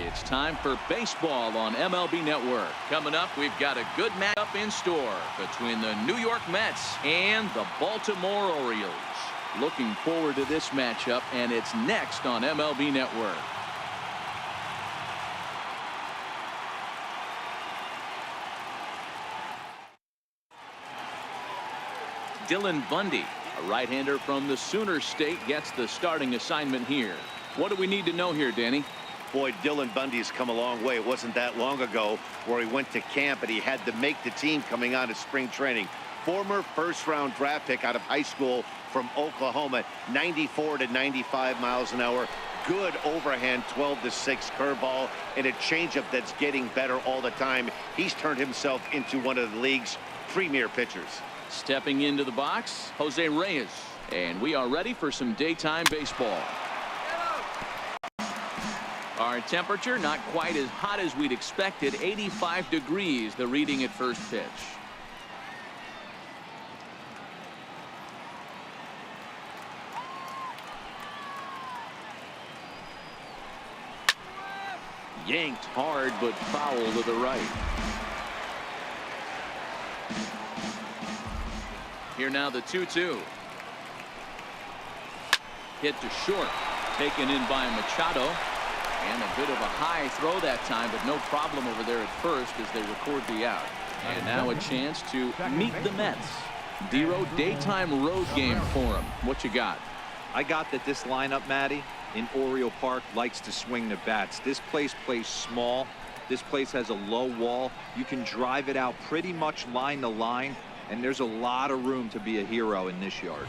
It's time for baseball on MLB Network. Coming up, we've got a good matchup in store between the New York Mets and the Baltimore Orioles. Looking forward to this matchup, and it's next on MLB Network. Dylan Bundy, a right-hander from the Sooner State, gets the starting assignment here. What do we need to know here, Danny? Boy, Dylan Bundy's come a long way. It wasn't that long ago where he went to camp and he had to make the team coming out of spring training. Former first-round draft pick out of high school from Oklahoma, 94 to 95 miles an hour. Good overhand 12-6 curveball and a changeup that's getting better all the time. He's turned himself into one of the league's premier pitchers. Stepping into the box, Jose Reyes. And we are ready for some daytime baseball. Our temperature not quite as hot as we'd expected. 85 degrees, the reading at first pitch. Yanked hard, but foul to the right. Here now the 2-2. Hit to short. Taken in by Machado. And a bit of a high throw that time, but no problem over there at first as they record the out. And now a chance to meet the Mets. Dero, daytime road game for him. What you got? I got that this lineup, Matty, in Oriole Park likes to swing the bats. This place plays small. This place has a low wall. You can drive it out pretty much line to line, and there's a lot of room to be a hero in this yard.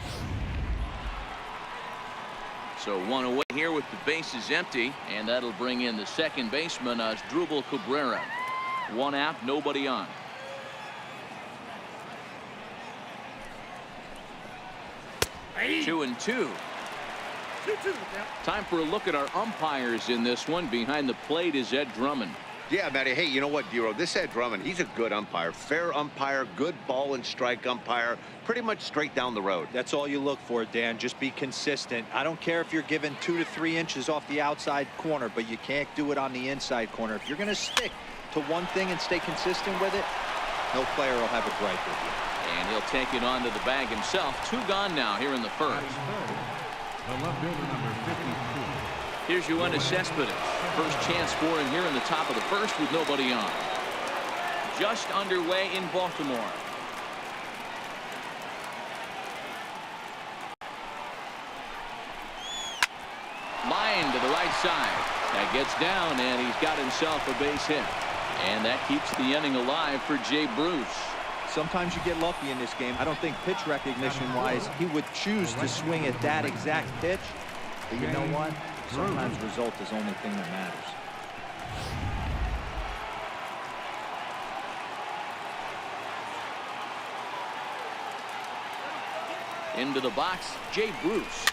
So one away here with the bases empty, and that'll bring in the second baseman, Asdrubal Cabrera. One out, nobody on. Hey. 2-2. Time for a look at our umpires in this one. Behind the plate is Ed Drummond. Yeah, Matty. Hey, you know what, Dero? This Ed Drummond, he's a good umpire. Fair umpire, good ball and strike umpire. Pretty much straight down the road. That's all you look for, Dan. Just be consistent. I don't care if you're given 2 to 3 inches off the outside corner, but you can't do it on the inside corner. If you're going to stick to one thing and stay consistent with it, no player will have a gripe with you. And he'll take it onto the bag himself. 2 gone now here in the first. The left fielder, number 52. Here's Yoenis Cespedes. First chance for him here in the top of the first with nobody on. Just underway in Baltimore. Line to the right side. That gets down, and he's got himself a base hit. And that keeps the inning alive for Jay Bruce. Sometimes you get lucky in this game. I don't think pitch recognition-wise he would choose to swing at that exact pitch. But you know what? Sometimes result is the only thing that matters. Into the box, Jay Bruce.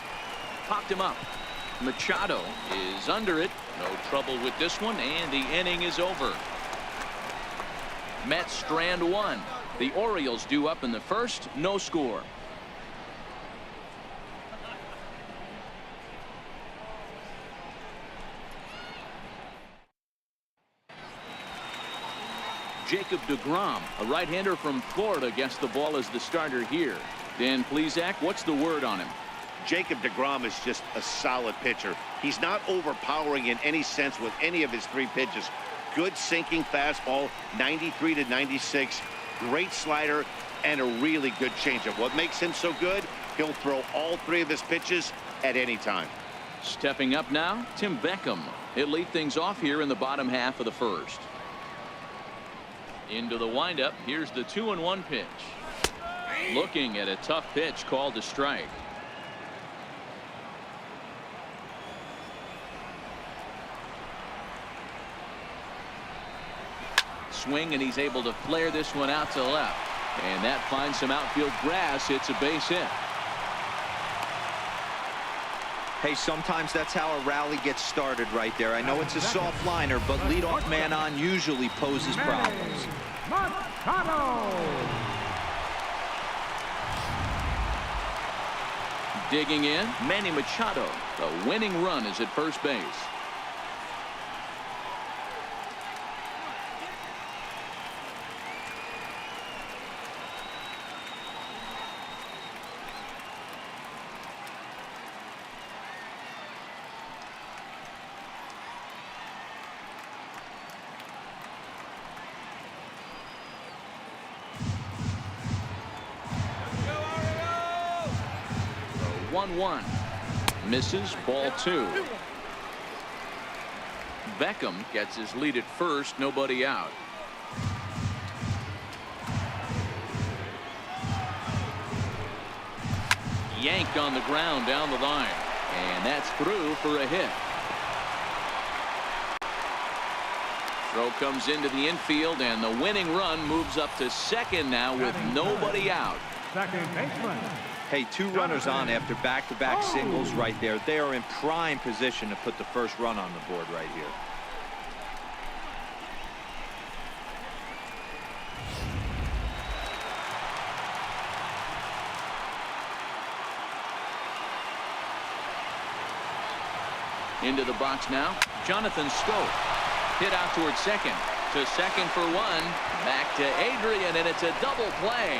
Popped him up. Machado is under it. No trouble with this one, and the inning is over. Mets strand 1. The Orioles due up in the first, no score. Jacob deGrom, a right-hander from Florida, gets the ball as the starter here. Dan Plesac, what's the word on him? Jacob deGrom is just a solid pitcher. He's not overpowering in any sense with any of his 3 pitches. Good sinking fastball, 93 to 96. Great slider and a really good changeup. What makes him so good? He'll throw all 3 of his pitches at any time. Stepping up now, Tim Beckham. He'll lead things off here in the bottom half of the first. Into the windup. Here's the 2-1 pitch. Looking at a tough pitch called a strike. Swing, and he's able to flare this one out to left. And that finds some outfield grass. It's a base hit. Hey, sometimes that's how a rally gets started right there. I know it's a soft liner, but leadoff man on usually poses problems. Machado! Digging in, Manny Machado. The winning run is at first base. 1-1. Misses, ball 2. Beckham gets his lead at first, nobody out. Yanked on the ground down the line, and that's through for a hit. Throw comes into the infield, and the winning run moves up to second now with nobody out. Second baseman. Hey, 2 runners on after back-to-back singles right there. They are in prime position to put the first run on the board right here. Into the box now, Jonathan Scope. Hit out towards second. To second for 1. Back to Adrian, and it's a double play.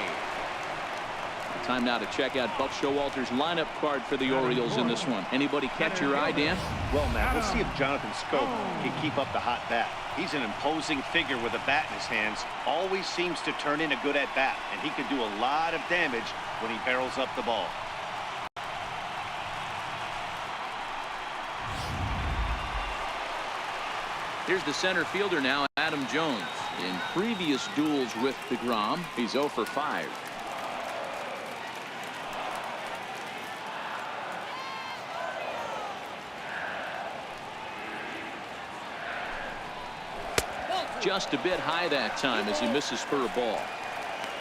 Time now to check out Buck Showalter's lineup card for the Orioles in this one. Anybody catch your eye, Dan? Well, Matt, let's see if Jonathan Scope can keep up the hot bat. He's an imposing figure with a bat in his hands. Always seems to turn in a good at-bat, and he can do a lot of damage when he barrels up the ball. Here's the center fielder now, Adam Jones. In previous duels with DeGrom, he's 0 for 5. Just a bit high that time as he misses for a ball.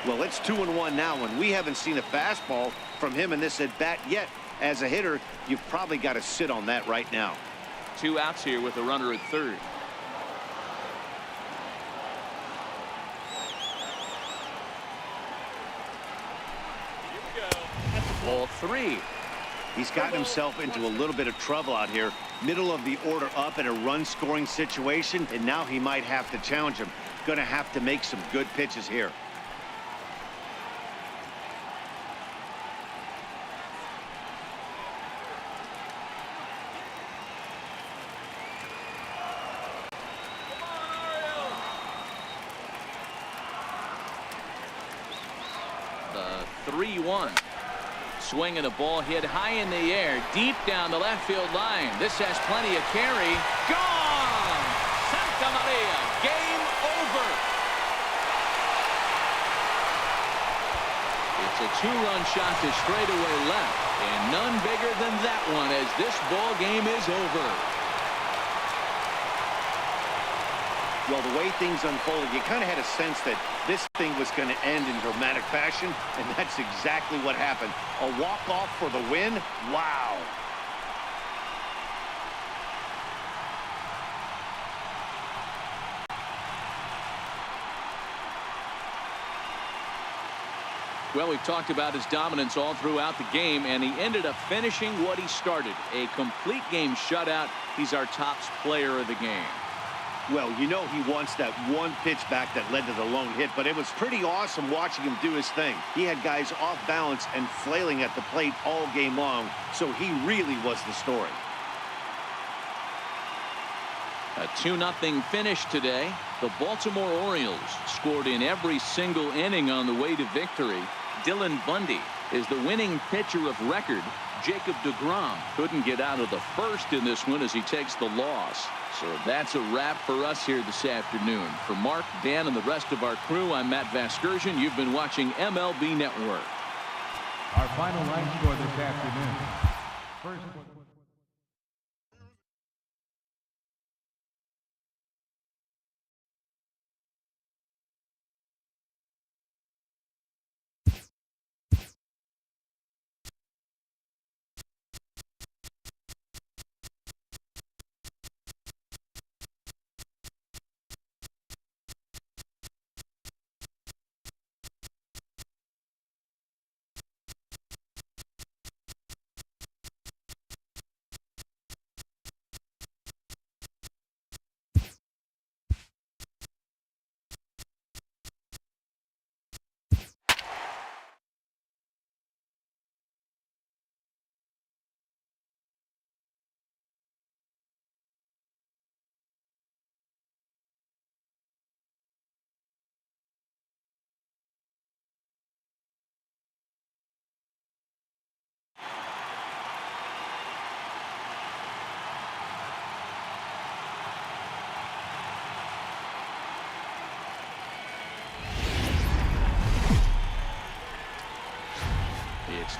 Well, it's 2-1 now, and we haven't seen a fastball from him in this at-bat yet. As a hitter, you've probably got to sit on that right now. 2 outs here with a runner at third. Ball 3. He's gotten himself into a little bit of trouble out here. Middle of the order up in a run-scoring situation, and now he might have to challenge him. Going to have to make some good pitches here. The 3-1. Swing and a ball hit high in the air, deep down the left field line. This has plenty of carry. Gone! Santa Maria, game over. It's a 2-run shot to straightaway left, and none bigger than that one as this ball game is over. Well, the way things unfolded, you kind of had a sense that this thing was going to end in dramatic fashion, and that's exactly what happened. A walk-off for the win? Wow. Well, we've talked about his dominance all throughout the game, and he ended up finishing what he started. A complete game shutout. He's our top player of the game. Well, you know he wants that one pitch back that led to the lone hit, but it was pretty awesome watching him do his thing. He had guys off balance and flailing at the plate all game long, so he really was the story. A 2-0 finish today. The Baltimore Orioles scored in every single inning on the way to victory. Dylan Bundy is the winning pitcher of record. Jacob deGrom couldn't get out of the first in this one as he takes the loss. So that's a wrap for us here this afternoon. For Mark, Dan, and the rest of our crew, I'm Matt Vasgersian. You've been watching MLB Network. Our final line score this afternoon. First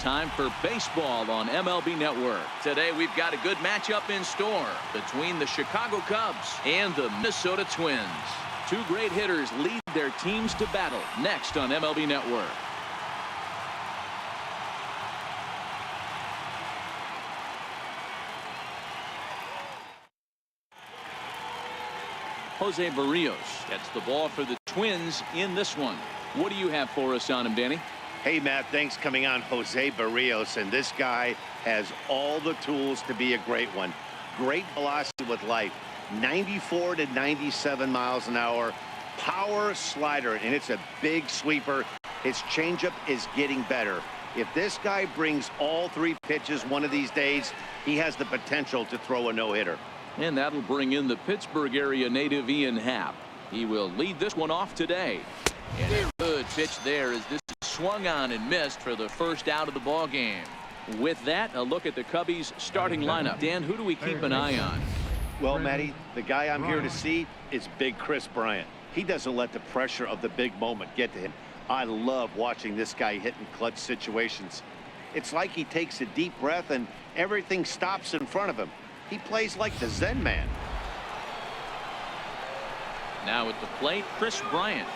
time for baseball on MLB Network. Today we've got a good matchup in store between the Chicago Cubs and the Minnesota Twins. Two great hitters lead their teams to battle next on MLB Network. Jose Barrios gets the ball for the Twins in this one. What do you have for us on him, Danny? Hey, Matt, thanks coming on Jose Barrios, and this guy has all the tools to be a great one. Great velocity with life, 94 to 97 miles an hour, power slider, and it's a big sweeper. His changeup is getting better. If this guy brings all three pitches one of these days, he has the potential to throw a no-hitter. And that'll bring in the Pittsburgh area native Ian Happ. He will lead this one off today. And a good pitch there as this is swung on and missed for the first out of the ball game. With that, a look at the Cubbies starting lineup. Dan, who do we keep an eye on? Well, Matty, the guy I'm here to see is Big Chris Bryant. He doesn't let the pressure of the big moment get to him. I love watching this guy hit in clutch situations. It's like he takes a deep breath and everything stops in front of him. He plays like the Zen man. Now at the plate, Chris Bryant.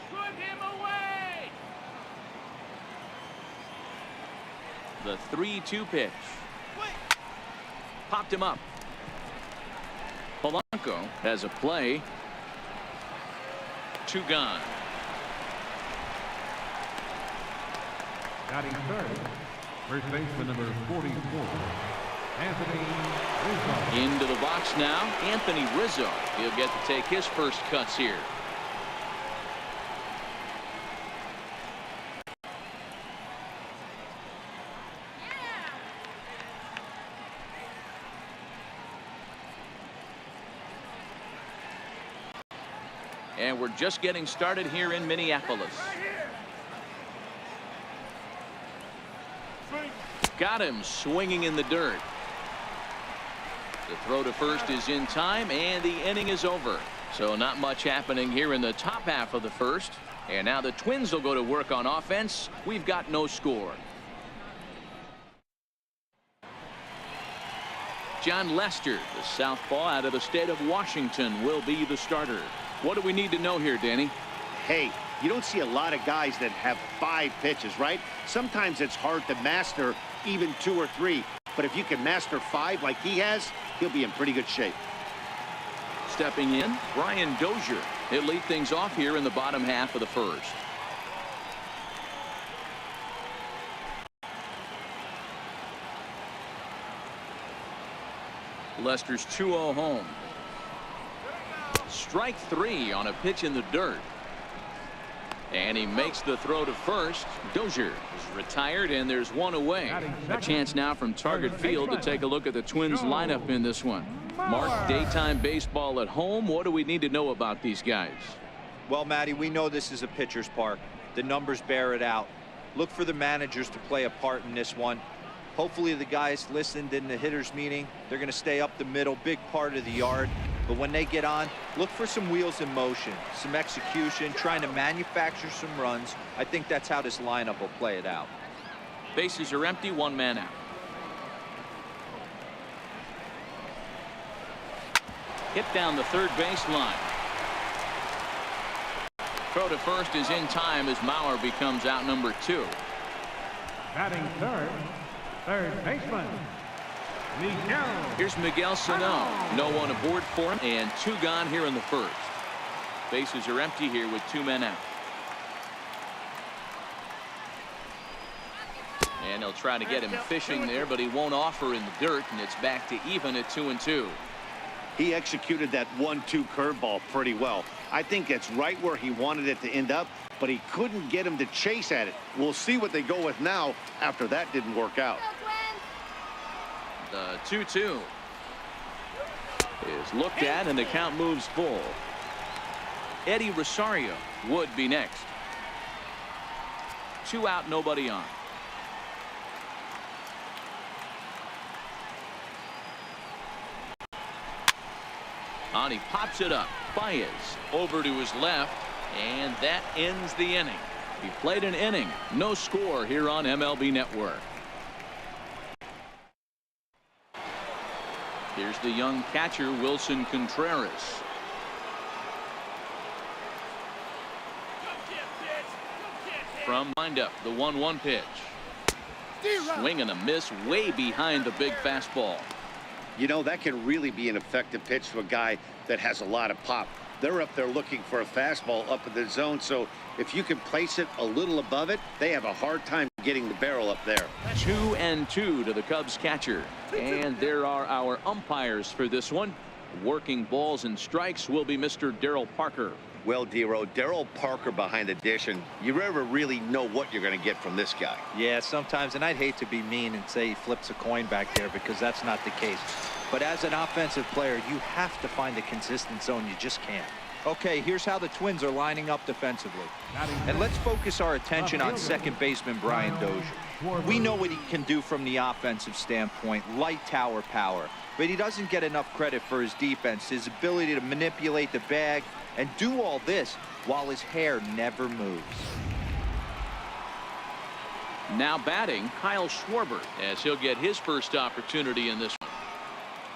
Put him away. The 3-2 pitch. Popped him up. Polanco has a play. Two gone. Batting third, first baseman number 44, Anthony Rizzo. Into the box now, Anthony Rizzo. He'll get to take his first cuts here. And we're just getting started here in Minneapolis. Got him swinging in the dirt. The throw to first is in time, and the inning is over. So not much happening here in the top half of the first. And now the Twins will go to work on offense. We've got no score. John Lester, the southpaw out of the state of Washington, will be the starter. What do we need to know here, Danny? Hey, you don't see a lot of guys that have 5 pitches, right? Sometimes it's hard to master even 2 or 3. But if you can master 5 like he has, he'll be in pretty good shape. Stepping in, Brian Dozier. He'll lead things off here in the bottom half of the first. Lester's 2-0 home. Strike 3 on a pitch in the dirt. And he makes the throw to first. Dozier is retired, and there's one away. A chance now from Target Field to take a look at the Twins lineup in this one. Mark, daytime baseball at home. What do we need to know about these guys? Well, Matty, we know this is a pitcher's park. The numbers bear it out. Look for the managers to play a part in this one. Hopefully the guys listened in the hitters meeting. They're going to stay up the middle, big part of the yard. But when they get on, look for some wheels in motion, some execution, trying to manufacture some runs. I think that's how this lineup will play it out. Bases are empty, one man out. Hit down the third baseline. Throw to first is in time as Mauer becomes out number 2. Batting third, third baseman, Miguel. Here's Miguel Sano. No one aboard for him, and 2 gone here in the first. Bases are empty here with 2 men out. And he'll try to get him fishing there, but he won't offer in the dirt, and it's back to even at 2-2. He executed that 1-2 curveball pretty well. I think it's right where he wanted it to end up, but he couldn't get him to chase at it. We'll see what they go with now after that didn't work out. The 2-2 is looked at, and the count moves full. Eddie Rosario would be next. 2 out, nobody on. And he pops it up. Baez over to his left, and that ends the inning. He played an inning. No score here on MLB Network. Here's the young catcher, Wilson Contreras. From windup, the 1-1 pitch. Swing and a miss way behind the big fastball. You know, that can really be an effective pitch to a guy that has a lot of pop. They're up there looking for a fastball up in the zone, so if you can place it a little above it, they have a hard time getting the barrel up there. 2-2 to the Cubs catcher. And there are our umpires for this one. Working balls and strikes will be Mr. Darryl Parker. Well, Dero, Darryl Parker behind the dish, and you never really know what you're going to get from this guy. Yeah, sometimes, and I'd hate to be mean and say he flips a coin back there because that's not the case. But as an offensive player, you have to find a consistent zone. You just can't. Okay, here's how the Twins are lining up defensively. And let's focus our attention on second baseman Brian Dozier. We know what he can do from the offensive standpoint, light tower power. But he doesn't get enough credit for his defense, his ability to manipulate the bag and do all this while his hair never moves. Now batting, Kyle Schwarber, as he'll get his first opportunity in this one.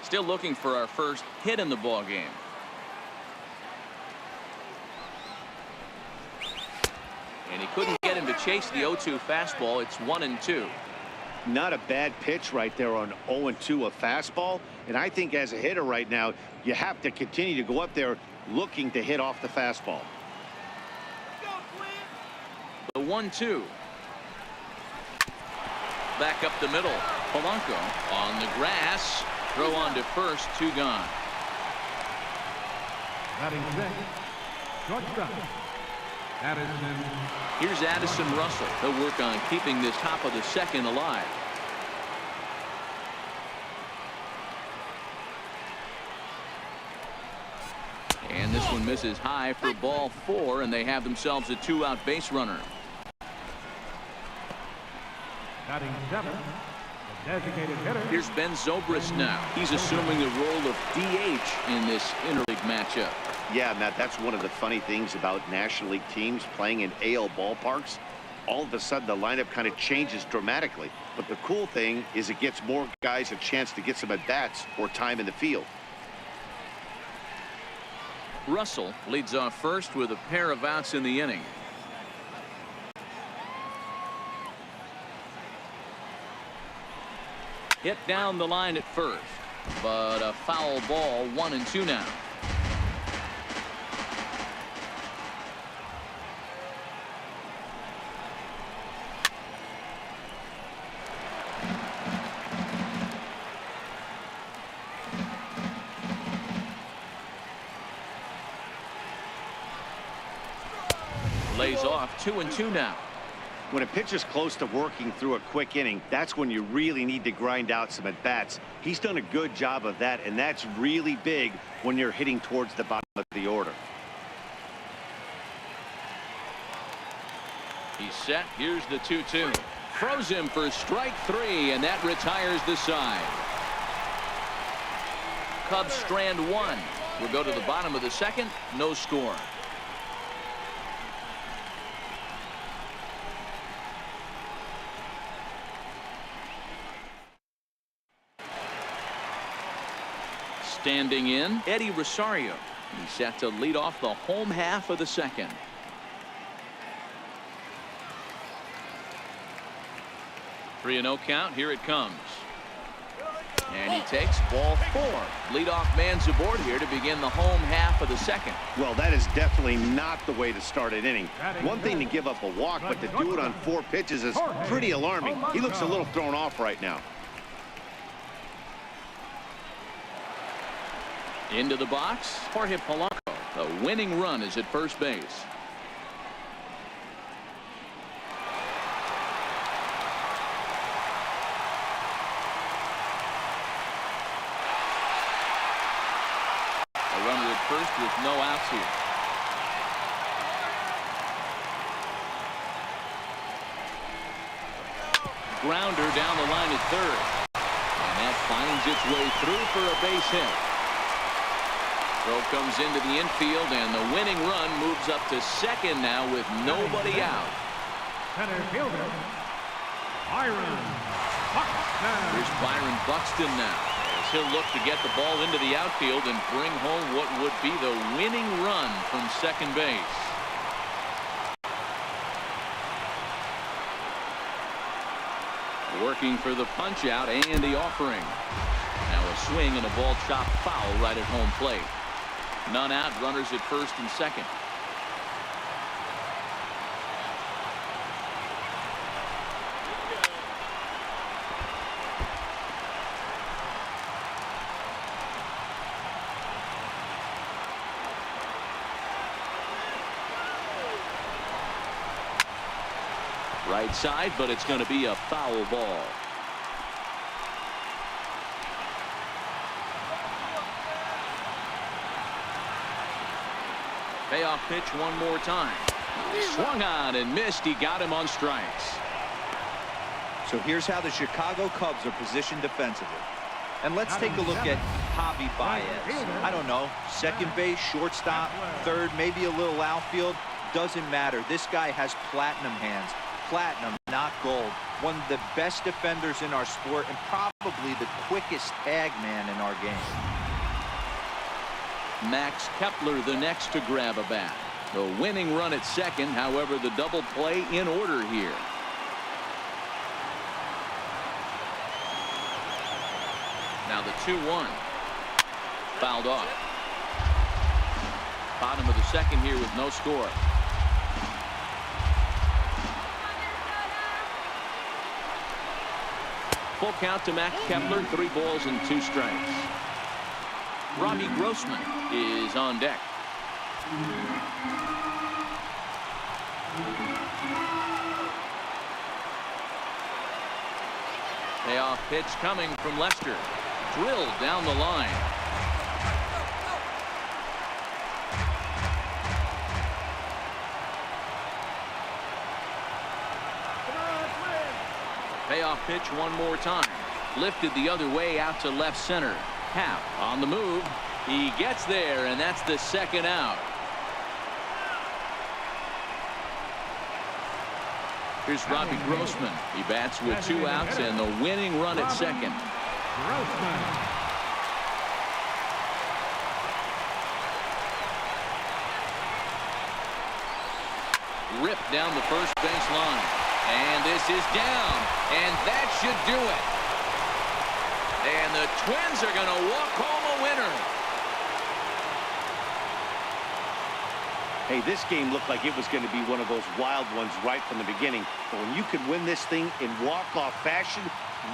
Still looking for our first hit in the ball game. And he couldn't get him to chase the 0-2 fastball. It's 1-2. Not a bad pitch right there on 0-2, a fastball. And I think as a hitter right now, you have to continue to go up there looking to hit off the fastball. The 1-2. Back up the middle. Polanco on the grass. Throw on to first. 2 gone. Batting sixth, shortstop, Addison. Here's Addison Russell. He'll work on keeping this top of the second alive. And this one misses high for ball 4, and they have themselves a 2-out base runner. Batting seventh, the designated hitter. Here's Ben Zobrist now. He's assuming the role of DH in this interleague matchup. Yeah, Matt, that's one of the funny things about National League teams playing in AL ballparks. All of a sudden, the lineup kind of changes dramatically. But the cool thing is it gets more guys a chance to get some at-bats or time in the field. Russell leads off first with a pair of outs in the inning. Hit down the line at first, but a foul ball. 1-2 now. Lays off. 2-2 now. When a pitcher's close to working through a quick inning, that's when you really need to grind out some at-bats. He's done a good job of that, and that's really big when you're hitting towards the bottom of the order. He's set. Here's the 2-2. Throws him for strike 3, and that retires the side. Cubs strand 1. We'll go to the bottom of the second. No score. Standing in, Eddie Rosario. He's set to lead off the home half of the second. Three and 0 count. Here it comes. And he takes ball 4. Leadoff man's aboard here to begin the home half of the second. Well, that is definitely not the way to start an inning. One thing to give up a walk, but to do it on 4 pitches is pretty alarming. He looks a little thrown off right now. Into the box, Jorge Polanco. The winning run is at first base. A runner at first with no outs here. Grounder down the line at third. And that finds its way through for a base hit. Throw comes into the infield, and the winning run moves up to second now with nobody out. Center fielder, Byron Buxton. Here's Byron Buxton now, as he'll look to get the ball into the outfield and bring home what would be the winning run from second base. Working for the punch out and the offering. Now a swing and a ball chopped foul right at home plate. None out, runners at first and second. Right side, but it's going to be a foul ball. Payoff pitch one more time. Swung on and missed. He got him on strikes. So here's how the Chicago Cubs are positioned defensively. And let's take a look at Javi Baez. I don't know, second base, shortstop, third, maybe a little outfield. Doesn't matter. This guy has platinum hands. Platinum, not gold. One of the best defenders in our sport and probably the quickest tag man in our game. Max Kepler the next to grab a bat. The winning run at second, however, the double play in order here. Now the 2-1. Fouled off. Bottom of the second here with no score. Full count to Max Kepler, 3 balls and 2 strikes. Robbie Grossman is on deck. Payoff pitch coming from Lester. Drilled down the line. Payoff pitch one more time. Lifted the other way out to left center. Happ on the move. He gets there, and that's the second out. Here's Robbie Grossman. He bats with 2 outs and the winning run at second. Grossman. Ripped down the first base line. And this is down. And that should do it. And the Twins are going to walk home a winner. Hey, this game looked like it was going to be one of those wild ones right from the beginning. But when you could win this thing in walk-off fashion,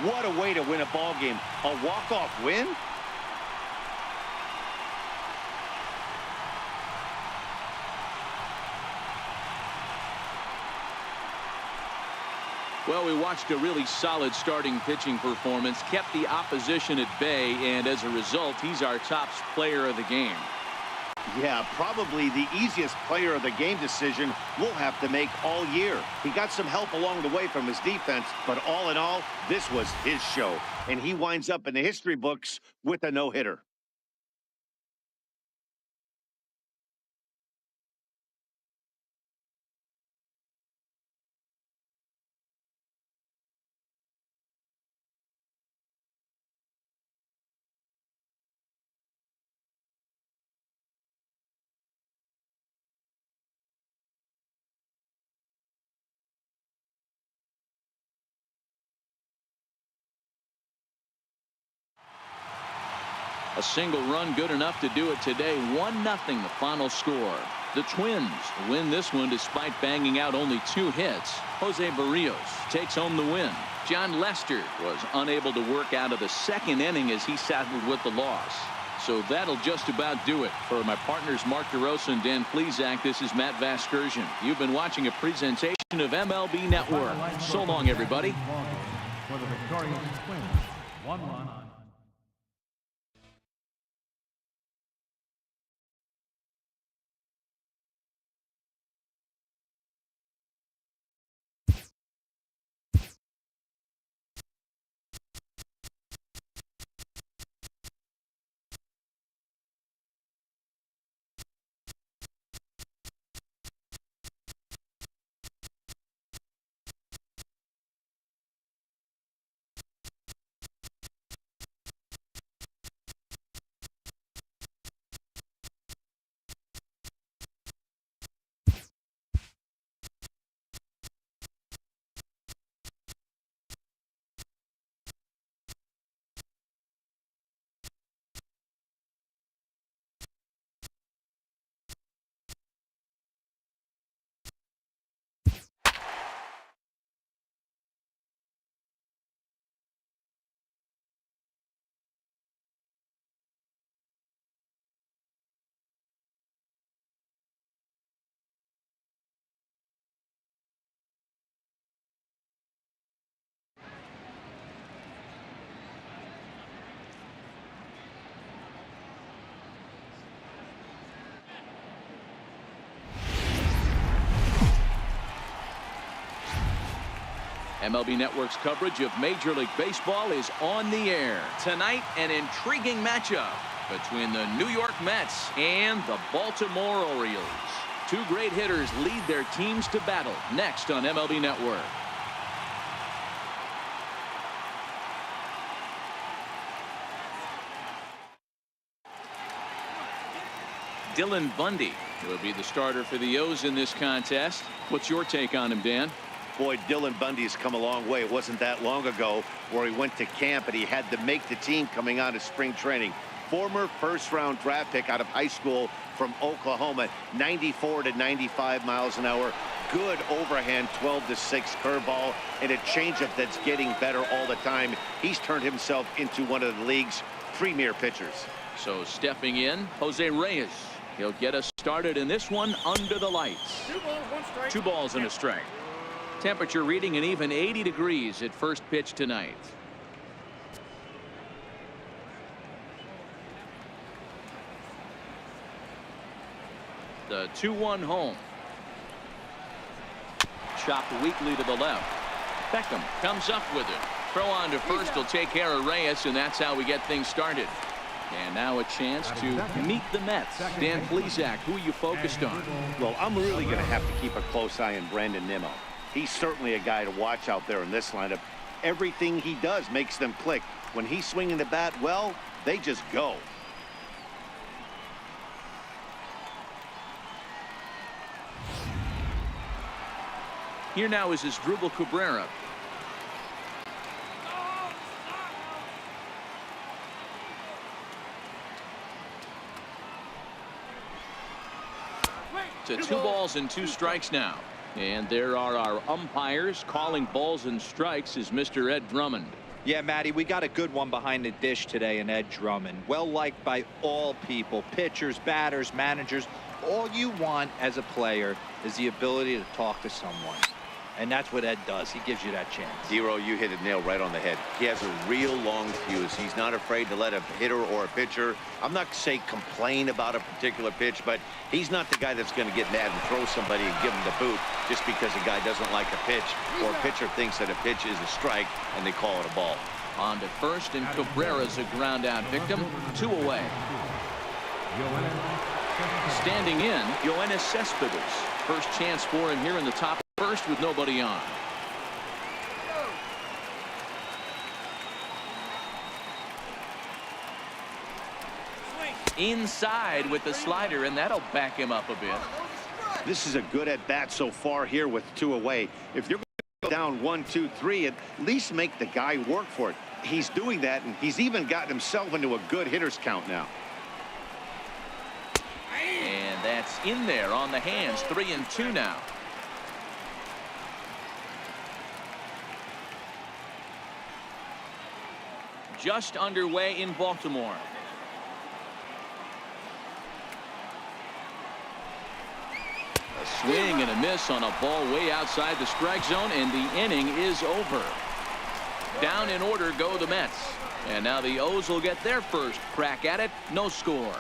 what a way to win a ball game. A walk-off win? Well, we watched a really solid starting pitching performance, kept the opposition at bay, and as a result, he's our top player of the game. Yeah, probably the easiest player of the game decision we'll have to make all year. He got some help along the way from his defense, but all in all, this was his show. And he winds up in the history books with a no-hitter. A single run good enough to do it today. 1-0 the final score. The Twins win this one despite banging out only 2 hits. Jose Barrios takes home the win. John Lester was unable to work out of the second inning as he settled with the loss. So that'll just about do it. For my partners Mark DeRosa and Dan Plesac, this is Matt Vasgersian. You've been watching a presentation of MLB Network. So long, everybody. For the victorious Twins, 1-1. MLB Network's coverage of Major League Baseball is on the air. Tonight, an intriguing matchup between the New York Mets and the Baltimore Orioles. Two great hitters lead their teams to battle next on MLB Network. Dylan Bundy will be the starter for the O's in this contest. What's your take on him, Dan? Boy, Dylan Bundy's come a long way. It wasn't that long ago where he went to camp and he had to make the team coming out of spring training. Former first-round draft pick out of high school from Oklahoma, 94 to 95 miles an hour. Good overhand 12-6 curveball and a changeup that's getting better all the time. He's turned himself into one of the league's premier pitchers. So stepping in, Jose Reyes. He'll get us started in this one under the lights. 2 balls and a strike. Temperature reading an even 80 degrees at first pitch tonight. The 2-1 home. Chopped weakly to the left. Beckham comes up with it. Throw on to first will take care of Reyes, and that's how we get things started. And now a chance to meet the Mets. Dan Plesac, who are you focused on? Well, I'm really going to have to keep a close eye on Brandon Nimmo. He's certainly a guy to watch out there in this lineup. Everything he does makes them click. When he's swinging the bat, well, they just go. Here now is Asdrubal Cabrera. To 2 balls and 2 strikes now. And there are our umpires. Calling balls and strikes is Mr. Ed Drummond. Yeah, Matty, we got a good one behind the dish today in Ed Drummond. Well liked by all people, pitchers, batters, managers. All you want as a player is the ability to talk to someone. And that's what Ed does. He gives you that chance. Zero, you hit it nail right on the head. He has a real long fuse. He's not afraid to let a hitter or a pitcher, I'm not say complain about a particular pitch, but he's not the guy that's going to get mad and throw somebody and give him the boot just because a guy doesn't like a pitch or a pitcher thinks that a pitch is a strike and they call it a ball. On to first, and Cabrera's a ground out victim. 2 away. Standing in, Yoenis Cespedes. First chance for him here in the top first with nobody on. Inside with the slider, and that'll back him up a bit. This is a good at bat so far here with 2 away. If you're going to go down 1, 2, 3, at least make the guy work for it. He's doing that, and he's even gotten himself into a good hitter's count now. And that's in there on the hands. 3-2 now. Just underway in Baltimore. A swing and a miss on a ball way outside the strike zone, and the inning is over. Down in order go the Mets. And now the O's will get their first crack at it. No score.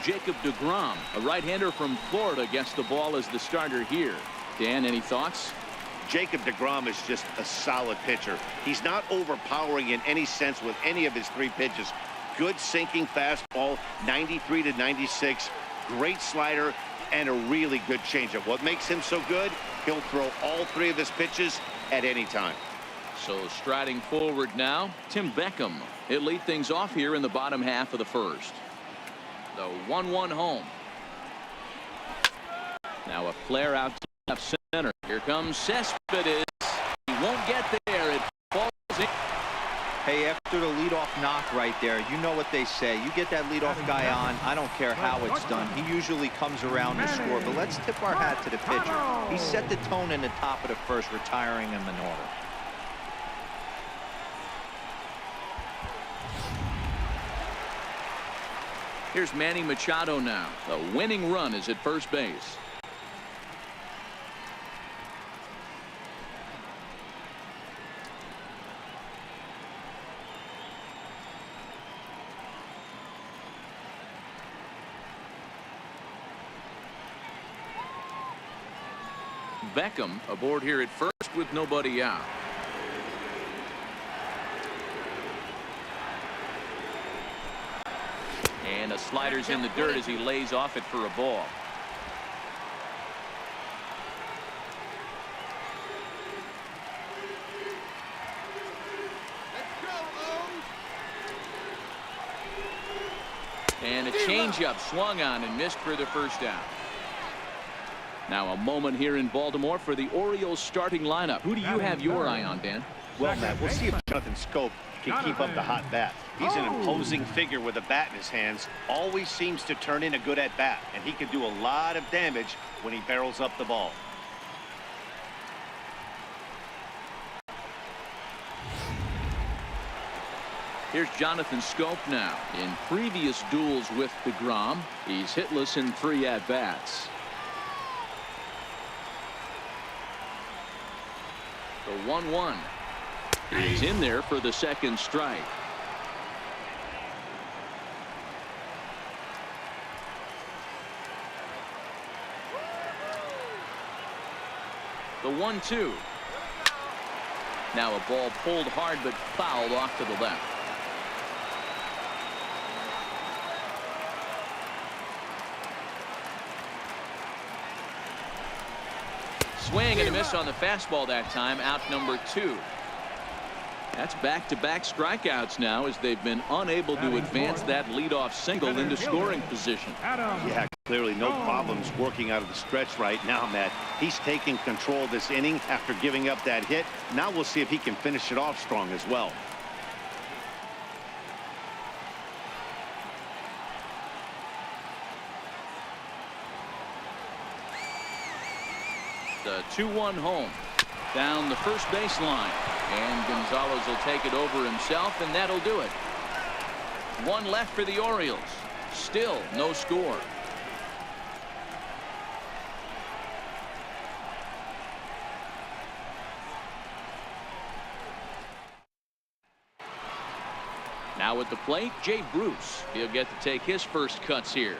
Jacob deGrom, a right-hander from Florida, gets the ball as the starter here. Dan, any thoughts? Jacob deGrom is just a solid pitcher. He's not overpowering in any sense with any of his 3 pitches. Good sinking fastball, 93 to 96. Great slider and a really good changeup. What makes him so good? He'll throw all 3 of his pitches at any time. So striding forward now, Tim Beckham. He'll lead things off here in the bottom half of the first. The 1-1 home. Now a flare out to left center. Here comes Cespedes. He won't get there. It falls in. Hey, after the leadoff knock right there, you know what they say. You get that leadoff guy on, I don't care how it's done. He usually comes around to score, but let's tip our hat to the pitcher. He set the tone in the top of the first, retiring him in order. Here's Manny Machado now. The winning run is at first base. Beckham aboard here at first with nobody out. And a slider's in the dirt as he lays off it for a ball. And a changeup swung on and missed for the first down. Now a moment here in Baltimore for the Orioles starting lineup. Who do you have your eye on, Dan? Well, Matt, we'll see if Jonathan Scope can keep up the hot bat. He's an imposing figure with a bat in his hands. Always seems to turn in a good at-bat, and he can do a lot of damage when he barrels up the ball. Here's Jonathan Scope now. In previous duels with DeGrom, he's hitless in 3 at-bats. The 1-1 is in there for the second strike. The 1-2. Now a ball pulled hard but fouled off to the left. Swing and a miss on the fastball that time. Out number 2. That's back-to-back strikeouts now as they've been unable to advance that leadoff single into scoring position. Yeah, clearly no problems working out of the stretch right now, Matt. He's taking control of this inning after giving up that hit. Now we'll see if he can finish it off strong as well. The 2-1 home down the first baseline, and Gonzalez will take it over himself, and that'll do it. 1 left for the Orioles. Still no score. Now at the plate, Jay Bruce. He'll get to take his first cuts here.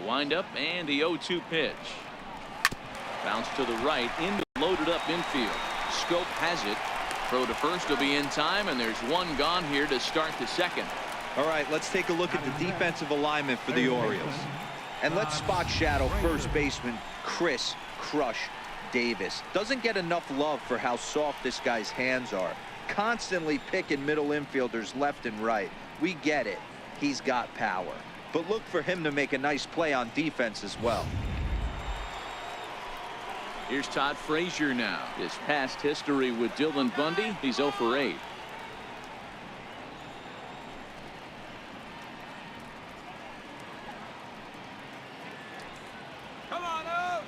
Windup and the 0-2 pitch. Bounce to the right into loaded up infield. Scope has it. Throw to first will be in time, and there's 1 gone here to start the second. All right, let's take a look at the defensive alignment for the Orioles. And let's spot shadow first baseman Chris Crush Davis. Doesn't get enough love for how soft this guy's hands are. Constantly picking middle infielders left and right. We get it. He's got power. But look for him to make a nice play on defense as well. Here's Todd Frazier now. His past history with Dylan Bundy, he's 0 for 8. Come on up.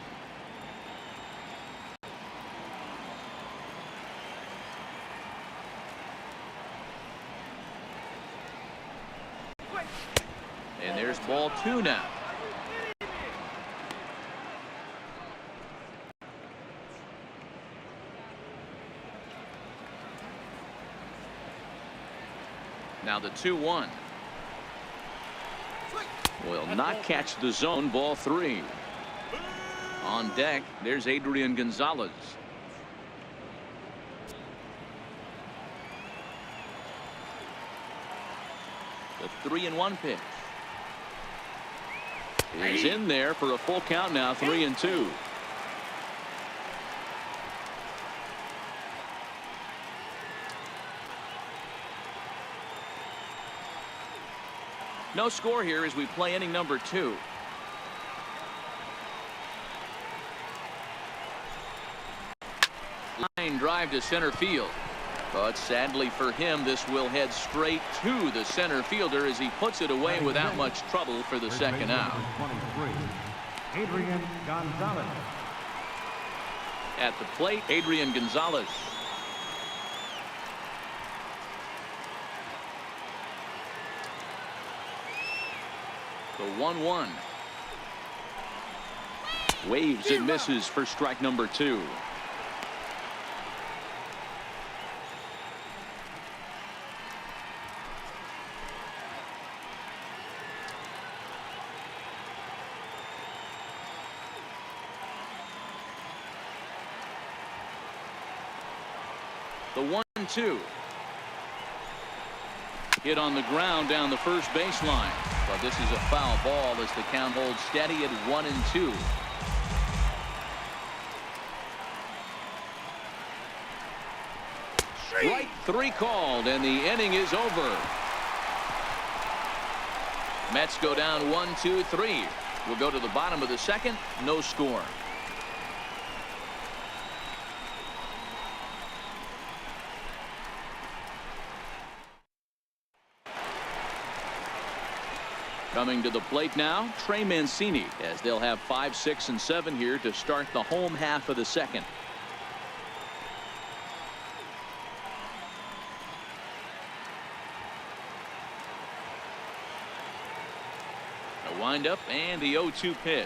And there's ball 2 now. Now the 2-1 will not catch the zone. Ball 3. On deck, there's Adrian Gonzalez. The 3-1 pitch is in there for a full count now. 3-2. No score here as we play inning number 2. Line drive to center field. But sadly for him, this will head straight to the center fielder as he puts it away without much trouble for the second out. Adrian Gonzalez. At the plate, Adrian Gonzalez. The 1-1. Waves and misses for strike number 2. The 1-2. Hit on the ground down the first baseline. But this is a foul ball as the count holds steady at 1-2. Strike 3 called, and the inning is over. Mets go down 1-2-3. We'll go to the bottom of the second. No score. Coming to the plate now, Trey Mancini, as they'll have 5, 6, and 7 here to start the home half of the second. A windup and the 0-2 pitch.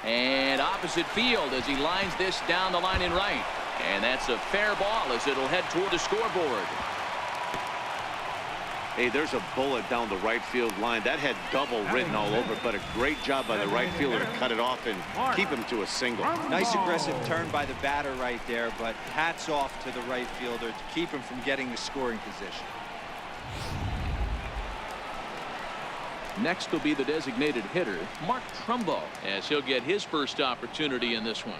And opposite field as he lines this down the line in right. And that's a fair ball as it'll head toward the scoreboard. Hey, there's a bullet down the right field line. That had double written all over, but a great job by the right fielder to cut it off and keep him to a single. Nice aggressive turn by the batter right there, but hats off to the right fielder to keep him from getting the scoring position. Next will be the designated hitter, Mark Trumbo, as he'll get his first opportunity in this one.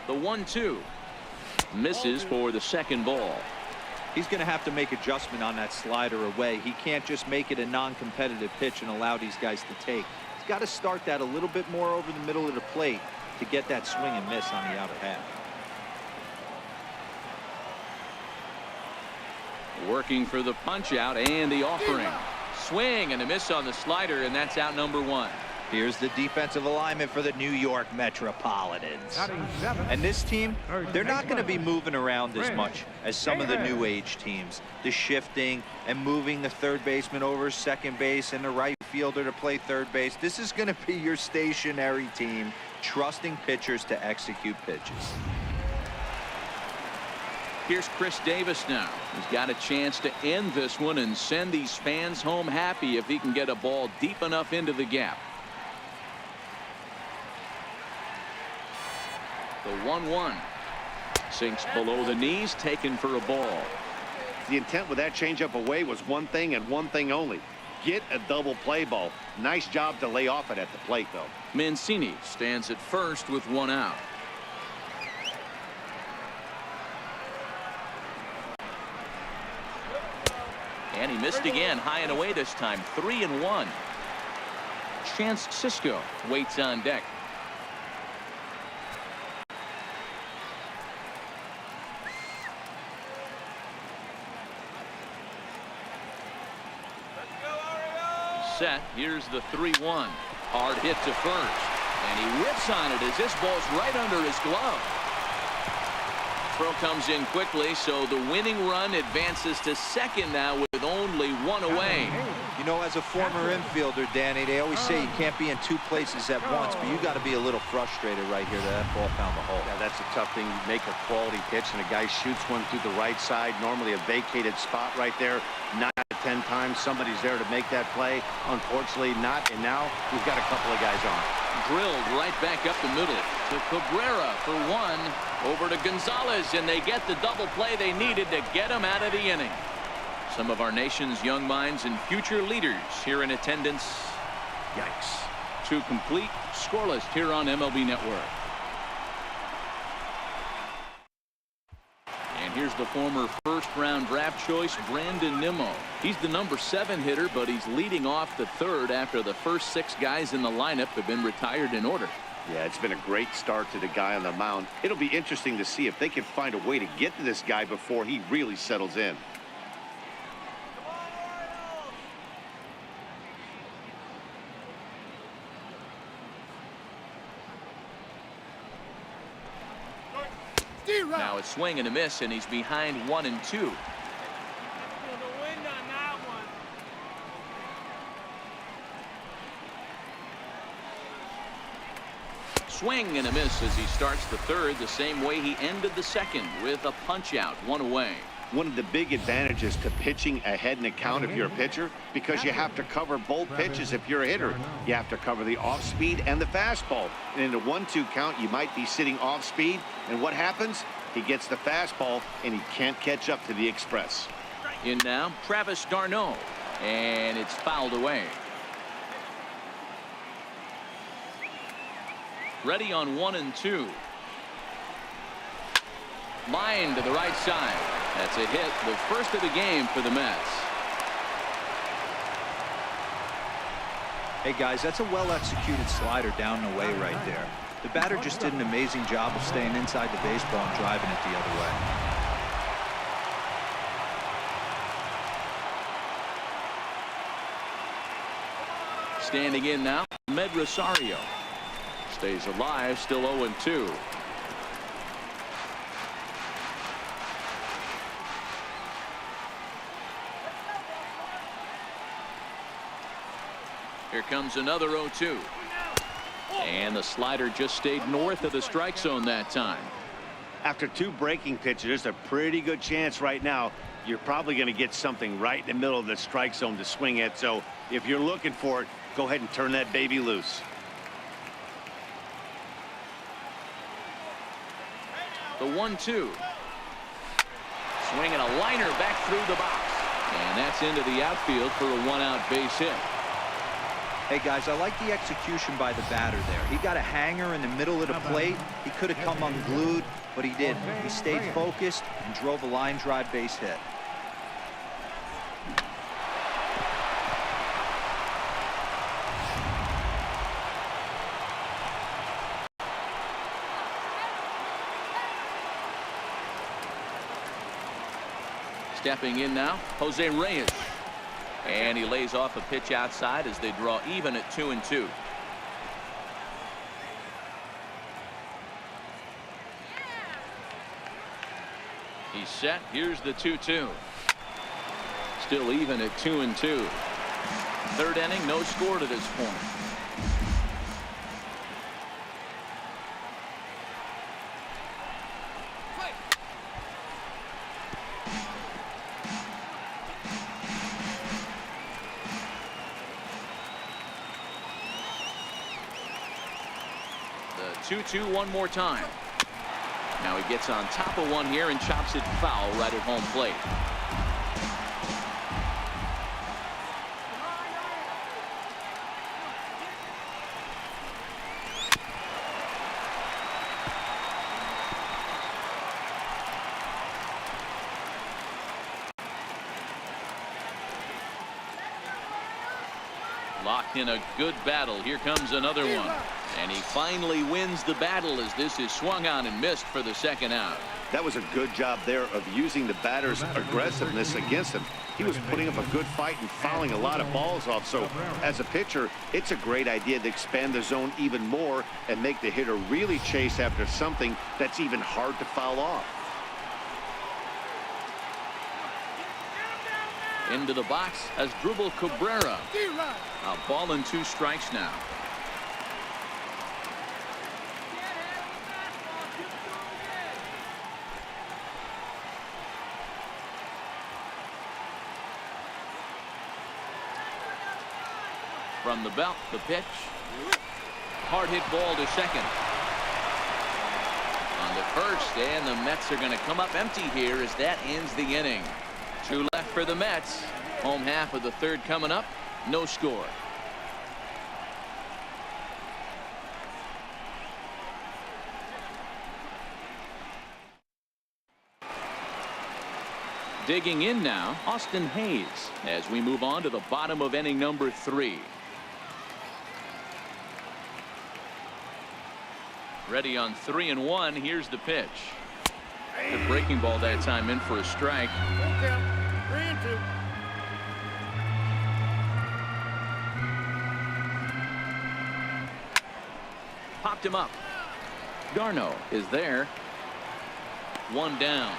The 1-2 misses for the second ball. He's going to have to make adjustment on that slider away. He can't just make it a non-competitive pitch and allow these guys to take. He's got to start that a little bit more over the middle of the plate to get that swing and miss on the outer half. Working for the punch out and the offering. Swing and a miss on the slider, and that's out number 1. Here's the defensive alignment for the New York Metropolitans. And this team, they're not going to be moving around as much as some of the new age teams. The shifting and moving the third baseman over second base and the right fielder to play third base. This is going to be your stationary team, trusting pitchers to execute pitches. Here's Chris Davis now. He's got a chance to end this one and send these fans home happy if he can get a ball deep enough into the gap. The 1-1 sinks below the knees, taken for a ball. The intent with that changeup away was one thing and one thing only. Get a double play ball. Nice job to lay off it at the plate, though. Mancini stands at first with 1 out. And he missed again, high and away this time. 3-1. Chance Sisco waits on deck. Set. Here's the 3-1. Hard hit to first. And he whips on it as this ball's right under his glove. Throw comes in quickly, so the winning run advances to second now with only 1 away. You know, as a former infielder, Danny, they always say you can't be in 2 places at once, but you got to be a little frustrated right here that ball found the hole. Yeah, that's a tough thing. You make a quality pitch and a guy shoots one through the right side, normally a vacated spot right there. 9 out of 10 times somebody's there to make that play. Unfortunately not, and now we've got a couple of guys on. Drilled right back up the middle to Cabrera for 1. Over to Gonzalez, and they get the double play they needed to get him out of the inning. Some of our nation's young minds and future leaders here in attendance. Yikes. 2 complete, scoreless here on MLB Network. And here's the former first-round draft choice, Brandon Nimmo. He's the number 7 hitter, but he's leading off the 3rd after the first 6 guys in the lineup have been retired in order. Yeah, it's been a great start to the guy on the mound. It'll be interesting to see if they can find a way to get to this guy before he really settles in. Now a swing and a miss, and he's behind 1-2. Swing and a miss as he starts the third the same way he ended the second, with a punch out, 1 away. One of the big advantages to pitching ahead in the count if you're a pitcher, because you have to cover both pitches if you're a hitter. You have to cover the off speed and the fastball. And in a 1-2 count, you might be sitting off speed, and what happens? He gets the fastball and he can't catch up to the express. In now, Travis d'Arnaud, and it's fouled away. Ready on 1-2. Line to the right side. That's a hit, the first of the game for the Mets. Hey guys, that's a well-executed slider down and away right there. The batter just did an amazing job of staying inside the baseball and driving it the other way. Standing in now, Med Rosario. Stays alive, still 0-2. Here comes another 0-2. And the slider just stayed north of the strike zone that time. After 2 breaking pitches, there's a pretty good chance right now you're probably going to get something right in the middle of the strike zone to swing at. So if you're looking for it, go ahead and turn that baby loose. The 1-2. Swinging a liner back through the box. And that's into the outfield for a 1-out base hit. Hey guys, I like the execution by the batter there. He got a hanger in the middle of the plate. He could have come unglued, but he didn't. He stayed focused and drove a line drive base hit. Stepping in now, Jose Reyes. And he lays off a pitch outside as they draw even at 2-2. He's set. Here's the 2-2. Still even at 2-2. Third inning, no score to this point. The 2-2 one more time. Now he gets on top of one here and chops it foul right at home plate. Locked in a good battle. Here comes another one. And he finally wins the battle as this is swung on and missed for the second out. That was a good job there of using the batter's aggressiveness against him. He was putting up a good fight and fouling a lot of balls off. So as a pitcher, it's a great idea to expand the zone even more and make the hitter really chase after something that's even hard to foul off. Into the box as Dribble Cabrera. A ball and 2 strikes now. From the belt, the pitch. Hard hit ball to second. On to first, and the Mets are going to come up empty here as that ends the inning. 2 left for the Mets. Home half of the third coming up. No score. Digging in now, Austin Hayes, as we move on to the bottom of inning number 3. Ready on 3-1. Here's the pitch. The breaking ball that time in for a strike. 3-2. Popped him up. d'Arnaud is there. One down.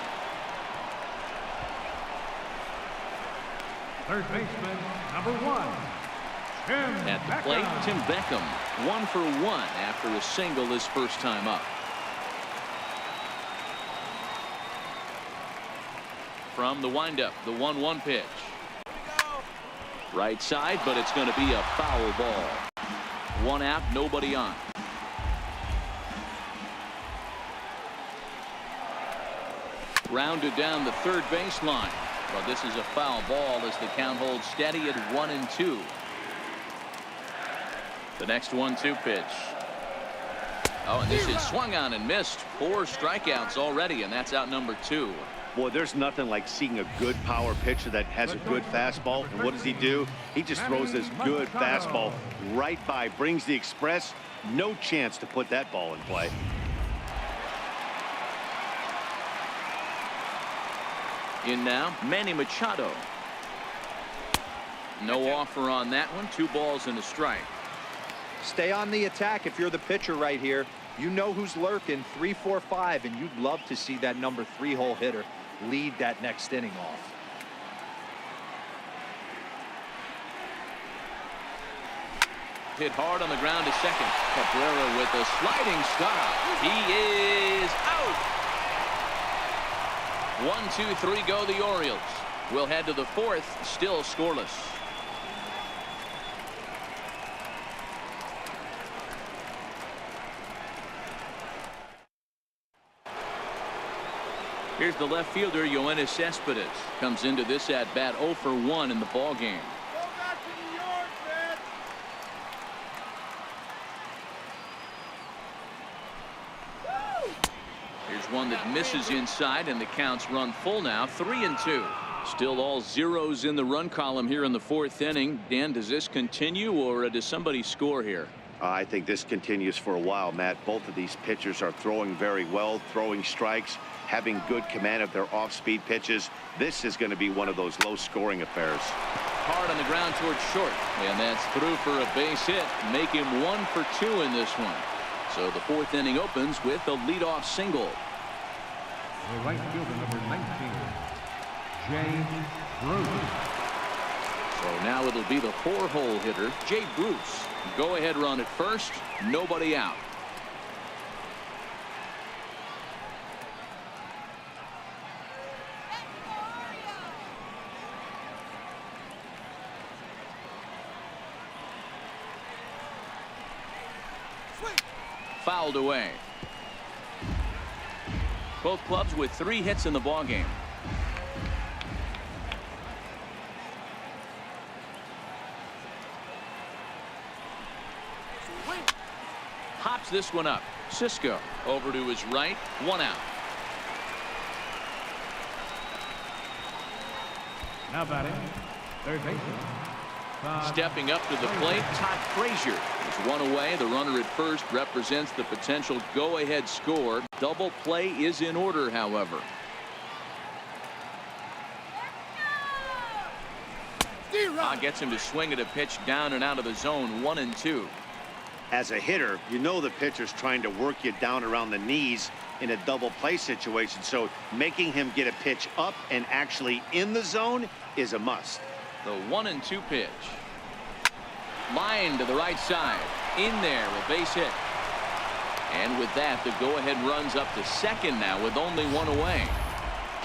Third baseman, number 1, Tim At the Beckham. plate, Tim Beckham, 1 for 1 after a single his first time up. From the windup, the 1-1 pitch. Right side, but it's going to be a foul ball. 1 out, nobody on. Grounded down the third baseline. Well, this is a foul ball as the count holds steady at 1-2. The next 1-2 pitch. Oh, and this is swung on and missed. 4 strikeouts already, and that's out number 2. Boy, there's nothing like seeing a good power pitcher that has a good fastball. And what does he do? He just throws this good fastball right by, brings the express. No chance to put that ball in play. In now, Manny Machado. No offer on that one. 2 balls and a strike. Stay on the attack if you're the pitcher right here. You know who's lurking, 3, 4, 5, and you'd love to see that number 3-hole hitter lead that next inning off. Hit hard on the ground to second. Cabrera with a sliding stop. He is out. 1, 2, 3 go the Orioles. We'll head to the 4th, still scoreless. Here's the left fielder, Yoenis Cespedes. Comes into this at bat 0 for 1 in the ball game. Go back to New York, man. Here's one that misses inside, and the counts run full now, 3-2. Still all zeros in the run column here in the 4th inning. Dan, does this continue, or does somebody score here? I think this continues for a while, Matt. Both of these pitchers are throwing very well, throwing strikes, having good command of their off-speed pitches. This is going to be one of those low-scoring affairs. Hard on the ground towards short, and that's through for a base hit. Make him 1 for 2 in this one. So the 4th inning opens with a leadoff single. The right fielder, number 19, Jay Bruce. So now it'll be the 4-hole hitter, Jay Bruce. Go ahead run at first, nobody out. Fouled away. Both clubs with 3 hits in the ballgame. Hops this one up. Cisco over to his right. 1 out. Now batting, third baseman. Stepping up to the plate, Todd Frazier is 1 away. The runner at first represents the potential go-ahead score. Double play is in order, however. Gets him to swing at a pitch down and out of the zone. 1-2. As a hitter, you know the pitcher's trying to work you down around the knees in a double play situation. So making him get a pitch up and actually in the zone is a must. The 1-2 pitch. Line to the right side. In there, a base hit. And with that, the go-ahead runs up to second now with only 1 away.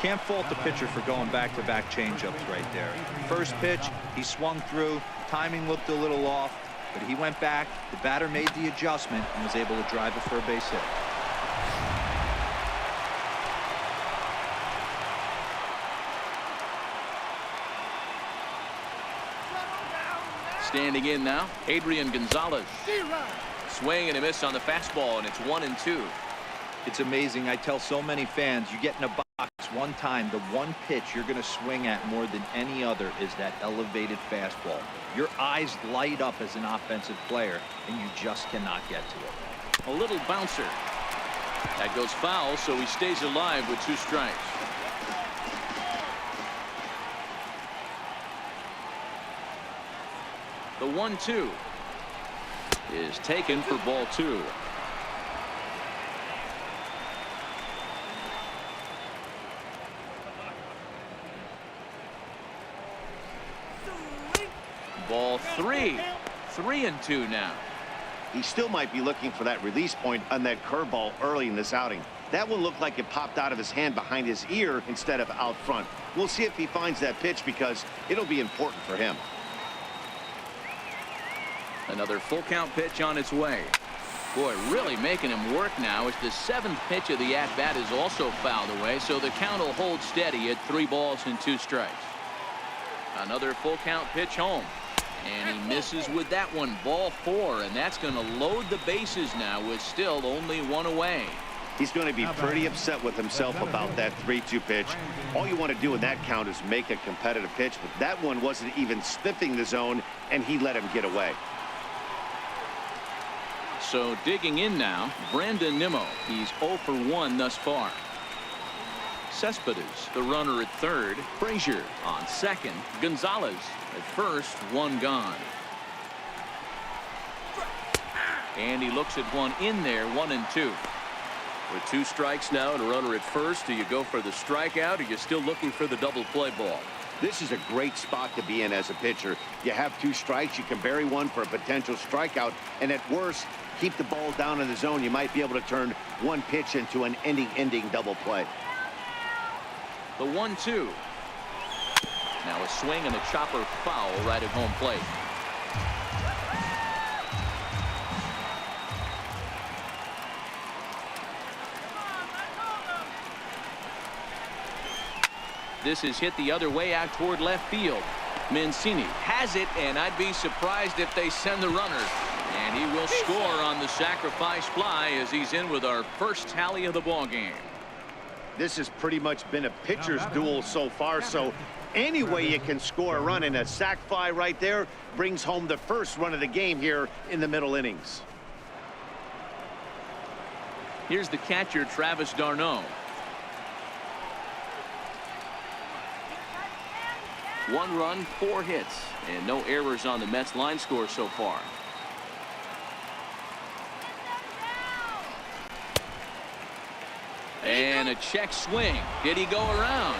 Can't fault the pitcher for going back-to-back changeups right there. First pitch, he swung through. Timing looked a little off, but he went back. The batter made the adjustment and was able to drive it for a base hit. Standing in now, Adrian Gonzalez. Swing and a miss on the fastball, and it's 1-2. It's amazing. I tell so many fans, you get in a box one time, the one pitch you're going to swing at more than any other is that elevated fastball. Your eyes light up as an offensive player, and you just cannot get to it. A little bouncer. That goes foul, so he stays alive with 2 strikes. The 1-2 is taken for ball 2. Ball 3. 3-2 now. He still might be looking for that release point on that curveball early in this outing. That one looked like it popped out of his hand behind his ear instead of out front. We'll see if he finds that pitch because it'll be important for him. Another full count pitch on its way. Boy, really making him work now as the 7th pitch of the at-bat is also fouled away, so the count will hold steady at 3 balls and 2 strikes. Another full count pitch home. And he misses with that one. Ball 4, and that's going to load the bases now with still only 1 away. He's going to be pretty upset with himself about that 3-2 pitch. All you want to do in that count is make a competitive pitch, but that one wasn't even sniffing the zone, and he let him get away. So digging in now, Brandon Nimmo. He's 0 for 1 thus far. Cespedes, the runner at third. Frazier on second. Gonzalez at first. 1 gone. And he looks at one in there. 1-2. With 2 strikes now and a runner at first, do you go for the strikeout or are you still looking for the double play ball? This is a great spot to be in as a pitcher. You have 2 strikes. You can bury one for a potential strikeout, and at worst, keep the ball down in the zone. You might be able to turn one pitch into an ending double play. The 1-2. Now a swing and a chopper foul right at home plate. This is hit the other way out toward left field. Mancini has it, and I'd be surprised if they send the runner. And he will score on the sacrifice fly as he's in with our first tally of the ball game. This has pretty much been a pitcher's duel so far, so any way you can score a run, in a sac fly right there brings home the first run of the game here in the middle innings. Here's the catcher, Travis d'Arnaud. 1 run, 4 hits, and no errors on the Mets line score so far. And a check swing. Did he go around?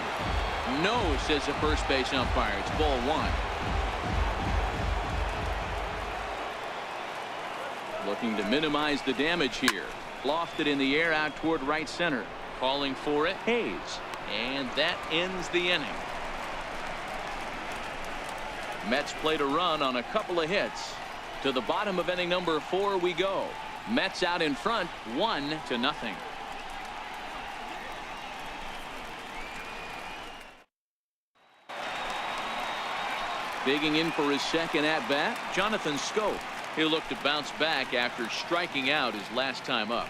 No, says the first base umpire. It's ball 1. Looking to minimize the damage here. Lofted in the air out toward right center. Calling for it, Hayes. And that ends the inning. Mets played a run on a couple of hits. To the bottom of inning number 4 we go. Mets out in front, 1-0. Digging in for his second at-bat, Jonathan Scope. He'll look to bounce back after striking out his last time up.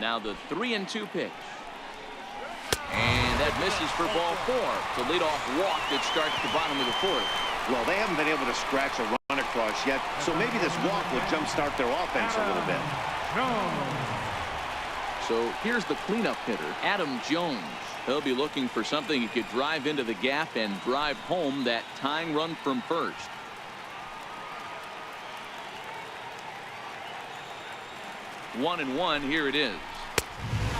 Now the 3-2 pitch. And that misses for ball 4. The leadoff walk that starts the bottom of the 4th. Well, they haven't been able to scratch a run across yet, so maybe this walk will jumpstart their offense a little bit. So here's the cleanup hitter, Adam Jones. He'll be looking for something he could drive into the gap and drive home that tying run from first. One and one, here it is.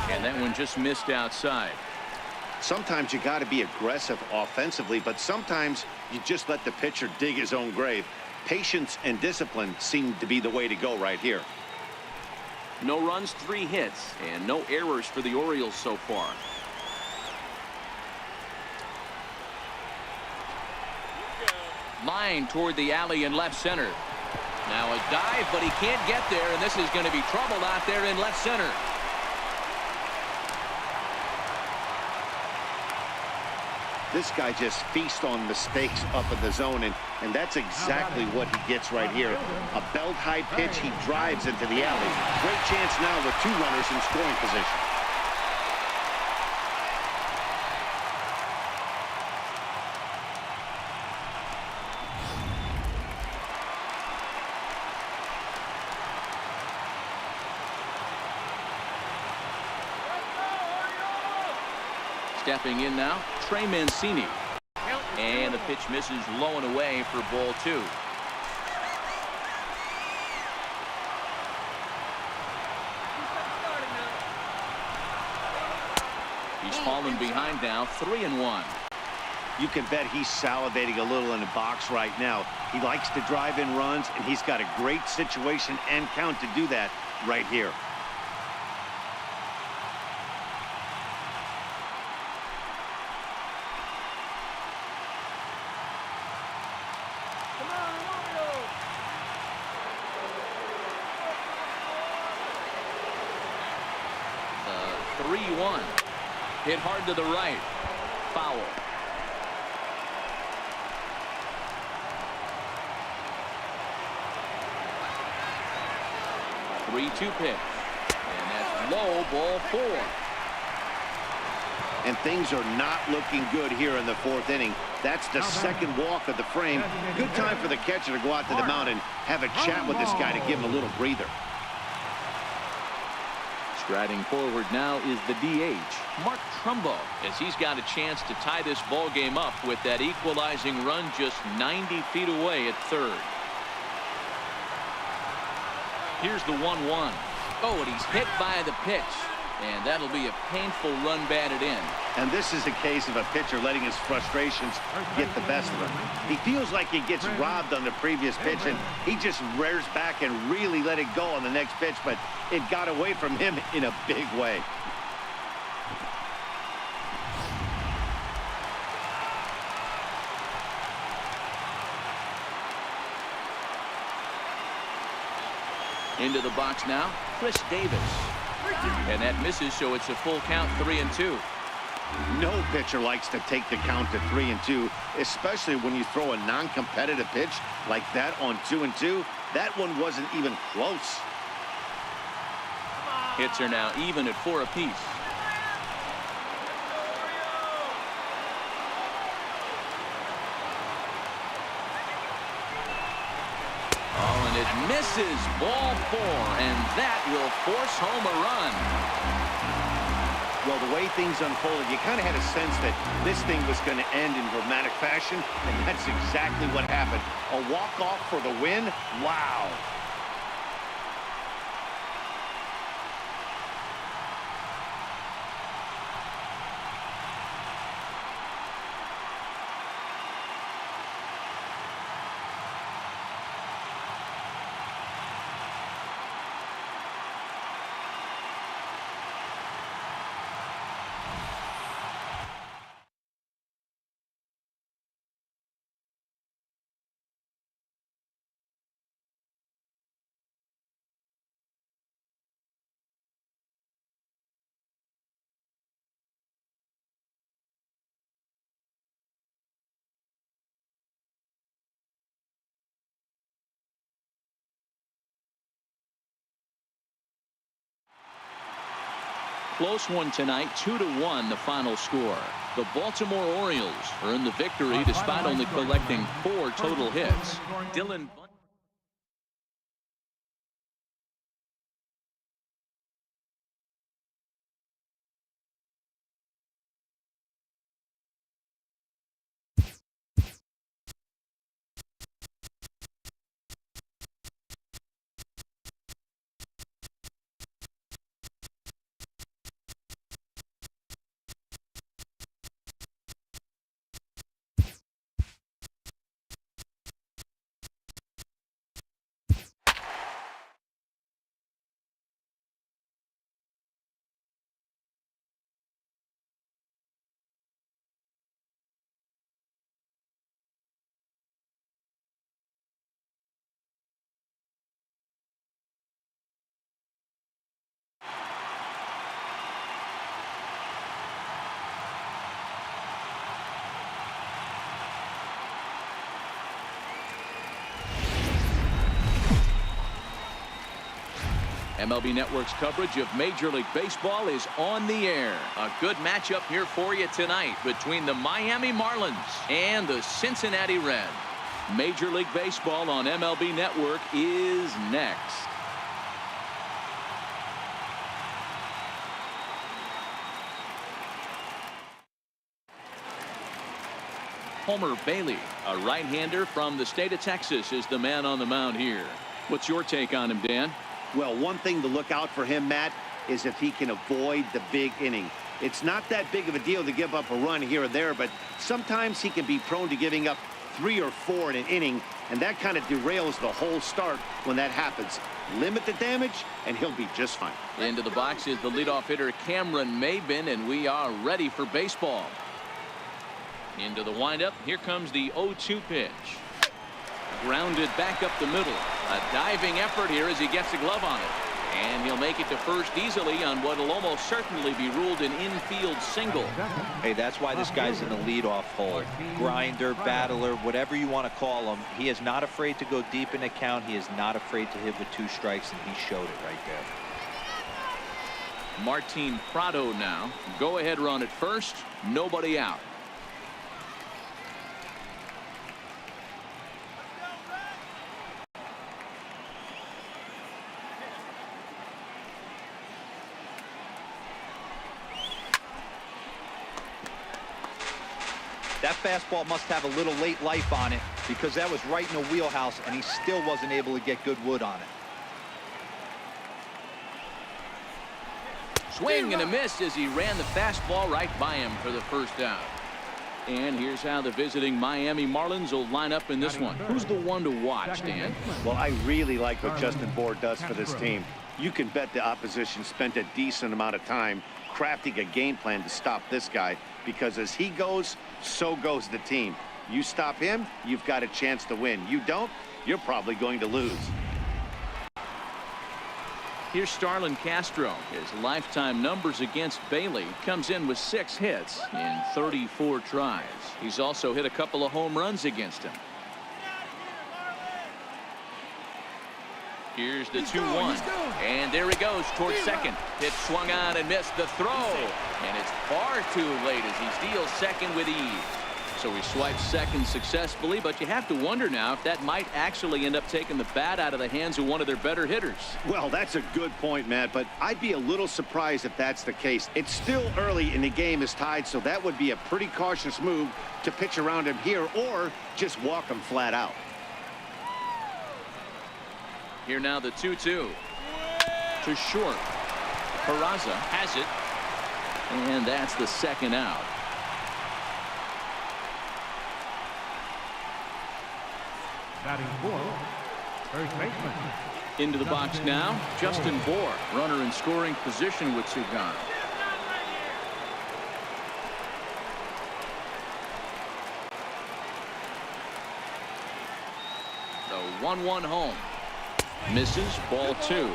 And that one just missed outside. Sometimes you got to be aggressive offensively, but sometimes you just let the pitcher dig his own grave. Patience and discipline seem to be the way to go right here. No runs, 3 hits, and no errors for the Orioles so far. Line toward the alley in left center. Now a dive, but he can't get there, and this is going to be trouble out there in left center. This guy just feasts on mistakes up in the zone, and that's exactly what he gets right here. A belt-high pitch, he drives into the alley. Great chance now with 2 runners in scoring position. Stepping in now, Trey Mancini. And the pitch misses low and away for ball 2. He's fallen behind now, 3-1. You can bet he's salivating a little in the box right now. He likes to drive in runs, and he's got a great situation and count to do that right here. Come on, Oreo. 3-1. Hit hard to the right. Foul. 3-2 pitch. And that's low, ball 4. And things are not looking good here in the 4th inning. That's the second walk of the frame. Good time for the catcher to go out to the mound and have a chat with this guy to give him a little breather. Striding forward now is the DH, Mark Trumbo, as he's got a chance to tie this ball game up with that equalizing run just 90 feet away at third. Here's the 1-1. Oh, and he's hit by the pitch. And that'll be a painful run batted in. And this is a case of a pitcher letting his frustrations get the best of him. He feels like he gets robbed on the previous pitch, and he just rears back and really let it go on the next pitch, but it got away from him in a big way. Into the box now, Chris Davis. And that misses, so it's a full count, 3-2. No pitcher likes to take the count to 3-2, especially when you throw a non-competitive pitch like that on 2-2. That one wasn't even close. Hits are now even at 4 apiece. Oh, and it misses, ball 4, and that will force home a run. Well, the way things unfolded, you kind of had a sense that this thing was going to end in dramatic fashion, and that's exactly what happened. A walk-off for the win? Wow. Close one tonight, 2-1 the final score. The Baltimore Orioles earned the victory despite only collecting 4 total hits. Dylan MLB Network's coverage of Major League Baseball is on the air. A good matchup here for you tonight between the Miami Marlins and the Cincinnati Reds. Major League Baseball on MLB Network is next. Homer Bailey, a right-hander from the state of Texas, is the man on the mound here. What's your take on him, Dan? Well, one thing to look out for him, Matt, is if he can avoid the big inning. It's not that big of a deal to give up a run here or there, but sometimes he can be prone to giving up 3 or 4 in an inning, and that kind of derails the whole start when that happens. Limit the damage, and he'll be just fine. Into the box is the leadoff hitter, Cameron Maben, and we are ready for baseball. Into the windup. Here comes the 0-2 pitch. Grounded back up the middle. A diving effort here as he gets a glove on it. And he'll make it to first easily on what will almost certainly be ruled an infield single. Hey, that's why this guy's in the leadoff hole. Grinder, battler, whatever you want to call him. He is not afraid to go deep in the count. He is not afraid to hit with 2 strikes, and he showed it right there. Martin Prado now. Go ahead run at first. Nobody out. That fastball must have a little late life on it because that was right in the wheelhouse, and he still wasn't able to get good wood on it. Swing and a miss as he ran the fastball right by him for the first out. And here's how the visiting Miami Marlins will line up in this one. Who's the one to watch, Dan? Well, I really like what Justin Bour does for this team. You can bet the opposition spent a decent amount of time crafting a game plan to stop this guy, because as he goes, so goes the team. You stop him, you've got a chance to win. You don't, you're probably going to lose. Here's Starlin Castro. His lifetime numbers against Bailey comes in with 6 hits in 34 tries. He's also hit a couple of home runs against him. Here's the 2-1. And there he goes towards second. Pitch swung on and missed the throw. And it's far too late as he steals second with ease. So he swipes second successfully, but you have to wonder now if that might actually end up taking the bat out of the hands of one of their better hitters. Well, that's a good point, Matt, but I'd be a little surprised if that's the case. It's still early and the game is tied, so that would be a pretty cautious move to pitch around him here or just walk him flat out. Here now the 2-2. To short. Peraza has it. And that's the second out. Batting 4th, first baseman. Into the box now, Justin Bour, runner in scoring position with 2 gone. The 1-1 home. Misses, ball 2.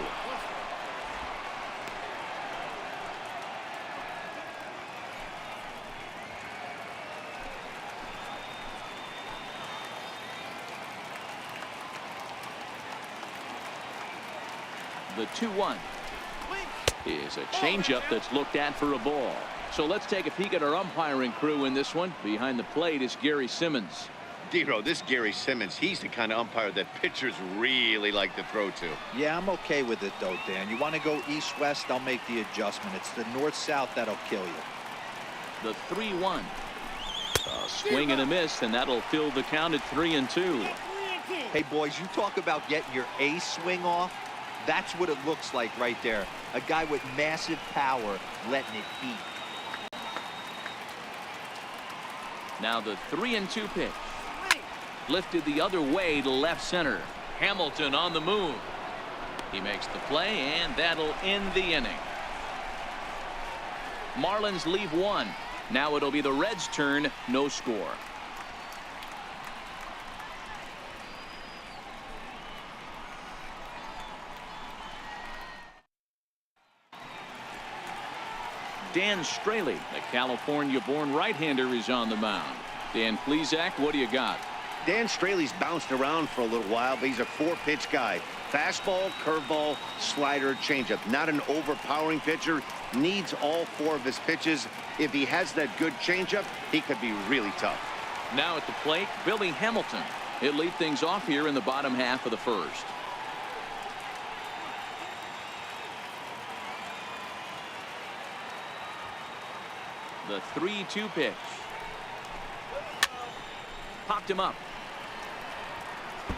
The 2-1 is a changeup that's looked at for a ball. So let's take a peek at our umpiring crew in this one. Behind the plate is Gary Simmons. Dero, this Gary Simmons, he's the kind of umpire that pitchers really like to throw to. Yeah, I'm okay with it, though, Dan. You want to go east-west, I'll make the adjustment. It's the north-south that'll kill you. The 3-1. A swing and a miss, and that'll fill the count at 3-2. Hey, boys, you talk about getting your ace swing off. That's what it looks like right there. A guy with massive power letting it eat. Now the 3-2 pitch. Lifted the other way to left center. Hamilton on the move. He makes the play, and that'll end the inning. Marlins leave 1. Now it'll be the Reds' turn. No score. Dan Straley, the California-born right-hander, is on the mound. Dan Plesac, what do you got? Dan Straley's bounced around for a little while, but he's a 4-pitch guy. Fastball, curveball, slider, changeup. Not an overpowering pitcher. Needs all 4 of his pitches. If he has that good changeup, he could be really tough. Now at the plate, Billy Hamilton. He'll lead things off here in the bottom half of the first. The 3-2 pitch. Popped him up.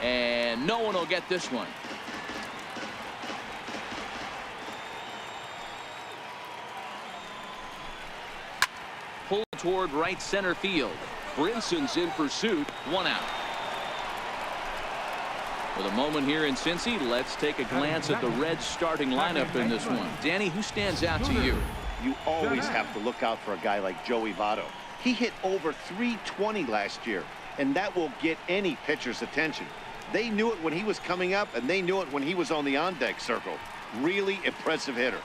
And no one will get this one. pulled toward right center field. Brinson's in pursuit. 1 out. With a moment here in Cincy, let's take a glance at the Reds starting lineup in this one. Danny, who stands out to you? You always have to look out for a guy like Joey Votto. He hit over 320 last year, and that will get any pitcher's attention. They knew it when he was coming up, and they knew it when he was on the on-deck circle. Really impressive hitter.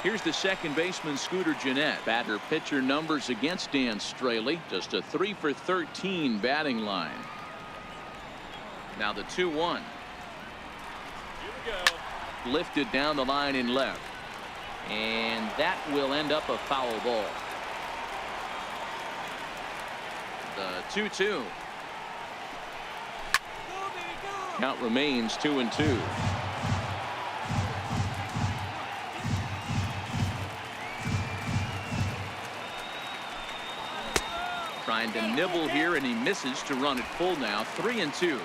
Here's the second baseman, Scooter Gennett. Batter pitcher numbers against Dan Straley. Just a 3 for 13 batting line. Now the 2-1. Lifted down the line in left. And that will end up a foul ball. The 2-2. Count remains 2-2. Trying to nibble here, and he misses to run it full now. 3-2.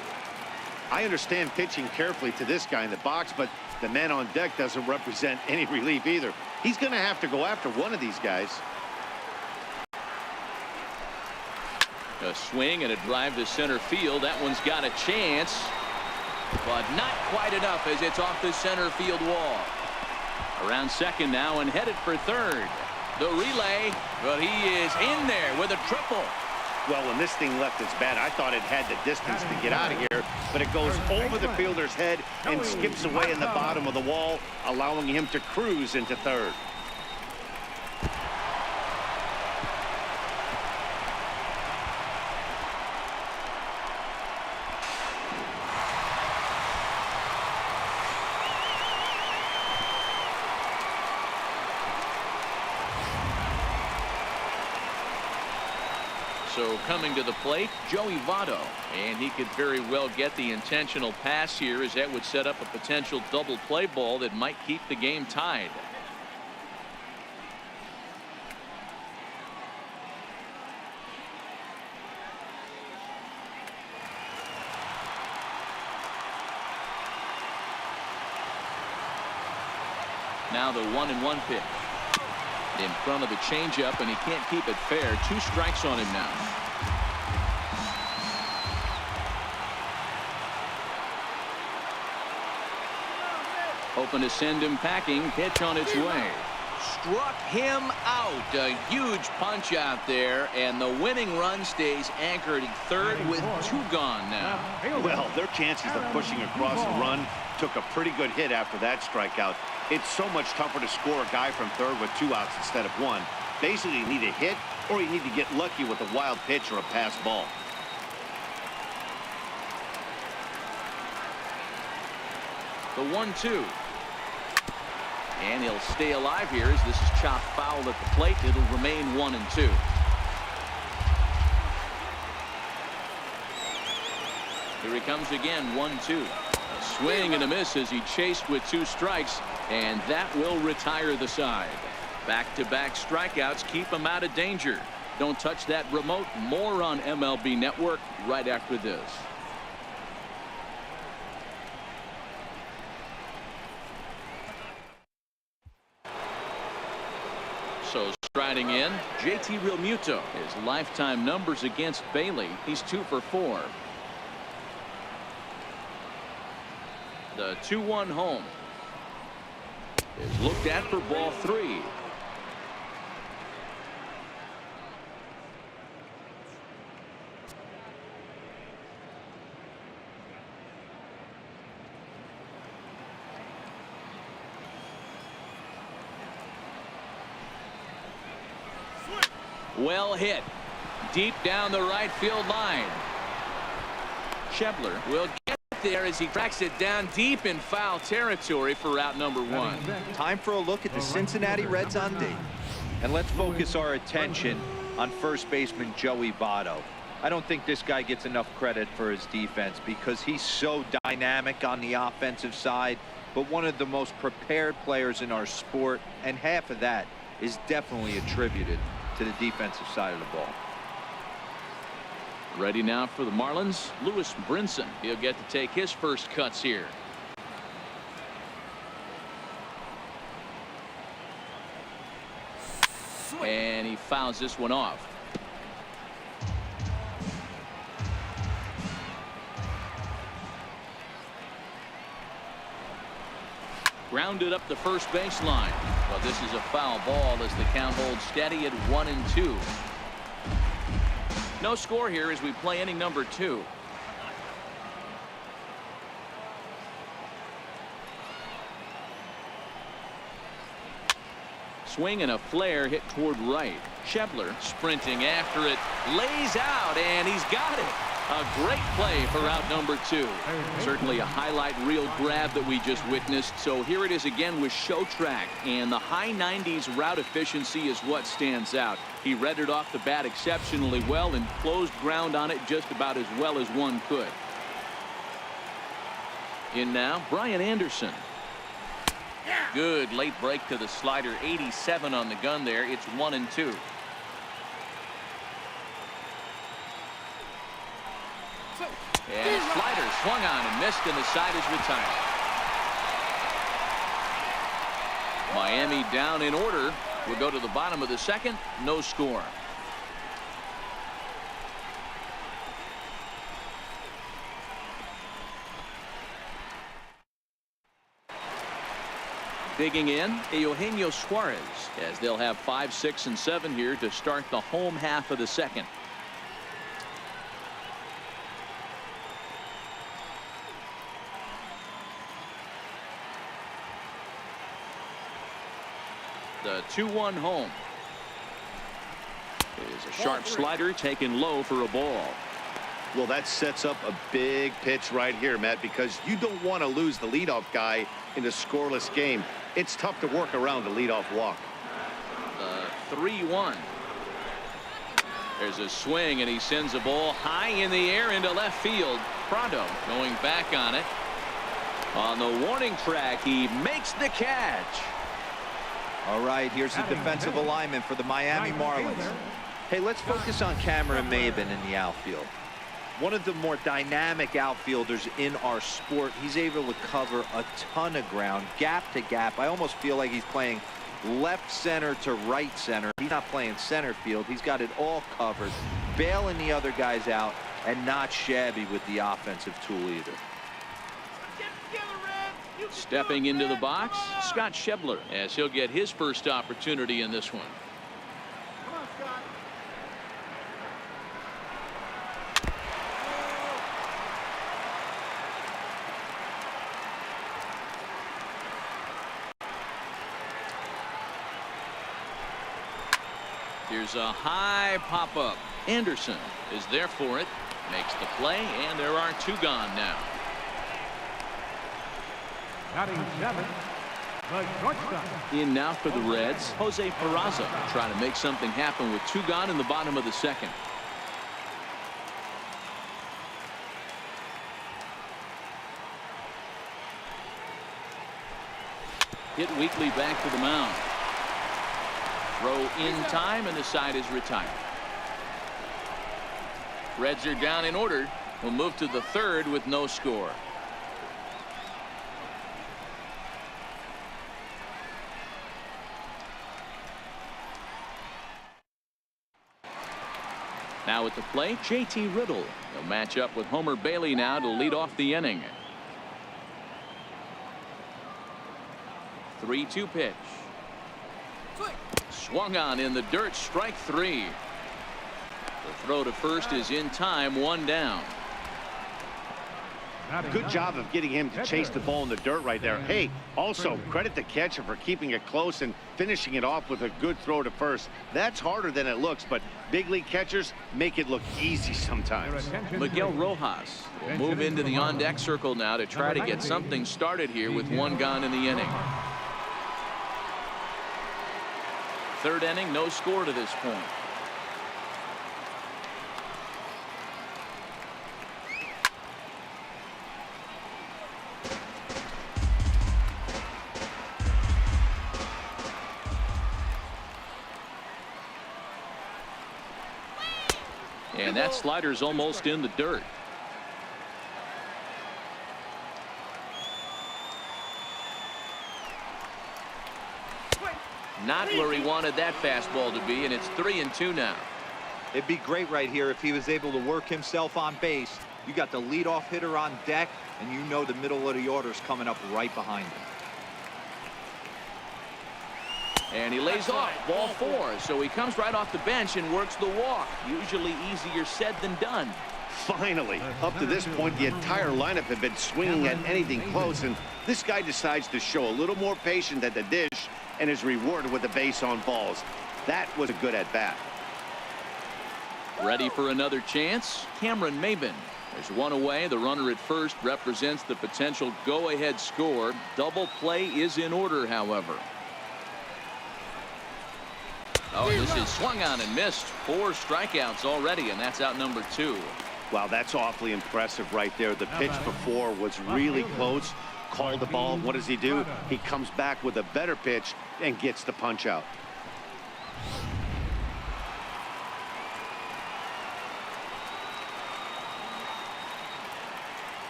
I understand pitching carefully to this guy in the box, but the man on deck doesn't represent any relief either. He's going to have to go after one of these guys. A swing and a drive to center field. That one's got a chance, but not quite enough as it's off the center field wall. Around second now and headed for third. The relay, but he is in there with a triple. Well, when this thing left its bat, I thought it had the distance to get out of here, but it goes over the fielder's head and skips away in the bottom of the wall, allowing him to cruise into third. So coming to the plate, Joey Votto, and he could very well get the intentional pass here, as that would set up a potential double play ball that might keep the game tied. Now the 1-1 pitch. In front of the changeup, and he can't keep it fair. 2 strikes on him now. Hoping to send him packing. Pitch on its way. Struck him out. A huge punch out there, and the winning run stays anchored at third with 2 gone now. Well, their chances of pushing across the run took a pretty good hit after that strikeout. It's so much tougher to score a guy from third with 2 outs instead of 1. Basically, you need a hit, or you need to get lucky with a wild pitch or a pass ball. The 1-2. And he'll stay alive here as this is chopped foul at the plate. It'll remain 1-2. Here he comes again. 1-2. A swing and a miss as he chased with 2 strikes, and that will retire the side. Back-to-back strikeouts keep him out of danger. Don't touch that remote. More on MLB Network right after this. So striding in, JT Realmuto. His lifetime numbers against Bailey. He's 2 for 4. The 2-1 home is looked at for ball 3. Well hit. Deep down the right field line. Schebler will get there as he tracks it down deep in foul territory for route number 1. Time for a look at the Cincinnati Reds on D. And let's focus our attention on first baseman Joey Votto. I don't think this guy gets enough credit for his defense because he's so dynamic on the offensive side, but one of the most prepared players in our sport, and half of that is definitely attributed to the defensive side of the ball. Ready now for the Marlins, Lewis Brinson. He'll get to take his first cuts here. he fouls this one off. Grounded up the first baseline. Well, this is a foul ball as the count holds steady at 1-2. No score here as we play inning number 2. Swing and a flare hit toward right. Schebler sprinting after it, lays out, and he's got it. A great play for out number 2. Certainly a highlight reel grab that we just witnessed. So here it is again with show track, and the high 90s route efficiency is what stands out. He read it off the bat exceptionally well and closed ground on it just about as well as one could. In now, Brian Anderson. Good late break to the slider. 87 on the gun there. It's 1-2. And slider swung on and missed, and the side is retired. Miami down in order. We'll go to the bottom of the second. No score. Digging in, Eugenio Suarez, as they'll have 5, 6, and 7 here to start the home half of the second. The 2-1 home. It is a sharp slider taken low for a ball. Well, that sets up a big pitch right here, Matt, because you don't want to lose the leadoff guy in a scoreless game. It's tough to work around the leadoff walk. The 3-1. There's a swing, and he sends a ball high in the air into left field. Prado going back on it. On the warning track, he makes the catch. All right, here's the defensive alignment for the Miami Marlins. Hey, let's focus on Cameron Maybin in the outfield. One of the more dynamic outfielders in our sport. He's able to cover a ton of ground, gap to gap. I almost feel like he's playing left center to right center. He's not playing center field. He's got it all covered, bailing the other guys out, and not shabby with the offensive tool either. Stepping into the box, Scott Schebler, as he'll get his first opportunity in this one. Come on, Scott. Here's a high pop-up. Anderson is there for it, makes the play, and there are 2 gone now. Batting 7, the shortstop. In now for the Reds, Jose Peraza trying to make something happen with 2 gone in the bottom of the second. Hit weakly back to the mound. Throw in time, and the side is retired. Reds are down in order. We'll move to the 3rd with no score. Now at the plate, JT Riddle. He'll match up with Homer Bailey now to lead off the inning. 3-2 pitch. Swung on in the dirt, strike 3. The throw to first is in time, 1 down. Good job of getting him to chase the ball in the dirt right there. Hey, also credit the catcher for keeping it close and finishing it off with a good throw to first. That's harder than it looks, but big league catchers make it look easy sometimes. Miguel Rojas will move into the on-deck circle now to try to get something started here with 1 gone in the inning. 3rd inning, no score to this point. And that slider's almost in the dirt. Not where he wanted that fastball to be, and it's 3-2 now. It'd be great right here if he was able to work himself on base. You got the leadoff hitter on deck, and you know the middle of the order is coming up right behind him. And he lays off, ball 4. So he comes right off the bench and works the walk. Usually easier said than done. Finally, up to this point, the entire lineup had been swinging at anything close, and this guy decides to show a little more patience at the dish and is rewarded with a base on balls. That was a good at-bat. Ready for another chance? Cameron Maben. There's one away. The runner at first represents the potential go-ahead score. Double play is in order, however. Oh, this is swung on and missed. 4 strikeouts already, and that's out number 2. Wow, that's awfully impressive right there. The pitch before was really close. Called the ball. What does he do? He comes back with a better pitch and gets the punch out.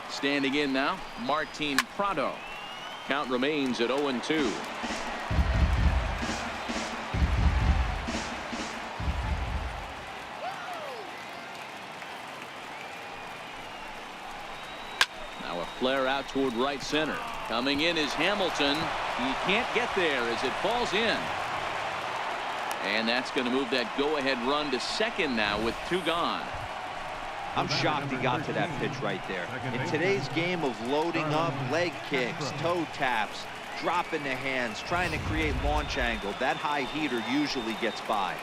Standing in now, Martin Prado. Count remains at 0-2. Now a flare out toward right center. Coming in is Hamilton. He can't get there as it falls in. And that's going to move that go-ahead run to second now with 2 gone. I'm shocked he got to that pitch right there. In today's game of loading up, leg kicks, toe taps, dropping the hands, trying to create launch angle, that high heater usually gets by.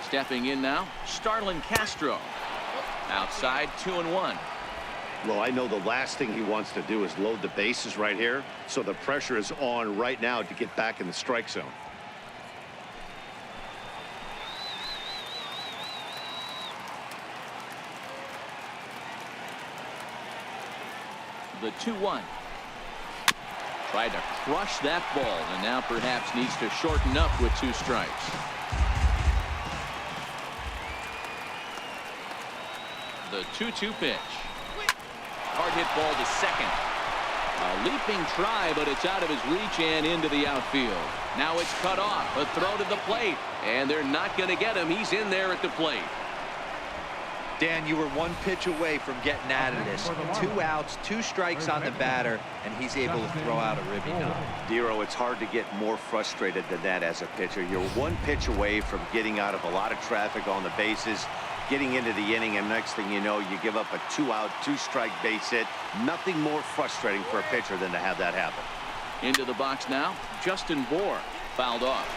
Stepping in now, Starlin Castro. Outside, 2-1. Well, I know the last thing he wants to do is load the bases right here, so the pressure is on right now to get back in the strike zone. The 2-1. Tried to crush that ball, and now perhaps needs to shorten up with 2 strikes. The 2-2 pitch. Hard hit ball to second. A leaping try, but it's out of his reach and into the outfield. Now it's cut off. A throw to the plate, and they're not going to get him. He's in there at the plate. Dan, you were 1 pitch away from getting out of this. 2 outs, 2 strikes on the batter, and he's able to throw out a ribby knob. Dero, it's hard to get more frustrated than that as a pitcher. You're 1 pitch away from getting out of a lot of traffic on the bases, getting into the inning, and next thing you know, you give up a 2-out, 2-strike base hit. Nothing more frustrating for a pitcher than to have that happen. Into the box now, Justin Bohr. Fouled off.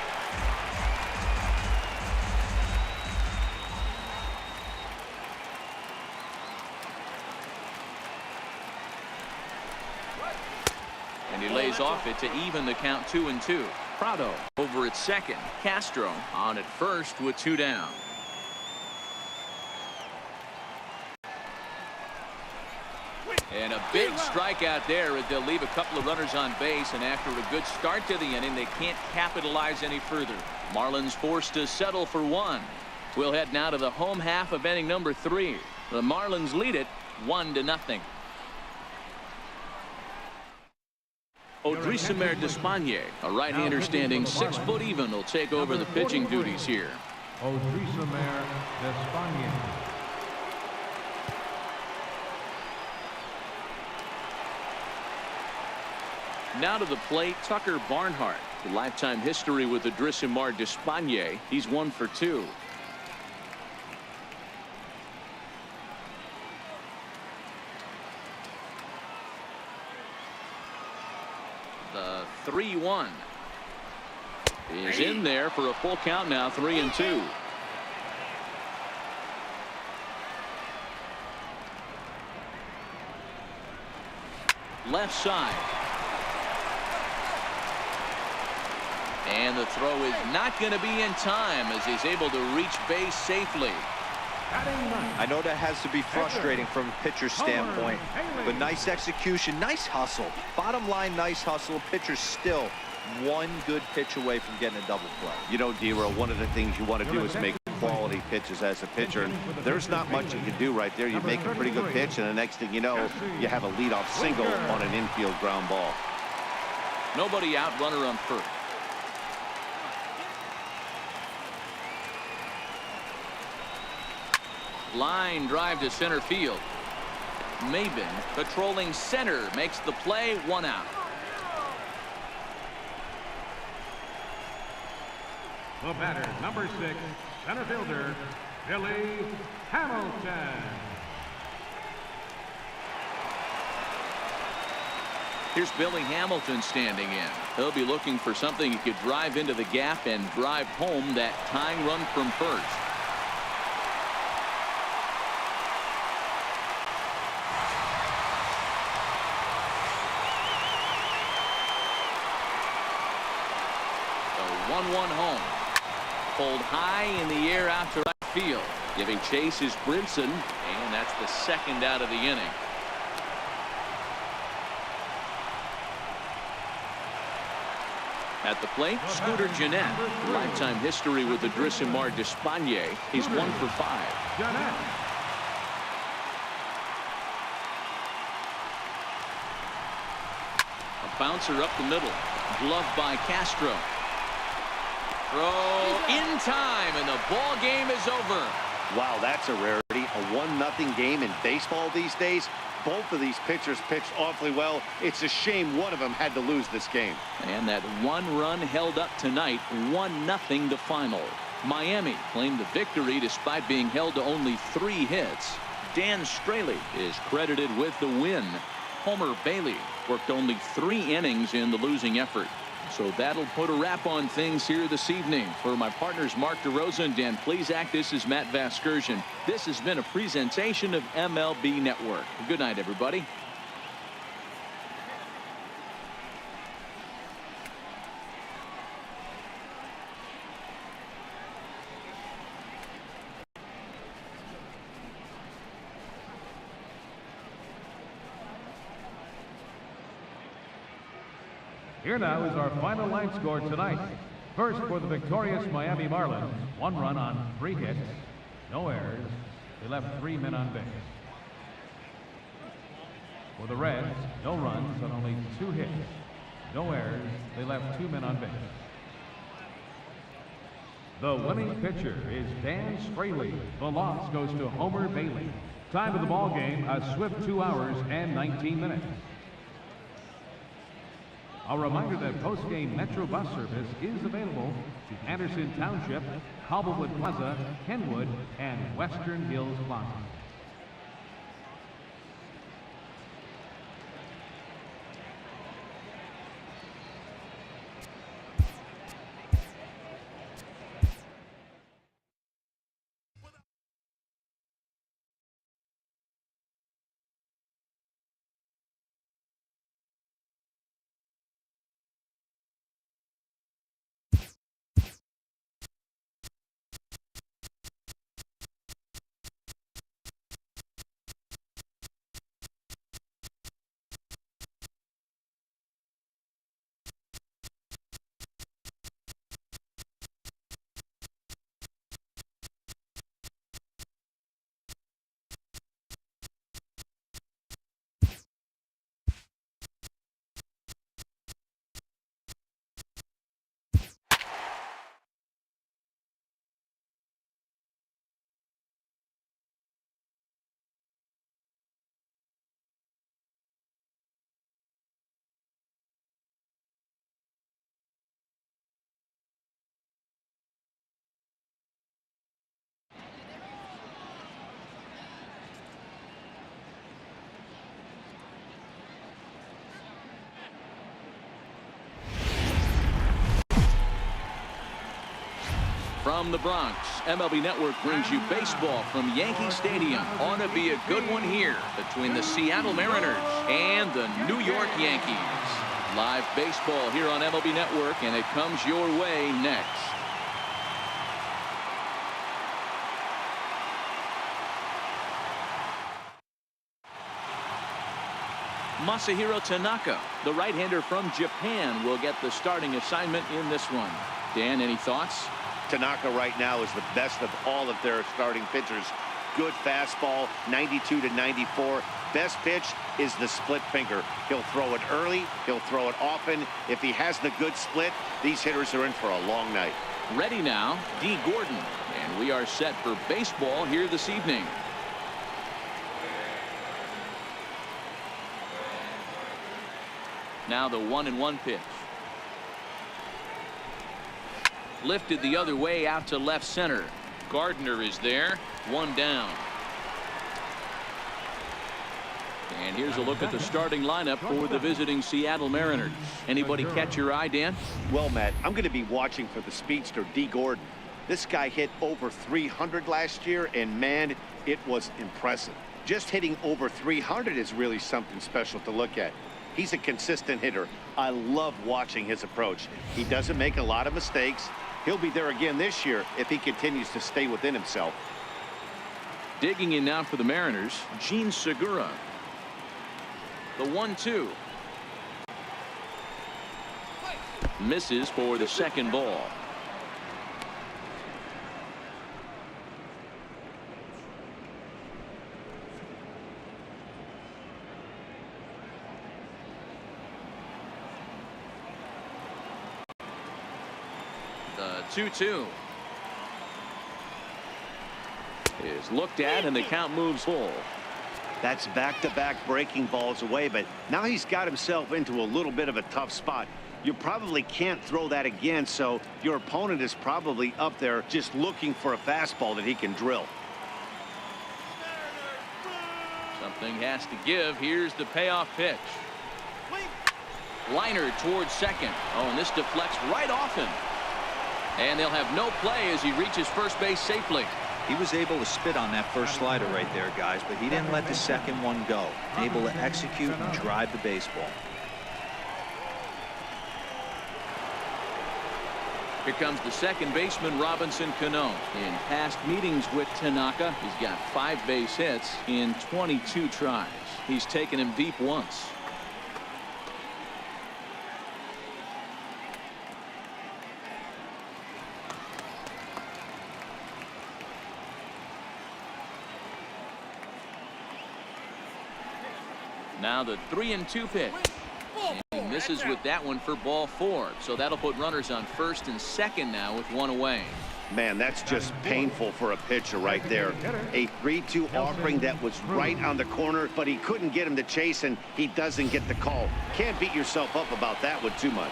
And he lays off it to even the count 2-2. Prado over at second. Castro on at first with 2 down. And a big strikeout there as they'll leave a couple of runners on base, and after a good start to the inning, they can't capitalize any further. Marlins forced to settle for 1. We'll head now to the home half of inning number 3. The Marlins lead it 1-0. Odrisamer Despaigne, a right-hander standing 6 foot even, will take over the pitching duties here. Odrisamer Despaigne. Now to the plate, Tucker Barnhart. The lifetime history with Odrisamer Despaigne. He's 1 for 2. The 3-1 is in there for a full count now, 3-2. Left side. And the throw is not going to be in time as he's able to reach base safely. I know that has to be frustrating from a pitcher's standpoint, but nice execution, nice hustle. Bottom line, nice hustle. Pitcher's still 1 good pitch away from getting a double play. You know, Dero, one of the things you want to do is make quality pitches as a pitcher. There's not much you can do right there. You make a pretty good pitch, and the next thing you know, you have a leadoff single on an infield ground ball. Nobody out, runner on first. Line drive to center field. Maben patrolling center makes the play, 1 out. The batter, number 6, center fielder, Billy Hamilton. Here's Billy Hamilton standing in. He'll be looking for something he could drive into the gap and drive home that tying run from first. The 1-1 home. Pulled high in the air out to right field. Giving chase is Brinson, and that's the second out of the inning. At the plate, Scooter Gennett. Lifetime history with the Drissimar d'Espagne. He's 1 for 5. A bouncer up the middle. Gloved by Castro. Throw in time, and the ball game is over. Wow, that's a rarity. A 1-0 game in baseball these days. Both of these pitchers pitched awfully well. It's a shame one of them had to lose this game. And that 1 run held up tonight, 1-0 the final. Miami claimed the victory despite being held to only 3 hits. Dan Straley is credited with the win. Homer Bailey worked only 3 innings in the losing effort. So that'll put a wrap on things here this evening. For my partners Mark DeRosa and Dan Plesac, this is Matt Vasgersian. This has been a presentation of MLB Network. Good night, everybody. Here now is our final line score tonight. First, for the victorious Miami Marlins, 1 run on 3 hits, no errors. They left 3 men on base. For the Reds, no runs on only 2 hits, no errors. They left 2 men on base. The winning pitcher is Dan Straley. The loss goes to Homer Bailey. Time of the ball game, a swift 2 hours and 19 minutes. A reminder that post-game Metro bus service is available to Anderson Township, Cobblewood Plaza, Kenwood, and Western Hills Plaza. From the Bronx, MLB Network brings you baseball from Yankee Stadium. Ought to be a good one here between the Seattle Mariners and the New York Yankees. Live baseball here on MLB Network, and it comes your way next. Masahiro Tanaka, the right-hander from Japan, will get the starting assignment in this one. Dan, any thoughts? Tanaka right now is the best of all of their starting pitchers. Good fastball, 92 to 94. Best pitch is the split finger. He'll throw it early. He'll throw it often. If he has the good split, these hitters are in for a long night. Ready now, D. Gordon. And we are set for baseball here this evening. Now the 1-1 pitch. Lifted the other way out to left center. Gardner is there. One down. And here's a look at the starting lineup for the visiting Seattle Mariners. Anybody catch your eye, Dan? Well, Matt, I'm going to be watching for the speedster, D. Gordon. This guy hit over 300 last year, and man, it was impressive. Just hitting over 300 is really something special to look at. He's a consistent hitter. I love watching his approach. He doesn't make a lot of mistakes. He'll be there again this year if he continues to stay within himself. Digging in now for the Mariners, Gene Segura. The 1-2. Misses for the second ball. The 2-2 is looked at, and the count moves full. That's back-to-back breaking balls away, but now he's got himself into a little bit of a tough spot. You probably can't throw that again, so your opponent is probably up there just looking for a fastball that he can drill. Something has to give. Here's the payoff pitch. Liner towards second. Oh, and this deflects right off him. And they'll have no play as he reaches first base safely. He was able to spit on that first slider right there, guys, but he didn't let the second one go. Able to execute and drive the baseball. Here comes the second baseman, Robinson Cano. In past meetings with Tanaka, he's got 5 base hits in 22 tries. He's taken him deep once. Now the 3-2 pitch. And he misses with that one for ball 4. So that'll put runners on first and second now with one away. Man, that's just painful for a pitcher right there. A 3-2 offering that was right on the corner, but he couldn't get him to chase, and he doesn't get the call. Can't beat yourself up about that one too much.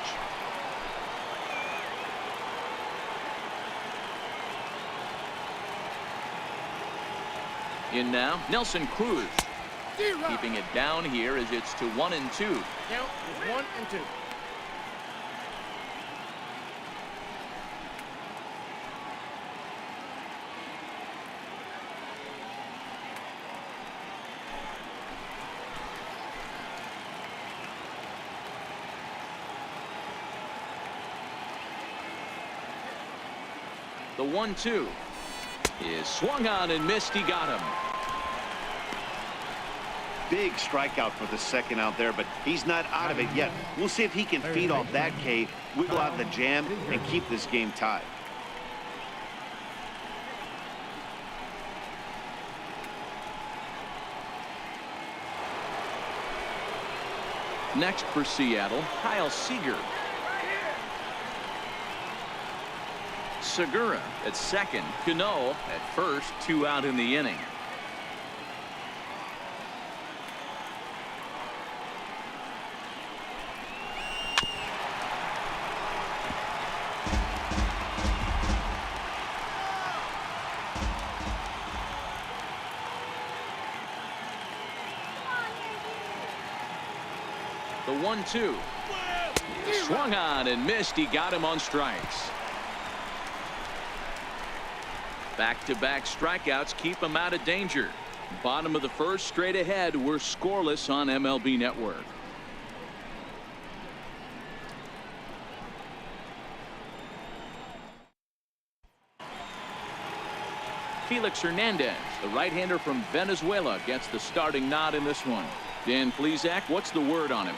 In now, Nelson Cruz. Keeping it down here as it's to 1-2. Count is 1 and 2. The 1-2 is swung on and missed. He got him. Big strikeout for the second out there, but he's not out of it yet. We'll see if he can feed off that K, wiggle out the jam, and keep this game tied. Next for Seattle, Kyle Seager. Segura at second. Cano at first. 2 out in the inning. The 1-2 swung on and missed. He got him on strikes. Back-to-back strikeouts keep him out of danger. Bottom of the first, straight ahead. We're scoreless on MLB Network. Felix Hernandez, the right-hander from Venezuela, gets the starting nod in this one. Dan Plesac, what's the word on him?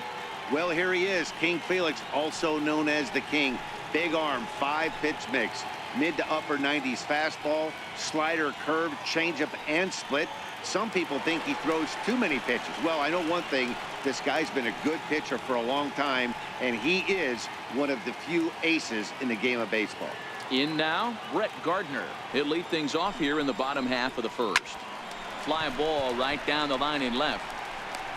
Well, here he is, King Felix, also known as the King. Big arm, 5-pitch mix. Mid to upper 90s fastball, slider, curve, changeup, and split. Some people think he throws too many pitches. Well, I know one thing. This guy's been a good pitcher for a long time, and he is one of the few aces in the game of baseball. In now, Brett Gardner. He'll lead things off here in the bottom half of the first. Fly ball right down the line in left.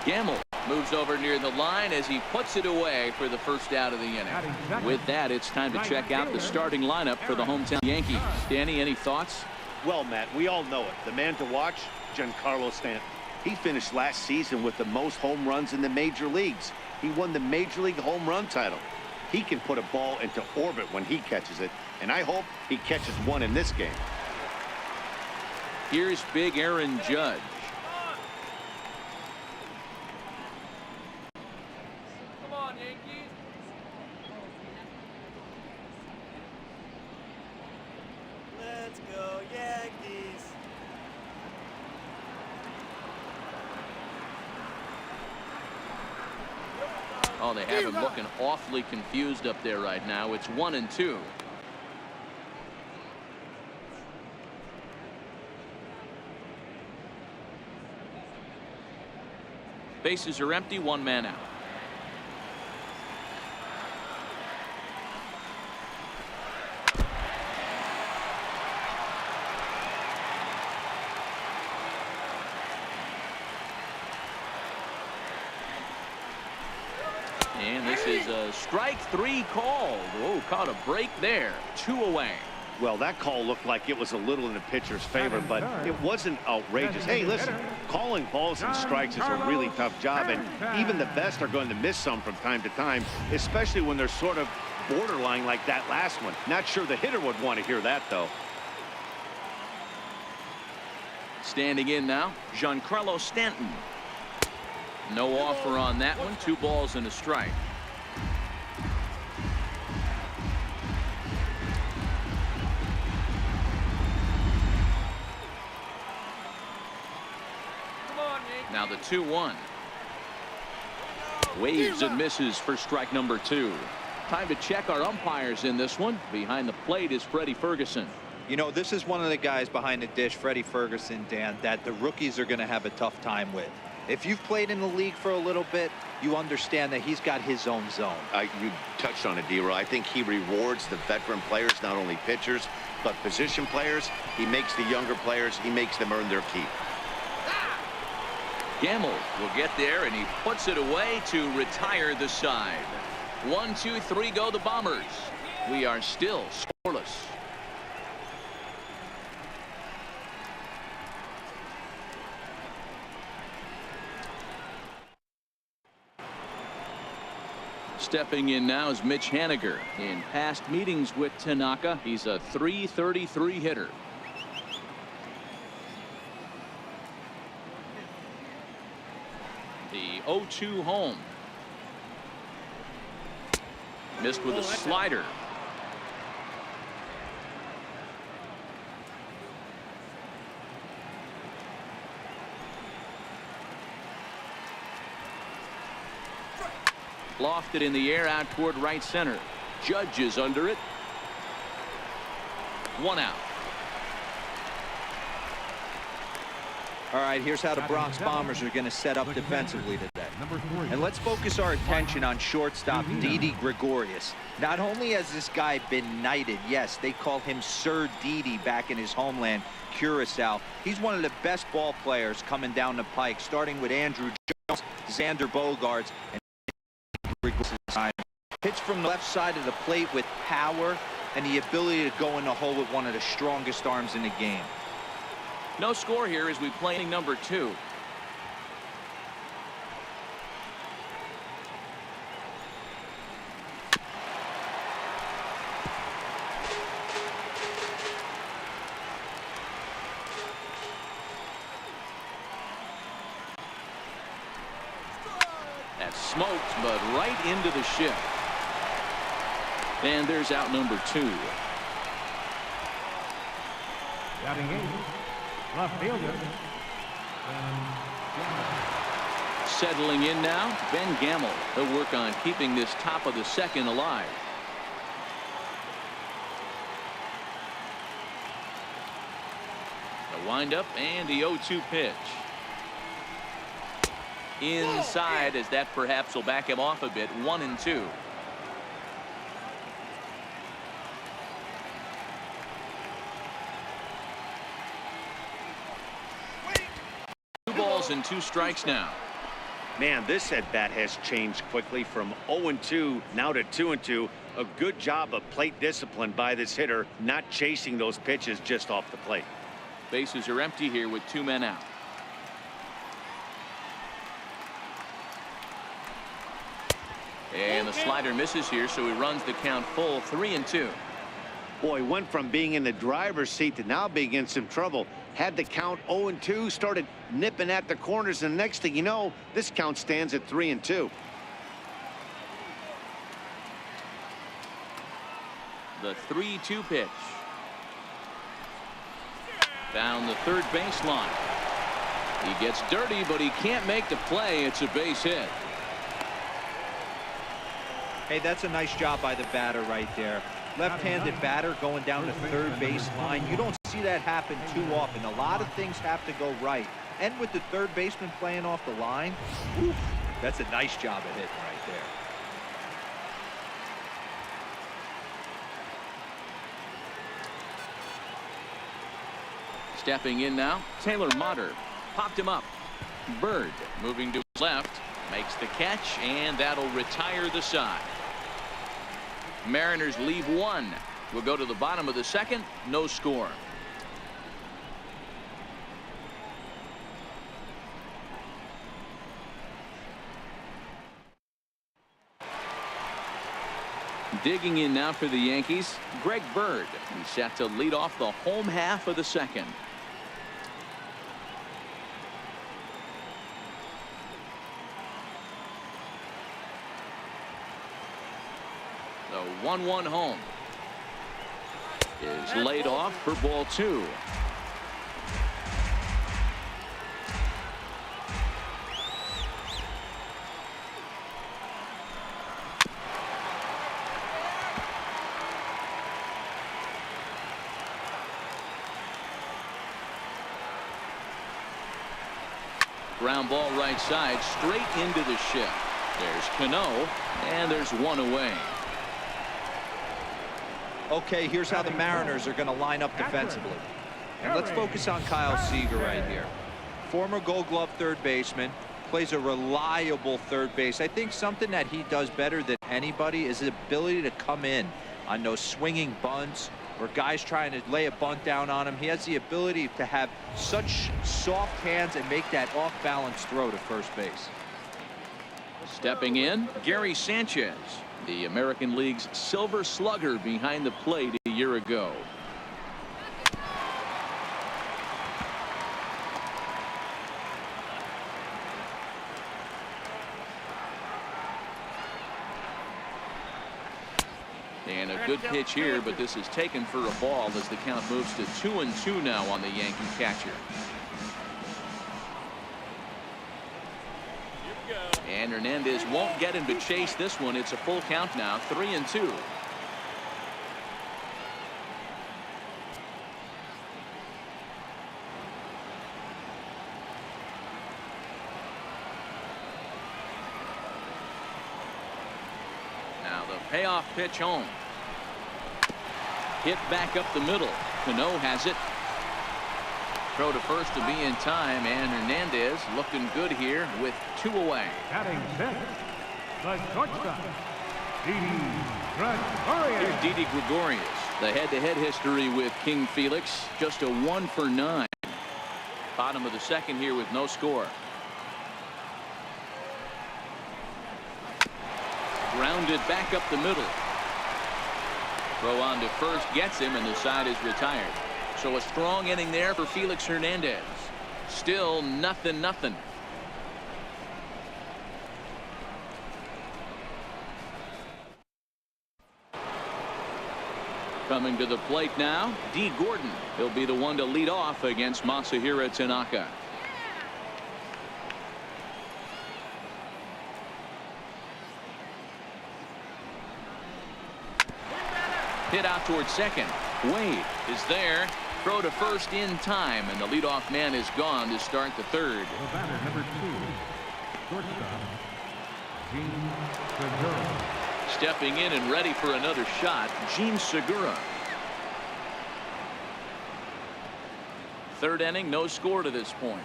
Gamble moves over near the line as he puts it away for the first out of the inning. With that, it's time to check out the starting lineup for the hometown Yankees. Danny, any thoughts? Well, Matt, we all know it. The man to watch, Giancarlo Stanton. He finished last season with the most home runs in the major leagues. He won the Major League home run title. He can put a ball into orbit when he catches it, and I hope he catches one in this game. Here's big Aaron Judge. Come on, Yankees. Let's go, Yankees. Oh, they have him looking awfully confused up there right now. It's 1-2. Bases are empty, one man out. And this is a strike three called. Oh, caught a break there. 2 away. Well, that call looked like it was a little in the pitcher's favor, but it wasn't outrageous. Hey, listen, calling balls and strikes is a really tough job, and even the best are going to miss some from time to time, especially when they're sort of borderline like that last one. Not sure the hitter would want to hear that, though. Standing in now, Giancarlo Stanton. No offer on that one. 2 balls and a strike. Now the 2-1. Waves and misses for strike number 2. Time to check our umpires in this one. Behind the plate is Freddie Ferguson. You know, this is one of the guys behind the dish, Freddie Ferguson, Dan, that the rookies are going to have a tough time with. If you've played in the league for a little bit, you understand that he's got his own zone. You touched on it, D-Roy. I think he rewards the veteran players, not only pitchers, but position players. He makes the younger players, he makes them earn their keep. Gamble will get there, and he puts it away to retire the side. 1, 2, 3 go the Bombers. We are still scoreless. Stepping in now is Mitch Haniger. In past meetings with Tanaka, he's a .333 hitter. The 0-2 home. Missed with a slider. Lofted in the air out toward right center. Judge is under it. 1 out. All right, here's how the Bronx Bombers are going to set up defensively today. And let's focus our attention on shortstop Didi Gregorius. Not only has this guy been knighted, yes, they call him Sir Didi back in his homeland, Curacao. He's one of the best ball players coming down the pike, starting with Andrew Jones, Xander Bogaerts, and Gregorius. Pitch from the left side of the plate with power and the ability to go in the hole with one of the strongest arms in the game. No score here as we play number 2. That's smoked, but right into the shift. And there's out number 2. Batting 8, left fielder. Settling in now, Ben Gamble. He'll work on keeping this top of the second alive. The windup and the 0-2 pitch. Inside, as that perhaps will back him off a bit. 1-2. Two balls and 2 strikes now. Man, this at bat has changed quickly from 0-2 now to 2-2. A good job of plate discipline by this hitter, not chasing those pitches just off the plate. Bases are empty here with 2 men out. And the slider misses here, so he runs the count full. 3-2. Boy, he went from being in the driver's seat to now being in some trouble. Had the count 0-2, started nipping at the corners, and the next thing you know, this count stands at 3-2. The 3-2 pitch. Down the third baseline. He gets dirty, but he can't make the play. It's a base hit. Hey, that's a nice job by the batter right there. Left-handed batter going down the third baseline. You don't see that happen too often. A lot of things have to go right. And with the third baseman playing off the line, whew, that's a nice job of hitting right there. Stepping in now, Taylor Motter. Popped him up. Bird moving to his left. Makes the catch, and that'll retire the side. Mariners leave 1. We'll go to the bottom of the second. No score. Digging in now for the Yankees, Greg Bird. He's set to lead off the home half of the second. The 1-1 home is laid off for ball 2. Ground ball right side, straight into the shift. There's Cano, and there's 1 away. Okay, here's how the Mariners are going to line up defensively. And let's focus on Kyle Seager right here. Former Gold Glove third baseman, plays a reliable third base. I think something that he does better than anybody is his ability to come in on those swinging bunts or guys trying to lay a bunt down on him. He has the ability to have such soft hands and make that off-balance throw to first base. Stepping in, Gary Sanchez, the American League's Silver Slugger behind the plate a year ago. And a good pitch here, but this is taken for a ball as the count moves to 2-2 now on the Yankee catcher. And Hernandez won't get him to chase this one. It's a full count now, 3-2. Now the payoff pitch home. Hit back up the middle. Cano has it. Throw to first to be in time, and Hernandez looking good here with 2 away. Batting center, the shortstop, Didi Gregorius. Here's Didi Gregorius. The head-to-head history with King Felix, just a 1 for 9. Bottom of the second here with no score. Grounded back up the middle. Throw on to first gets him, and the side is retired. So a strong inning there for Felix Hernandez. Still 0-0. Coming to the plate now, D. Gordon. He'll be the one to lead off against Masahiro Tanaka. Hit out towards second. Wade is there, Throw to first in time, and the leadoff man is gone to start the third. The batter, number 2, shortstop, Gene Segura. Stepping in and ready for another shot, Gene Segura. Third inning, no score to this point.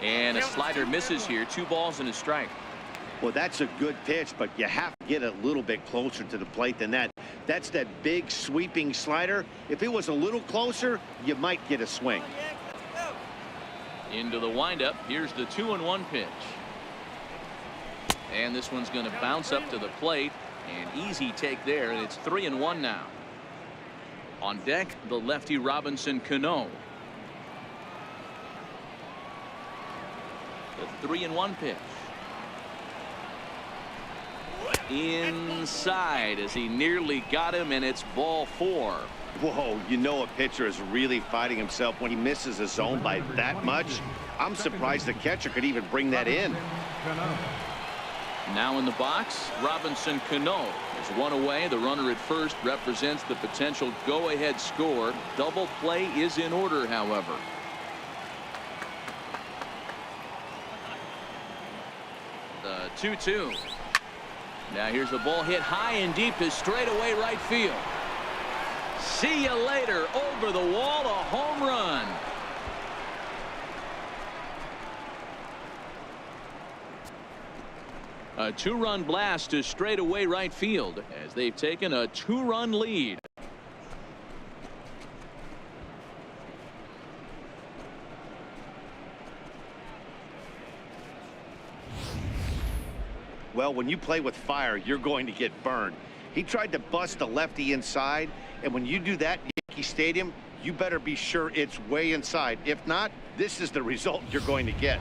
And a slider misses here. 2 balls and a strike. Well, that's a good pitch, but you have to get a little bit closer to the plate than that. That's that big sweeping slider. If it was a little closer, you might get a swing. Into the windup. Here's the 2-1 pitch. And this one's going to bounce up to the plate. An easy take there, and it's 3-1 now. On deck, the lefty Robinson Cano. The 3-1 pitch. Inside as he nearly got him, and it's ball 4. Whoa, you know a pitcher is really fighting himself when he misses a zone by that much. I'm surprised the catcher could even bring that in. Now in the box, Robinson Cano is 1 away. The runner at first represents the potential go-ahead score. Double play is in order, however. The 2-2. Now here's a ball hit high and deep to straightaway right field. See you later. Over the wall, a home run. A 2-run blast to straightaway right field as they've taken a 2-run lead. Well, when you play with fire, you're going to get burned. He tried to bust the lefty inside, and when you do that in Yankee Stadium, you better be sure it's way inside. If not, this is the result you're going to get.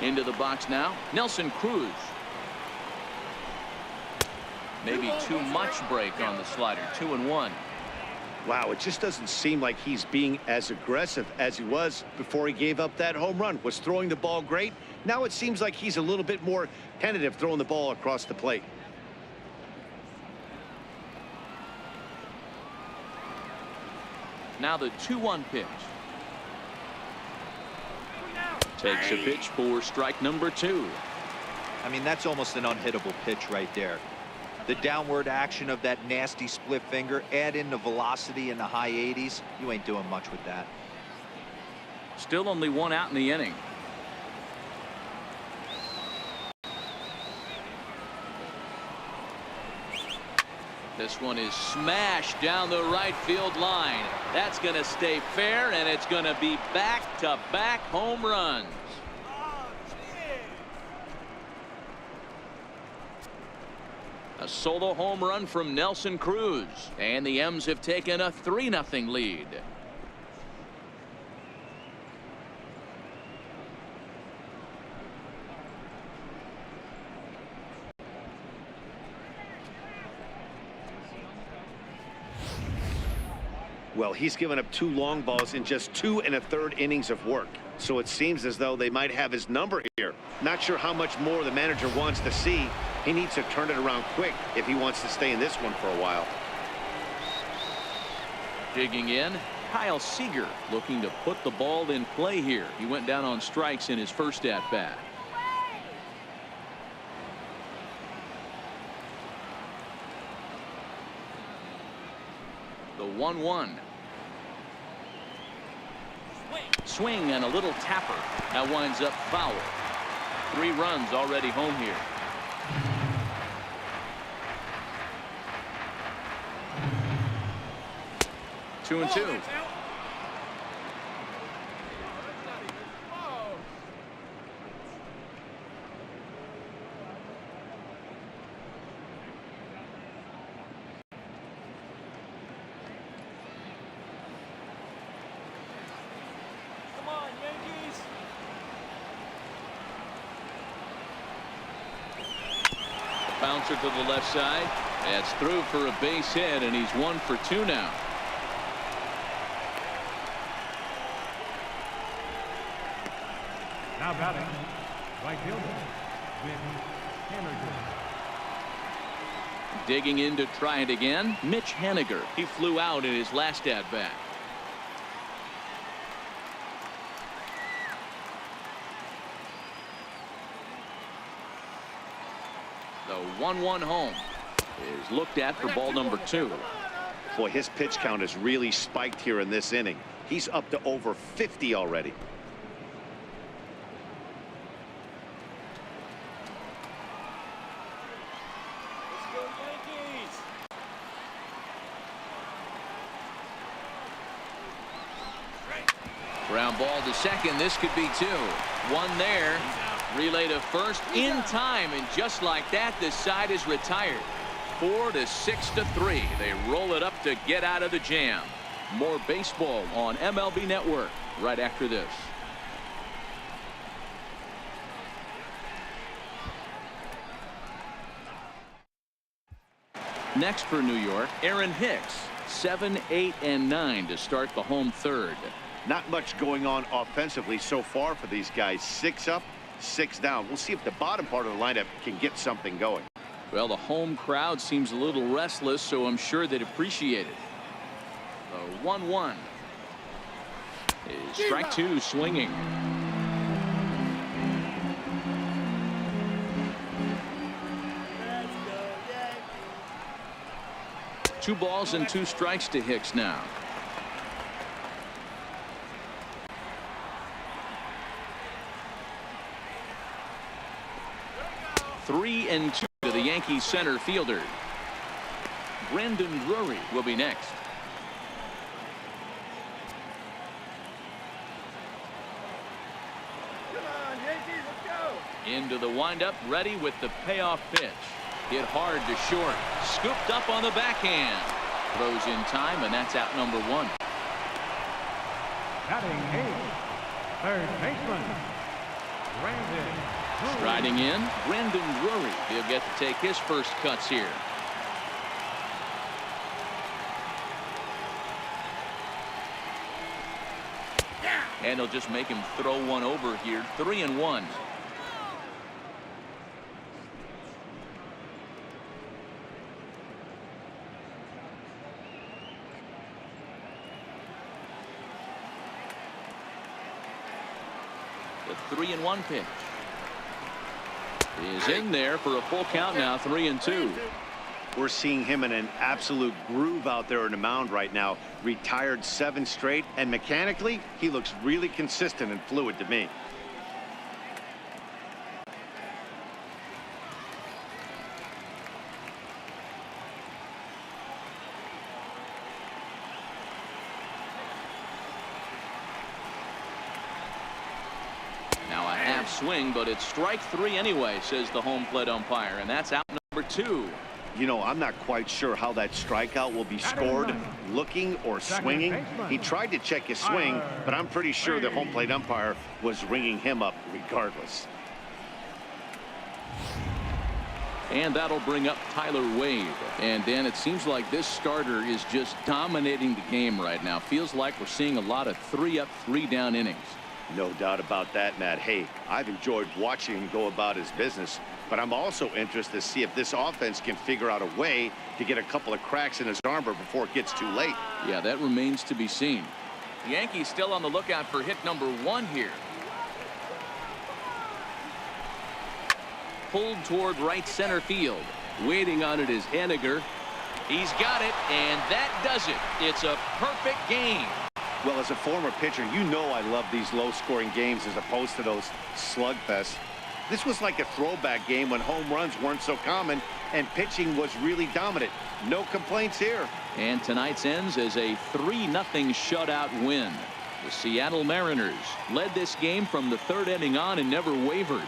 Into the box now, Nelson Cruz. Maybe too much break on the slider. 2-1. Wow, it just doesn't seem like he's being as aggressive as he was before he gave up that home run. Was throwing the ball great. Now it seems like he's a little bit more tentative throwing the ball across the plate. Now the 2-1 pitch. Takes a pitch for strike number 2. I mean, that's almost an unhittable pitch right there. The downward action of that nasty split finger, add in the velocity in the high 80s, you ain't doing much with that. Still only 1 out in the inning. This one is smashed down the right field line. That's going to stay fair, and it's going to be back-to-back home runs. A solo home run from Nelson Cruz, and the M's have taken a 3-0 lead. Well, he's given up 2 long balls in just 2 1/3 innings of work. So it seems as though they might have his number here. Not sure how much more the manager wants to see. He needs to turn it around quick if he wants to stay in this one for a while. Digging in, Kyle Seager looking to put the ball in play here. He went down on strikes in his first at-bat. The 1-1. Swing and a little tapper. That winds up foul. 3 runs already home here. Two and 2. Bouncer to the left side. That's through for a base hit, and he's 1 for 2 now. Now batting, Right fielder, Henniger. Digging in to try it again, Mitch Henniger. He flew out in his last at-bat. The 1-1 home is looked at for ball number 2. Boy, his pitch count has really spiked here in this inning. He's up to over 50 already. Let's go, Yankees. Ground ball to second. This could be 2. One there. Relay to first in time, and just like that, this side is retired. 4-6-3. They roll it up to get out of the jam. More baseball on MLB Network right after this. Next for New York, Aaron Hicks. 7, 8, and 9 to start the home third. Not much going on offensively so far for these guys. 6 up, 6 down. We'll see if the bottom part of the lineup can get something going. Well, the home crowd seems a little restless, so I'm sure they'd appreciate it. The 1-1 is strike 2 swinging. Let's go, Yankees. 2 balls and 2 strikes to Hicks now. Three and 2 to the Yankees center fielder. Brandon Drury will be next. Come on, Yankees, let's go. Into the windup, ready with the payoff pitch. Hit hard to short. Scooped up on the backhand. Throws in time, and that's out number 1. Batting 8th, third baseman, Brandon Drury. Striding in, Brandon Drury. He'll get to take his first cuts here. And he'll just make him throw one over here. 3-1. The 3-1 pitch is in there for a full count now. 3-2. We're seeing him in an absolute groove out there in the mound right now. Retired 7 straight, and mechanically, he looks really consistent and fluid to me. Now a half swing, but it's strike 3 anyway, says the home plate umpire, and that's out number 2. You know, I'm not quite sure how that strikeout will be scored, looking or swinging. He tried to check his swing, but I'm pretty sure the home plate umpire was ringing him up regardless. And that'll bring up Tyler Wade. And Dan, it seems like this starter is just dominating the game right now. Feels like we're seeing a lot of 3 up, 3 down innings. No doubt about that, Matt. Hey, I've enjoyed watching him go about his business, but I'm also interested to see if this offense can figure out a way to get a couple of cracks in his armor before it gets too late. Yeah, that remains to be seen. The Yankees still on the lookout for hit number 1 here. Pulled toward right center field. Waiting on it is Henniger. He's got it, and that does it. It's a perfect game. Well, as a former pitcher, you know I love these low-scoring games as opposed to those slugfests. This was like a throwback game when home runs weren't so common and pitching was really dominant. No complaints here. And tonight's ends as a 3-0 shutout win. The Seattle Mariners led this game from the 3rd inning on and never wavered.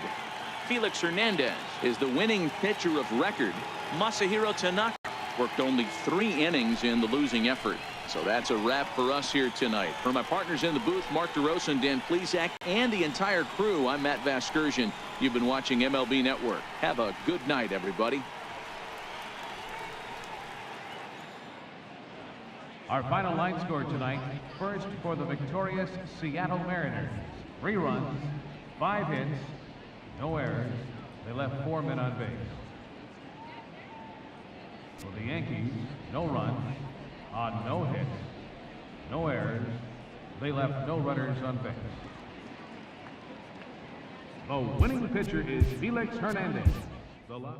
Felix Hernandez is the winning pitcher of record. Masahiro Tanaka worked only 3 innings in the losing effort. So that's a wrap for us here tonight. For my partners in the booth, Mark DeRosa, Dan Plesac, and the entire crew, I'm Matt Vasgersian. You've been watching MLB Network. Have a good night, everybody. Our final line score tonight, first for the victorious Seattle Mariners. 3 runs, 5 hits, no left 4 men on base. For the Yankees, no runs on no hits, no errors. They left no runners on base. The winning pitcher is Felix Hernandez. The last.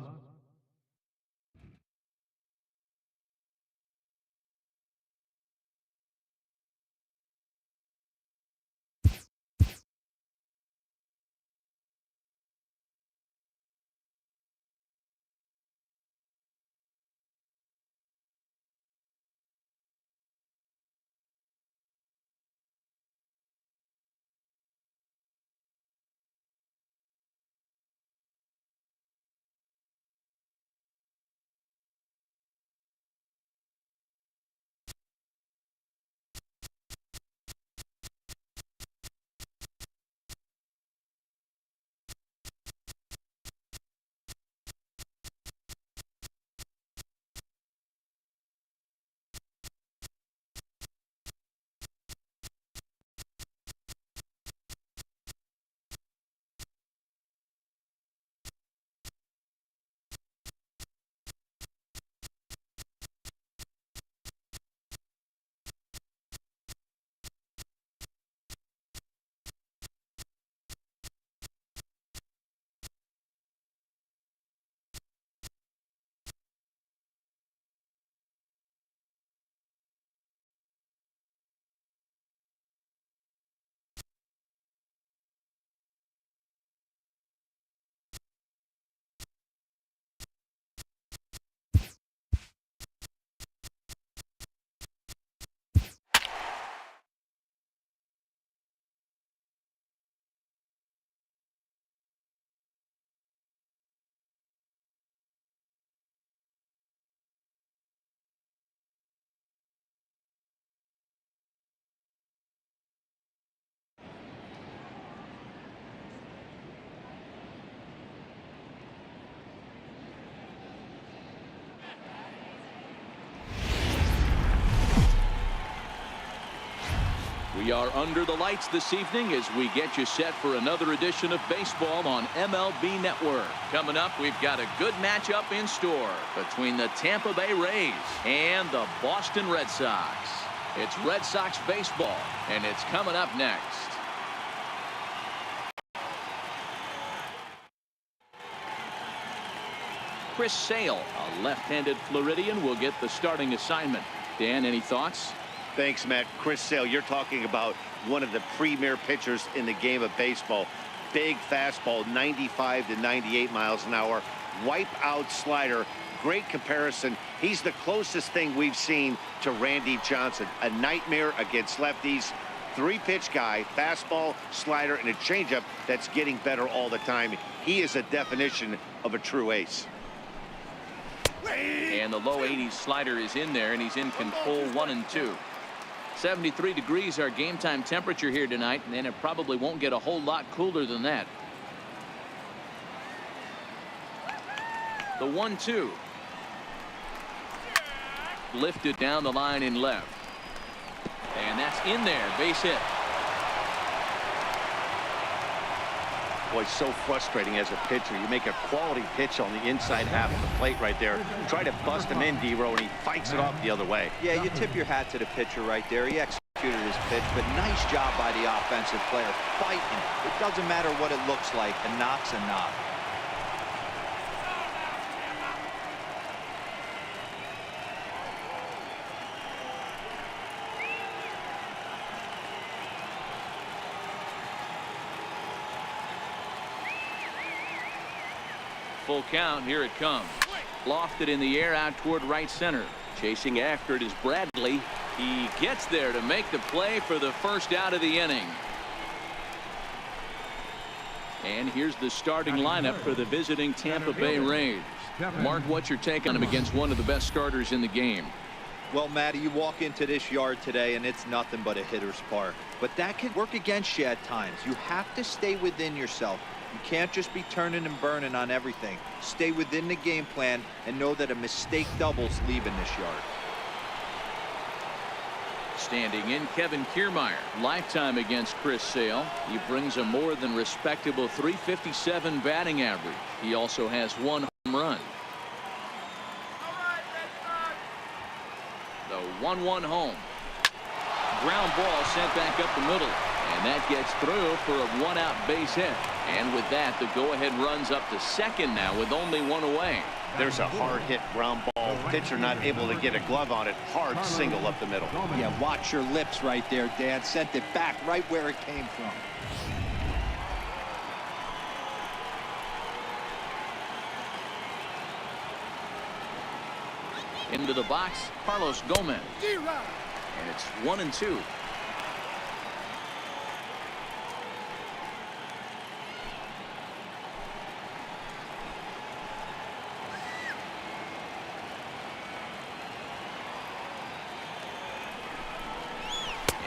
We are under the lights this evening as we get you set for another edition of baseball on MLB Network. Coming up, we've got a good matchup in store between the Tampa Bay Rays and the Boston Red Sox. It's Red Sox baseball, and it's coming up next. Chris Sale, a left-handed Floridian, will get the starting assignment. Dan, any thoughts? Thanks, Matt. Chris Sale, you're talking about one of the premier pitchers in the game of baseball. Big fastball, 95 to 98 miles an hour. Wipe out slider. Great comparison. He's the closest thing we've seen to Randy Johnson. A nightmare against lefties. 3-pitch guy, fastball, slider, and a changeup that's getting better all the time. He is a definition of a true ace. And the low 80s slider is in there, and he's in control 1 and 2. 73 degrees our game time temperature here tonight, and it probably won't get a whole lot cooler than that. The 1-2. Lifted down the line in left. And that's in there. Base hit. Boy, it's so frustrating as a pitcher. You make a quality pitch on the inside half of the plate right there. Try to bust him in, D-Row, and he fights it off the other way. Yeah, you tip your hat to the pitcher right there. He executed his pitch, but nice job by the offensive player. Fighting. It doesn't matter what it looks like. A knock's a knock. Full count. Here it comes. Lofted in the air out toward right center. Chasing after it is Bradley. He gets there to make the play for the first out of the inning. And here's the starting lineup for the visiting Tampa Bay Rays. Mark, what's your take on him against one of the best starters in the game? Well, Matty, you walk into this yard today and it's nothing but a hitter's park. But that can work against you at times. You have to stay within yourself. You can't just be turning and burning on everything. Stay within the game plan and know that a mistake doubles leaving this yard. Standing in, Kevin Kiermaier. Lifetime against Chris Sale. He brings a more than respectable .357 batting average. He also has 1 home run. The 1-1 home. Ground ball sent back up the middle. And that gets through for a 1-out base hit. And with that, the go-ahead runs up to second now with only 1 away. There's a hard hit ground ball. Pitcher not able to get a glove on it. Hard single up the middle. Yeah, watch your lips right there, Dan. Sent it back right where it came from. Into the box, Carlos Gomez. And it's 1-2.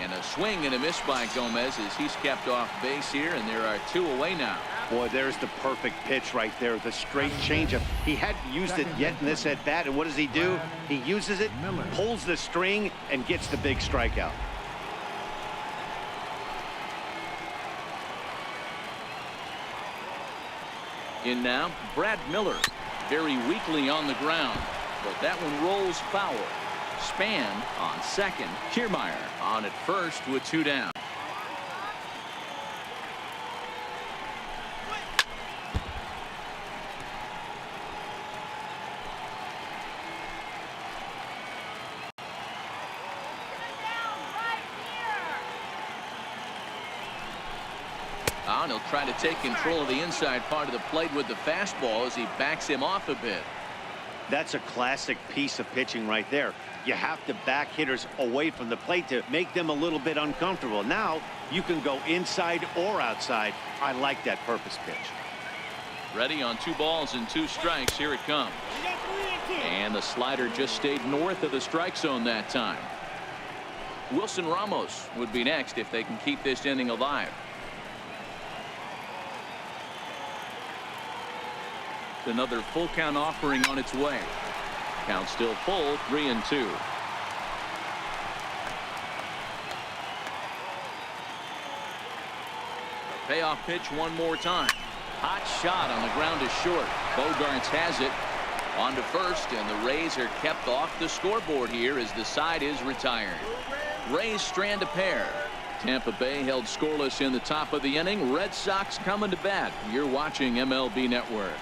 And a swing and a miss by Gomez as he's kept off base here, and there are 2 away now. Boy, there's the perfect pitch right there. The straight changeup. He hadn't used it yet in this at bat, and what does he do? He uses it, pulls the string, and gets the big strikeout. In now, Brad Miller. Very weakly on the ground, but that one rolls foul. Span on second. Kiermaier on at first with 2 down. And he'll try to take control of the inside part of the plate with the fastball as he backs him off a bit. That's a classic piece of pitching right there. You have to back hitters away from the plate to make them a little bit uncomfortable. Now you can go inside or outside. I like that purpose pitch. Ready on 2 balls and 2 strikes. Here it comes. And the slider just stayed north of the strike zone that time. Wilson Ramos would be next if they can keep this inning alive. Another full count offering on its way. Count still full, 3-2. A payoff pitch one more time. Hot shot on the ground is short. Bogarts has it. On to first, and the Rays are kept off the scoreboard here as the side is retired. Rays strand a pair. Tampa Bay held scoreless in the top of the inning. Red Sox coming to bat. You're watching MLB Network.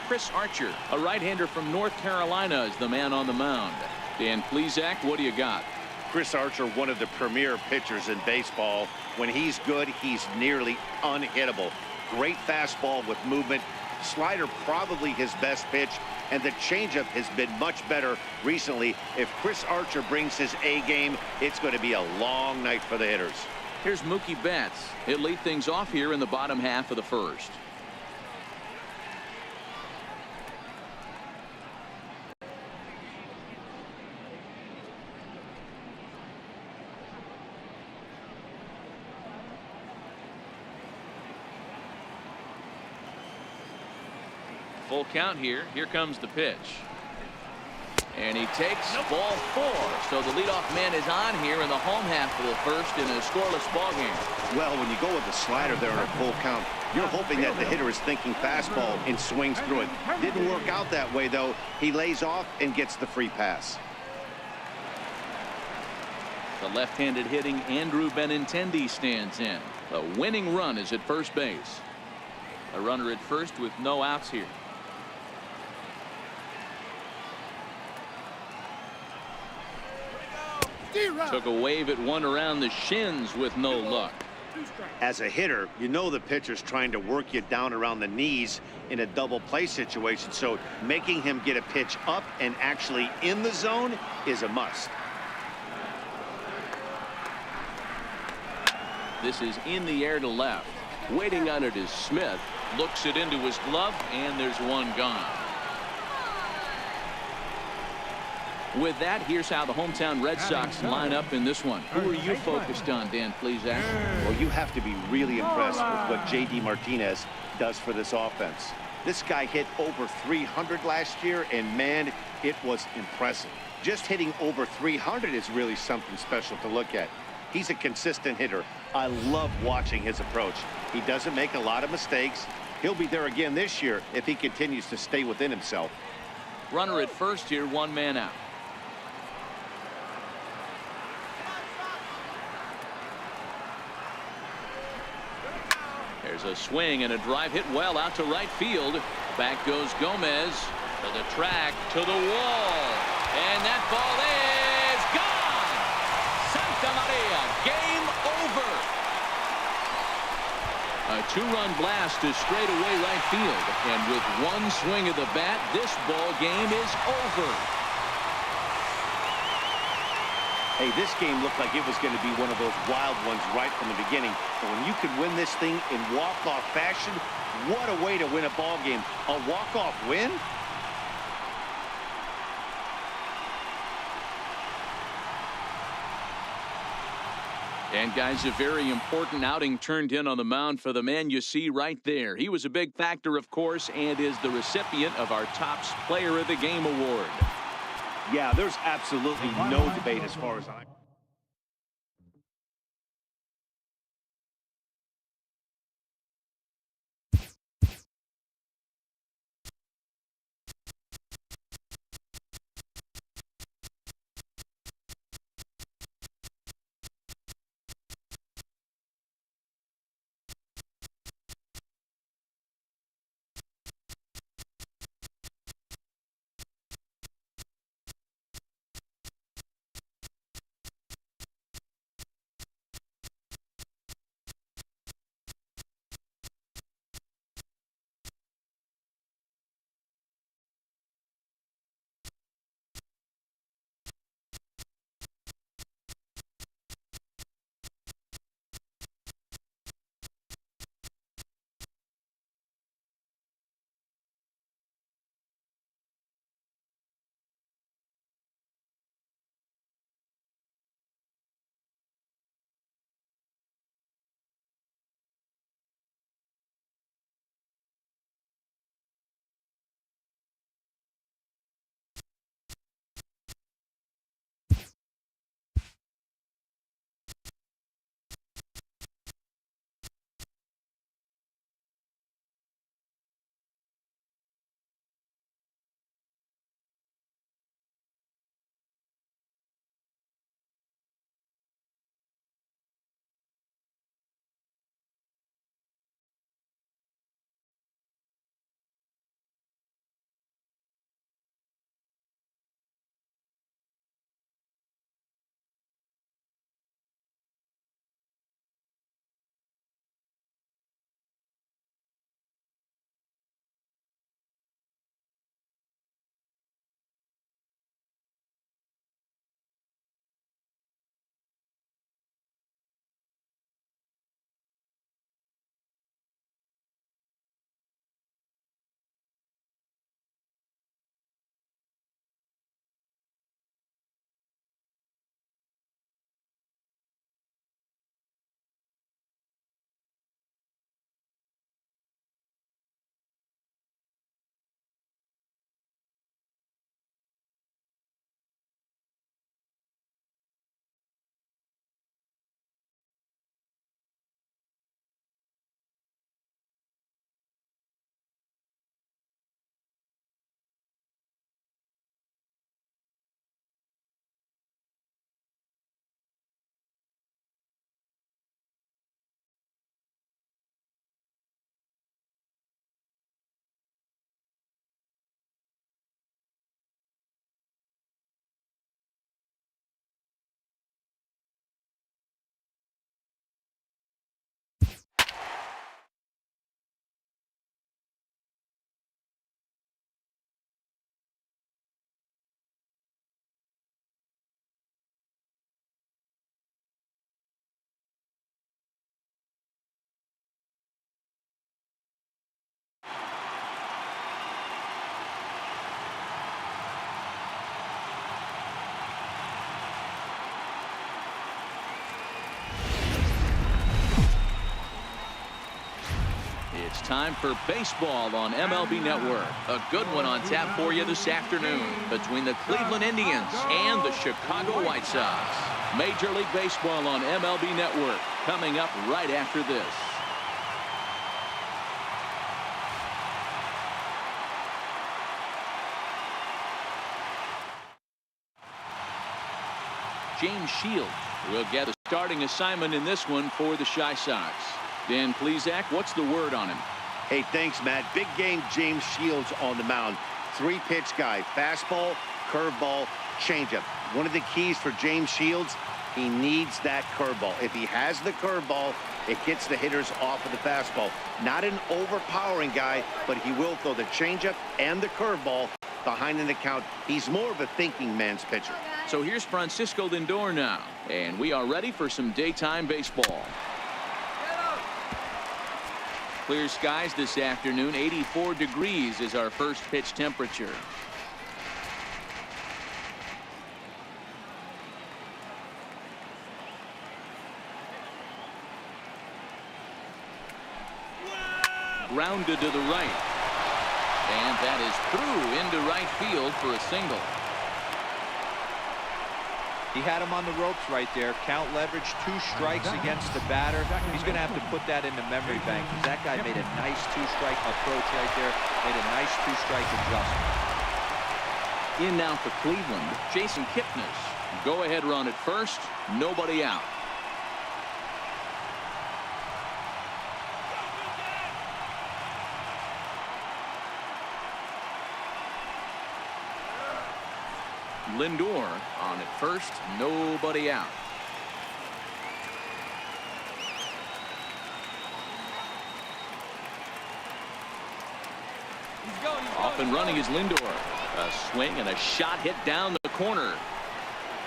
Chris Archer, a right-hander from North Carolina, is the man on the mound. Dan Plesac, what do you got? Chris Archer, one of the premier pitchers in baseball. When he's good, he's nearly unhittable. Great fastball with movement. Slider probably his best pitch, and the changeup has been much better recently. If Chris Archer brings his A game, it's going to be a long night for the hitters. Here's Mookie Betts. He'll lead things off here in the bottom half of the first. Full count here. Here comes the pitch. And he takes ball 4. So the leadoff man is on here in the home half of the first in a scoreless ball game. Well, when you go with the slider there in a full count, you're hoping that the hitter is thinking fastball and swings through it. Didn't work out that way, though. He lays off and gets the free pass. The left-handed hitting Andrew Benintendi stands in. The winning run is at first base. A runner at first with no outs here. Took a wave at one around the shins with no luck. As a hitter, you know the pitcher's trying to work you down around the knees in a double play situation, so making him get a pitch up and actually in the zone is a must. This is in the air to left. Waiting on it is Smith. Looks it into his glove, and there's one gone. With that, here's how the hometown Red Sox line up in this one. Who are you focused on, Dan Plesac? Well, you have to be really impressed with what J.D. Martinez does for this offense. This guy hit over 300 last year, and man, it was impressive. Just hitting over 300 is really something special to look at. He's a consistent hitter. I love watching his approach. He doesn't make a lot of mistakes. He'll be there again this year if he continues to stay within himself. Runner at first here, 1 man out. There's a swing and a drive hit well out to right field. Back goes Gomez to the track, to the wall. And that ball is gone. Santa Maria, game over. A 2-run blast to straightaway right field. And with 1 swing of the bat, this ball game is over. Hey, this game looked like it was going to be one of those wild ones right from the beginning. But when you can win this thing in walk-off fashion, what a way to win a ball game. A walk-off win? And guys, a very important outing turned in on the mound for the man you see right there. He was a big factor, of course, and is the recipient of our Topps Player of the Game award. Yeah, there's absolutely no debate as far as I... It's time for baseball on MLB Network. A good one on tap for you this afternoon between the Cleveland Indians and the Chicago White Sox. Major League Baseball on MLB Network coming up right after this. James Shields will get a starting assignment in this one for the Chi Sox. Dan Plesac, what's the word on him? Hey, thanks, Matt. Big game James Shields on the mound. 3-pitch guy. Fastball, curveball, changeup. One of the keys for James Shields, he needs that curveball. If he has the curveball, it gets the hitters off of the fastball. Not an overpowering guy, but he will throw the changeup and the curveball behind in the count. He's more of a thinking man's pitcher. So here's Francisco Lindor now, and we are ready for some daytime baseball. Clear skies this afternoon. 84 degrees is our first pitch temperature. Grounded to the right. And that is through into right field for a single. He had him on the ropes right there. Count leverage, 2 strikes against the batter. He's going to have to put that in the memory bank because that guy made a nice 2-strike approach right there. Made a nice 2-strike adjustment. In now for Cleveland, Jason Kipnis. Go ahead run at first. Nobody out. Lindor on at first, nobody out. Off and running is Lindor. A swing and a shot hit down the corner.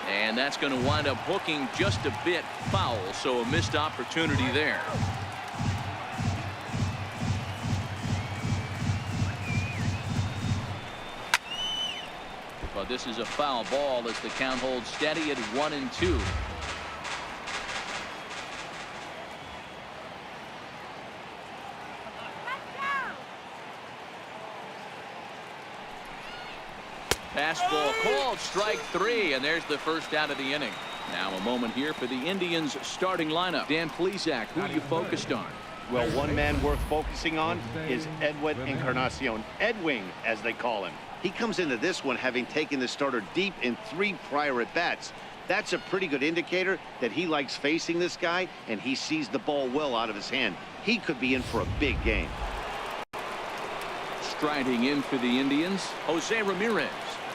And that's going to wind up hooking just a bit foul, so a missed opportunity there. But this is a foul ball as the count holds steady at 1-2. Fastball called, strike 3, and there's the first out of the inning. Now a moment here for the Indians starting lineup. Dan Plesac, who you focused on? Well, one man worth focusing on is Edwin Encarnacion. Edwin, as they call him. He comes into this one having taken the starter deep in 3 prior at-bats. That's a pretty good indicator that he likes facing this guy, and he sees the ball well out of his hand. He could be in for a big game. Striding in for the Indians, Jose Ramirez.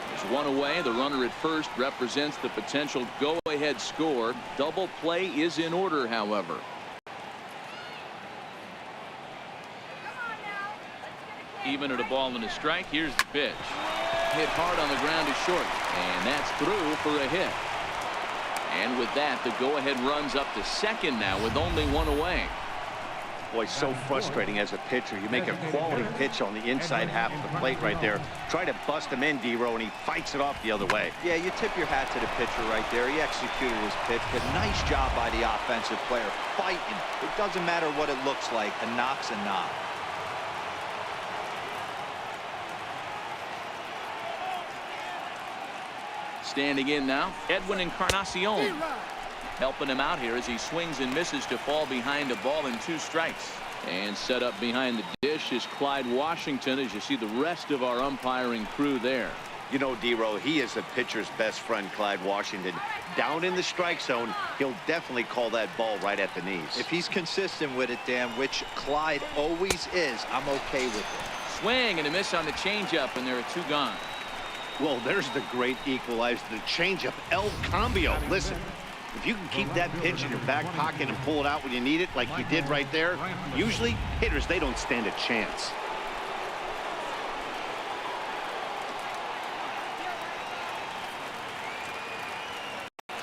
There's one away. The runner at first represents the potential go-ahead score. Double play is in order, however. Even at a ball and a strike, here's the pitch. Hit hard on the ground to short, and that's through for a hit. And with that, the go-ahead runs up to second now with only 1 away. Boy, so frustrating as a pitcher. You make a quality pitch on the inside half of the plate right there. Try to bust him in, D-Row, and he fights it off the other way. Yeah, you tip your hat to the pitcher right there. He executed his pitch, but nice job by the offensive player. Fighting. It doesn't matter what it looks like. A knock's a knock. Standing in now, Edwin Encarnacion. Helping him out here as he swings and misses to fall behind a ball and 2 strikes. And set up behind the dish is Clyde Washington as you see the rest of our umpiring crew there. You know, D-Row, he is a pitcher's best friend, Clyde Washington. Down in the strike zone, he'll definitely call that ball right at the knees. If he's consistent with it, Dan, which Clyde always is, I'm okay with it. Swing and a miss on the changeup, and there are 2 gone. Well, there's the great equalizer, the changeup, El Cambio. Listen, if you can keep that pitch in your back pocket and pull it out when you need it, like you did right there, usually hitters, they don't stand a chance.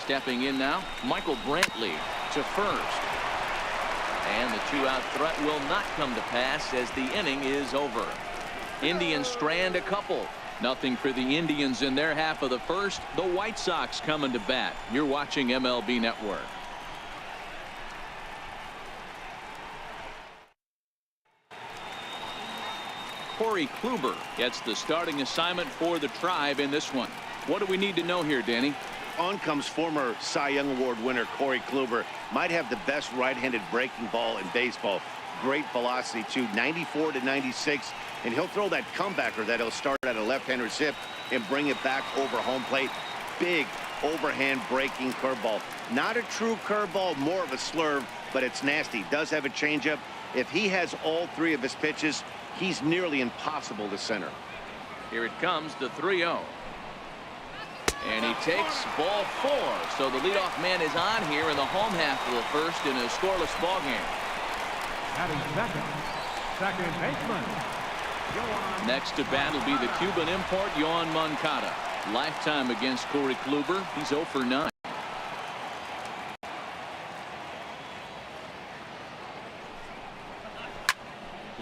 Stepping in now, Michael Brantley to first. And the 2-out threat will not come to pass as the inning is over. Indians strand a couple. Nothing for the Indians in their half of the first. The White Sox coming to bat. You're watching MLB Network. Corey Kluber gets the starting assignment for the Tribe in this one. What do we need to know here, Danny? On comes former Cy Young Award winner Corey Kluber. Might have the best right-handed breaking ball in baseball. Great velocity, too, 94 to 96. And he'll throw that comebacker that he'll start at a left-hander's hip and bring it back over home plate. Big overhand breaking curveball. Not a true curveball, more of a slurve, but it's nasty. Does have a changeup. If he has all three of his pitches, he's nearly impossible to center. Here it comes, the 3-0. And he takes ball 4. So the leadoff man is on here in the home half of the first in a scoreless ball game. Batting second baseman. Next to bat will be the Cuban import, Yoan Moncada. Lifetime against Corey Kluber. He's 0 for 9.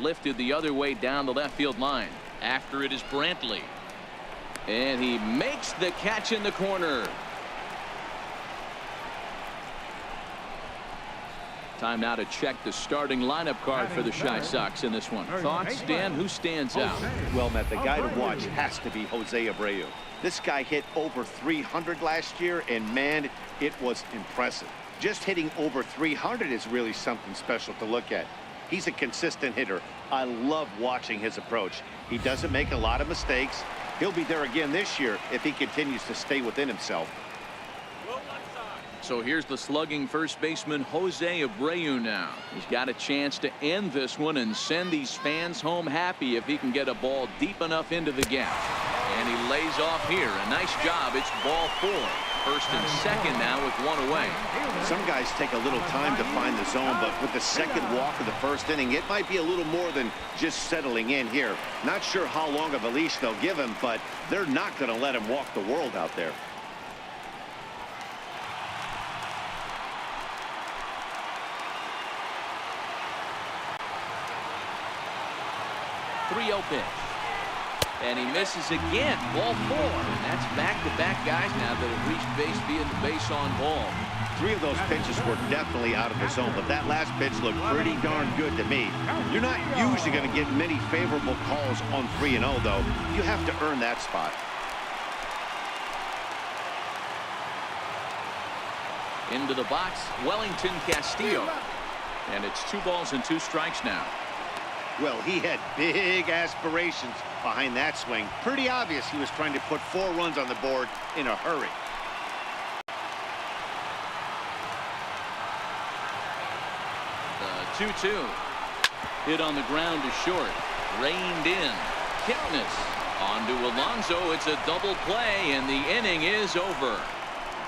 Lifted the other way down the left field line. After it is Brantley. And he makes the catch in the corner. Time now to check the starting lineup card for the Chi Sox in this one. Thoughts, Dan? Who stands out? Well, Matt, the guy to watch has to be Jose Abreu. This guy hit over 300 last year, and, man, it was impressive. Just hitting over 300 is really something special to look at. He's a consistent hitter. I love watching his approach. He doesn't make a lot of mistakes. He'll be there again this year if he continues to stay within himself. So here's the slugging first baseman Jose Abreu now. He's got a chance to end this one and send these fans home happy if he can get a ball deep enough into the gap. And he lays off here. A nice job. It's ball 4. First and second now with 1 away. Some guys take a little time to find the zone, but with the second walk of the first inning, it might be a little more than just settling in here. Not sure how long of a leash they'll give him, but they're not going to let him walk the world out there. Pitch. And he misses again. Ball 4. And that's back-to-back guys now that have reached base via the base on ball. 3 of those pitches were definitely out of the zone, but that last pitch looked pretty darn good to me. You're not usually going to get many favorable calls on 3-0, though. You have to earn that spot. Into the box, Wellington Castillo. And it's 2 balls and 2 strikes now. Well, he had big aspirations behind that swing. Pretty obvious he was trying to put 4 runs on the board in a hurry. The 2-2. Hit on the ground to short. Reined in. Kipnis. On to Alonso. It's a double play, and the inning is over.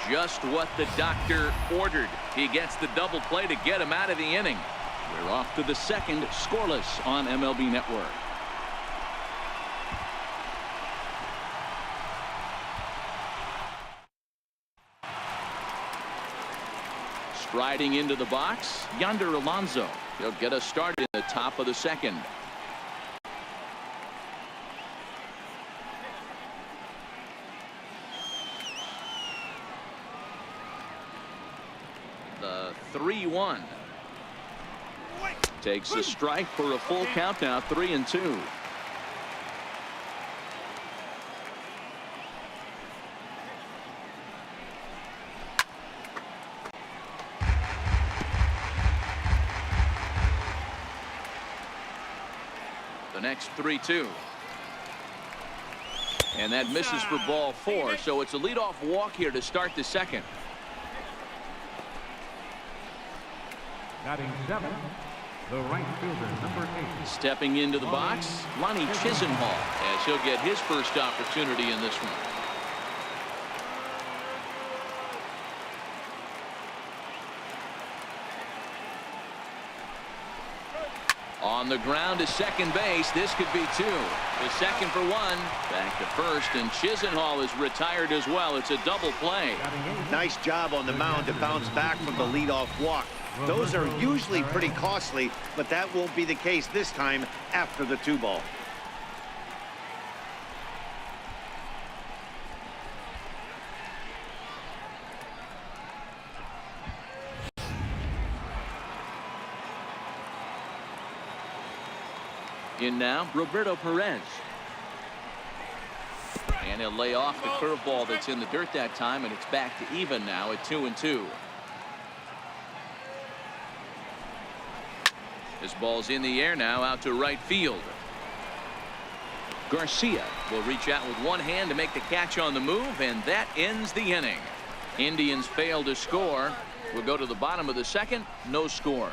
Just what the doctor ordered. He gets the double play to get him out of the inning. We're off to the second, scoreless on MLB Network. Striding into the box, Yonder Alonso. He'll get us started in the top of the second. The 3-1. Takes a strike for a full count now, 3-2. The next 3-2. And that misses for ball 4. So it's a leadoff walk here to start the second. Batting 7. The right fielder, number 8. Stepping into the box, Lonnie Chisenhall, as he'll get his first opportunity in this one. On the ground to second base. This could be 2. The second for 1. Back to first, and Chisenhall is retired as well. It's a double play. Nice job on the mound to bounce back from the leadoff walk. Those are usually pretty costly, but that won't be the case this time after the 2-ball. In now, Roberto Perez. And he'll lay off the curveball that's in the dirt that time, and it's back to even now at 2-2. This ball's in the air now, out to right field. Garcia will reach out with one hand to make the catch on the move, and that ends the inning. Indians fail to score. We'll go to the bottom of the second. No score.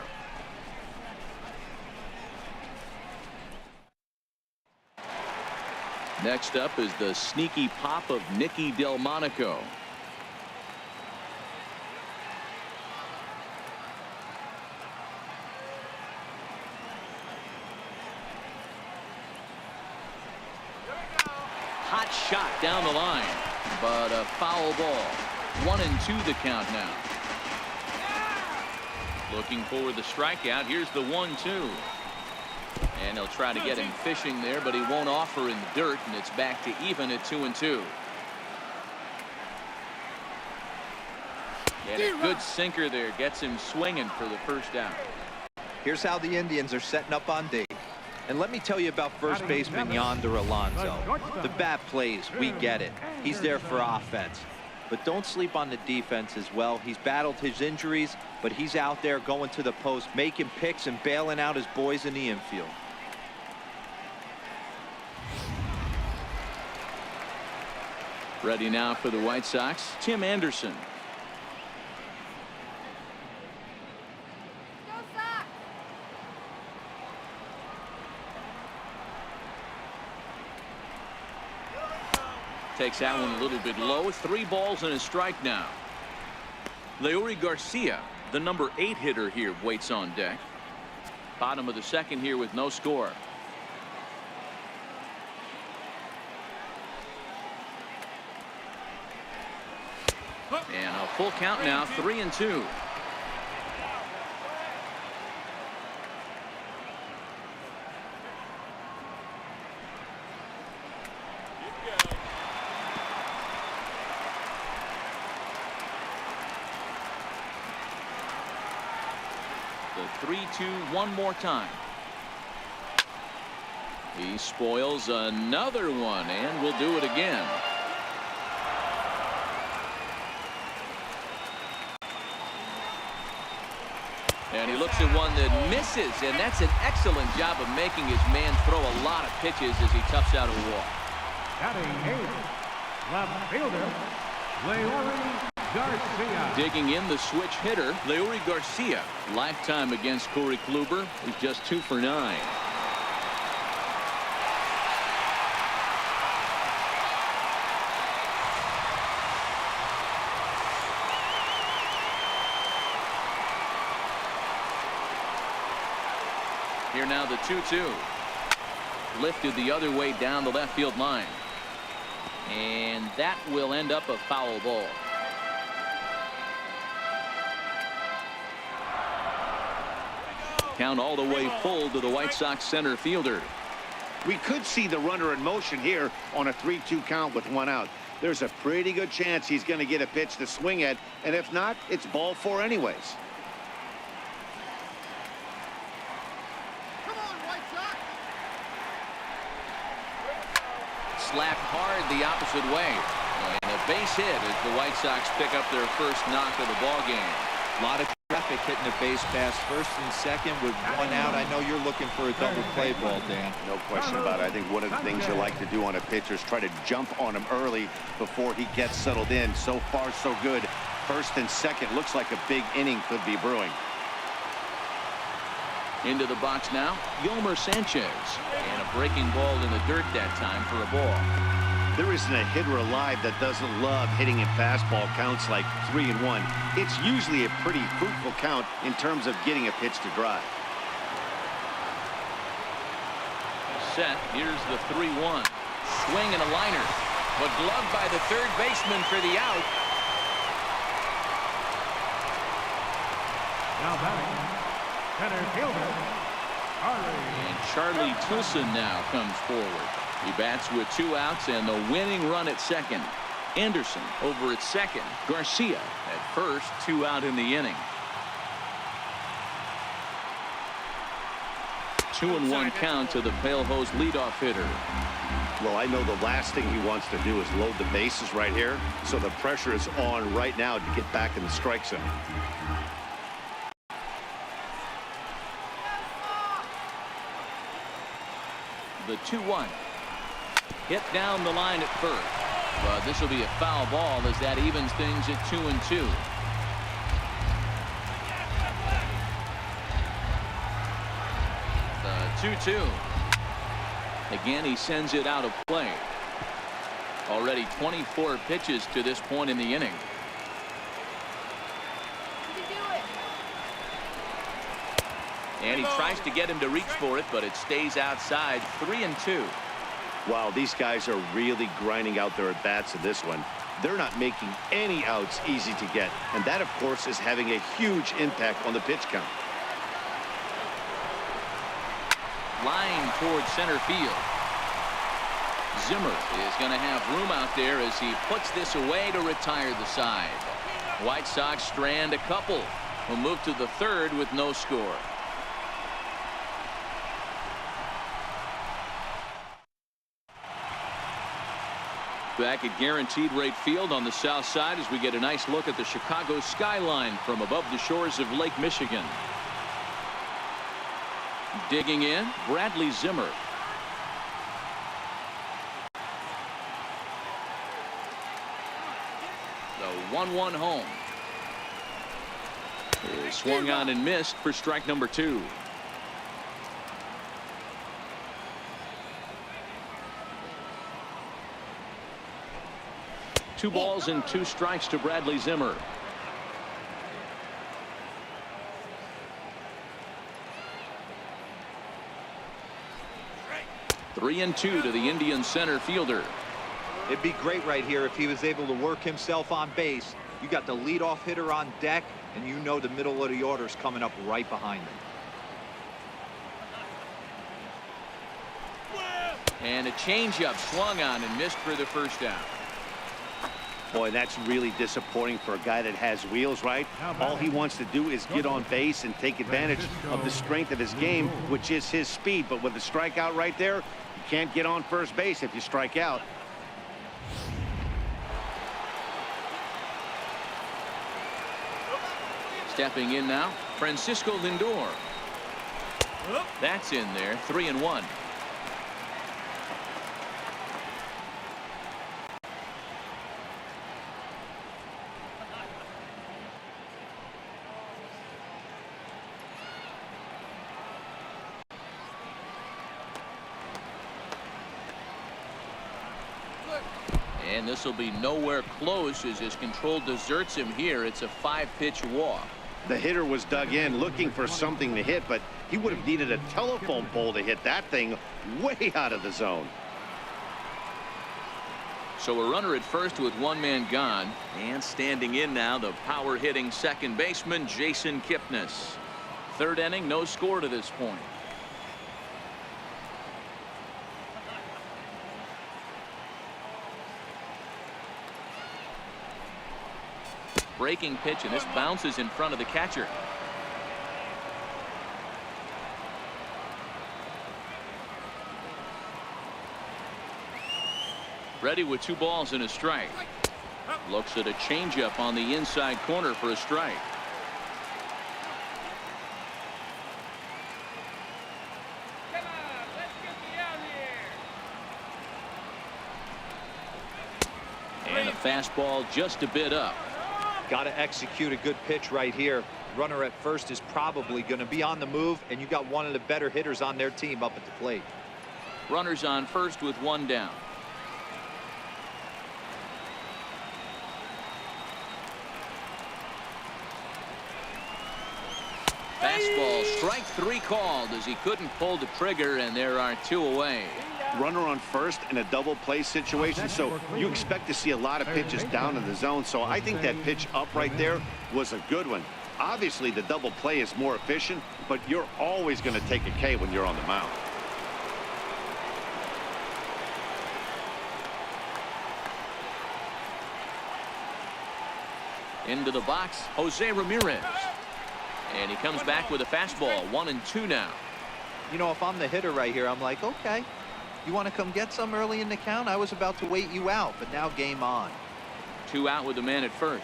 Next up is the sneaky pop of Nicky Delmonico. Hot shot down the line, but a foul ball. 1-2 the count now. Looking for the strikeout. Here's the 1-2. And he'll try to get him fishing there, but he won't offer in the dirt, and it's back to even at 2-2. And a good sinker there gets him swinging for the first out. Here's how the Indians are setting up on D. And let me tell you about first baseman Yonder Alonso. The bat plays, we get it. He's there for offense. But don't sleep on the defense as well. He's battled his injuries, but he's out there going to the post, making picks and bailing out his boys in the infield. Ready now for the White Sox, Tim Anderson. Takes that one a little bit low. 3 balls and a strike now. Leury Garcia, the number 8 hitter here, waits on deck. Bottom of the second here with no score. And a full count now, 3-2. The 3-2 one more time. He spoils another one, and will do it again. And he looks at one that misses, and that's an excellent job of making his man throw a lot of pitches as he toughs out a walk. Batting 8th, left fielder, Leury Garcia. Digging in the switch hitter, Leury Garcia. Lifetime against Corey Kluber. He's just 2 for 9. Here now the 2-2. Lifted the other way down the left field line. And that will end up a foul ball. Count all the way full to the White Sox center fielder. We could see the runner in motion here on a 3-2 count with 1 out. There's a pretty good chance he's going to get a pitch to swing at, and if not, it's ball 4 anyways. Slapped hard the opposite way, and a base hit as the White Sox pick up their first knock of the ball game. A lot of traffic hitting the base pass first and second with 1 out. I know you're looking for a double play ball, Dan. No question about it. I think one of the things you like to do on a pitcher is try to jump on him early before he gets settled in. So far, so good. First and second, looks like a big inning could be brewing. Into the box now, Yomer Sanchez. And a breaking ball in the dirt that time for a ball. There isn't a hitter alive that doesn't love hitting in fastball counts like 3-1. It's usually a pretty fruitful count in terms of getting a pitch to drive. Set. Here's the 3-1. Swing and a liner. But gloved by the third baseman for the out. Now batting, center fielder, And Charlie Tilson now comes forward. He bats with 2 outs and the winning run at second. Anderson over at second. Garcia at first, 2 out in the inning. 2-1 count to the Pale Hose leadoff hitter. Well, I know the last thing he wants to do is load the bases right here, so the pressure is on right now to get back in the strike zone. The 2-1. Hit down the line at first. But this will be a foul ball as that evens things at 2-2. The 2-2. Again, he sends it out of play. Already 24 pitches to this point in the inning. And he tries to get him to reach for it, but it stays outside. 3-2. Wow, these guys are really grinding out their at-bats in this one. They're not making any outs easy to get. And that, of course, is having a huge impact on the pitch count. Line towards center field. Zimmer is going to have room out there as he puts this away to retire the side. White Sox strand a couple. Will move to the third with no score. Back at Guaranteed Rate Field on the south side as we get a nice look at the Chicago skyline from above the shores of Lake Michigan. Digging in, Bradley Zimmer. The 1-1 home. Is swung on and missed for strike number 2. Two balls and 2 strikes to Bradley Zimmer. Three and 2 to the Indian center fielder. It'd be great right here if he was able to work himself on base. You got the leadoff hitter on deck, and you know the middle of the order is coming up right behind him. And a changeup swung on and missed for the first down. Boy, that's really disappointing for a guy that has wheels, right? All he wants to do is get on base and take advantage of the strength of his game, which is his speed. But with the strikeout right there, you can't get on first base if you strike out. Stepping in now, Francisco Lindor. That's in there, 3-1. And this will be nowhere close as his control deserts him here. It's a 5-pitch walk. The hitter was dug in looking for something to hit, but he would have needed a telephone pole to hit that thing way out of the zone. So a runner at first with 1 man gone, and standing in now the power hitting second baseman Jason Kipnis. Third inning, no score to this point. Breaking pitch, and this bounces in front of the catcher. Ready with 2 balls and a strike. Looks at a changeup on the inside corner for a strike. Come on, let's get me out here. And a fastball just a bit up. Got to execute a good pitch right here. Runner at first is probably going to be on the move, and you got one of the better hitters on their team up at the plate. Runners on first with 1 down. Fastball, strike 3 called as he couldn't pull the trigger, and there are 2 away. Runner on first in a double play situation, so you expect to see a lot of pitches down in the zone. So I think that pitch up right there was a good one. Obviously the double play is more efficient, but you're always going to take a K when you're on the mound. Into the box, Jose Ramirez. And he comes back with a fastball, 1-2 now. You know, if I'm the hitter right here, I'm like, okay, you want to come get some early in the count? I was about to wait you out, but now game on. 2 out with the man at first.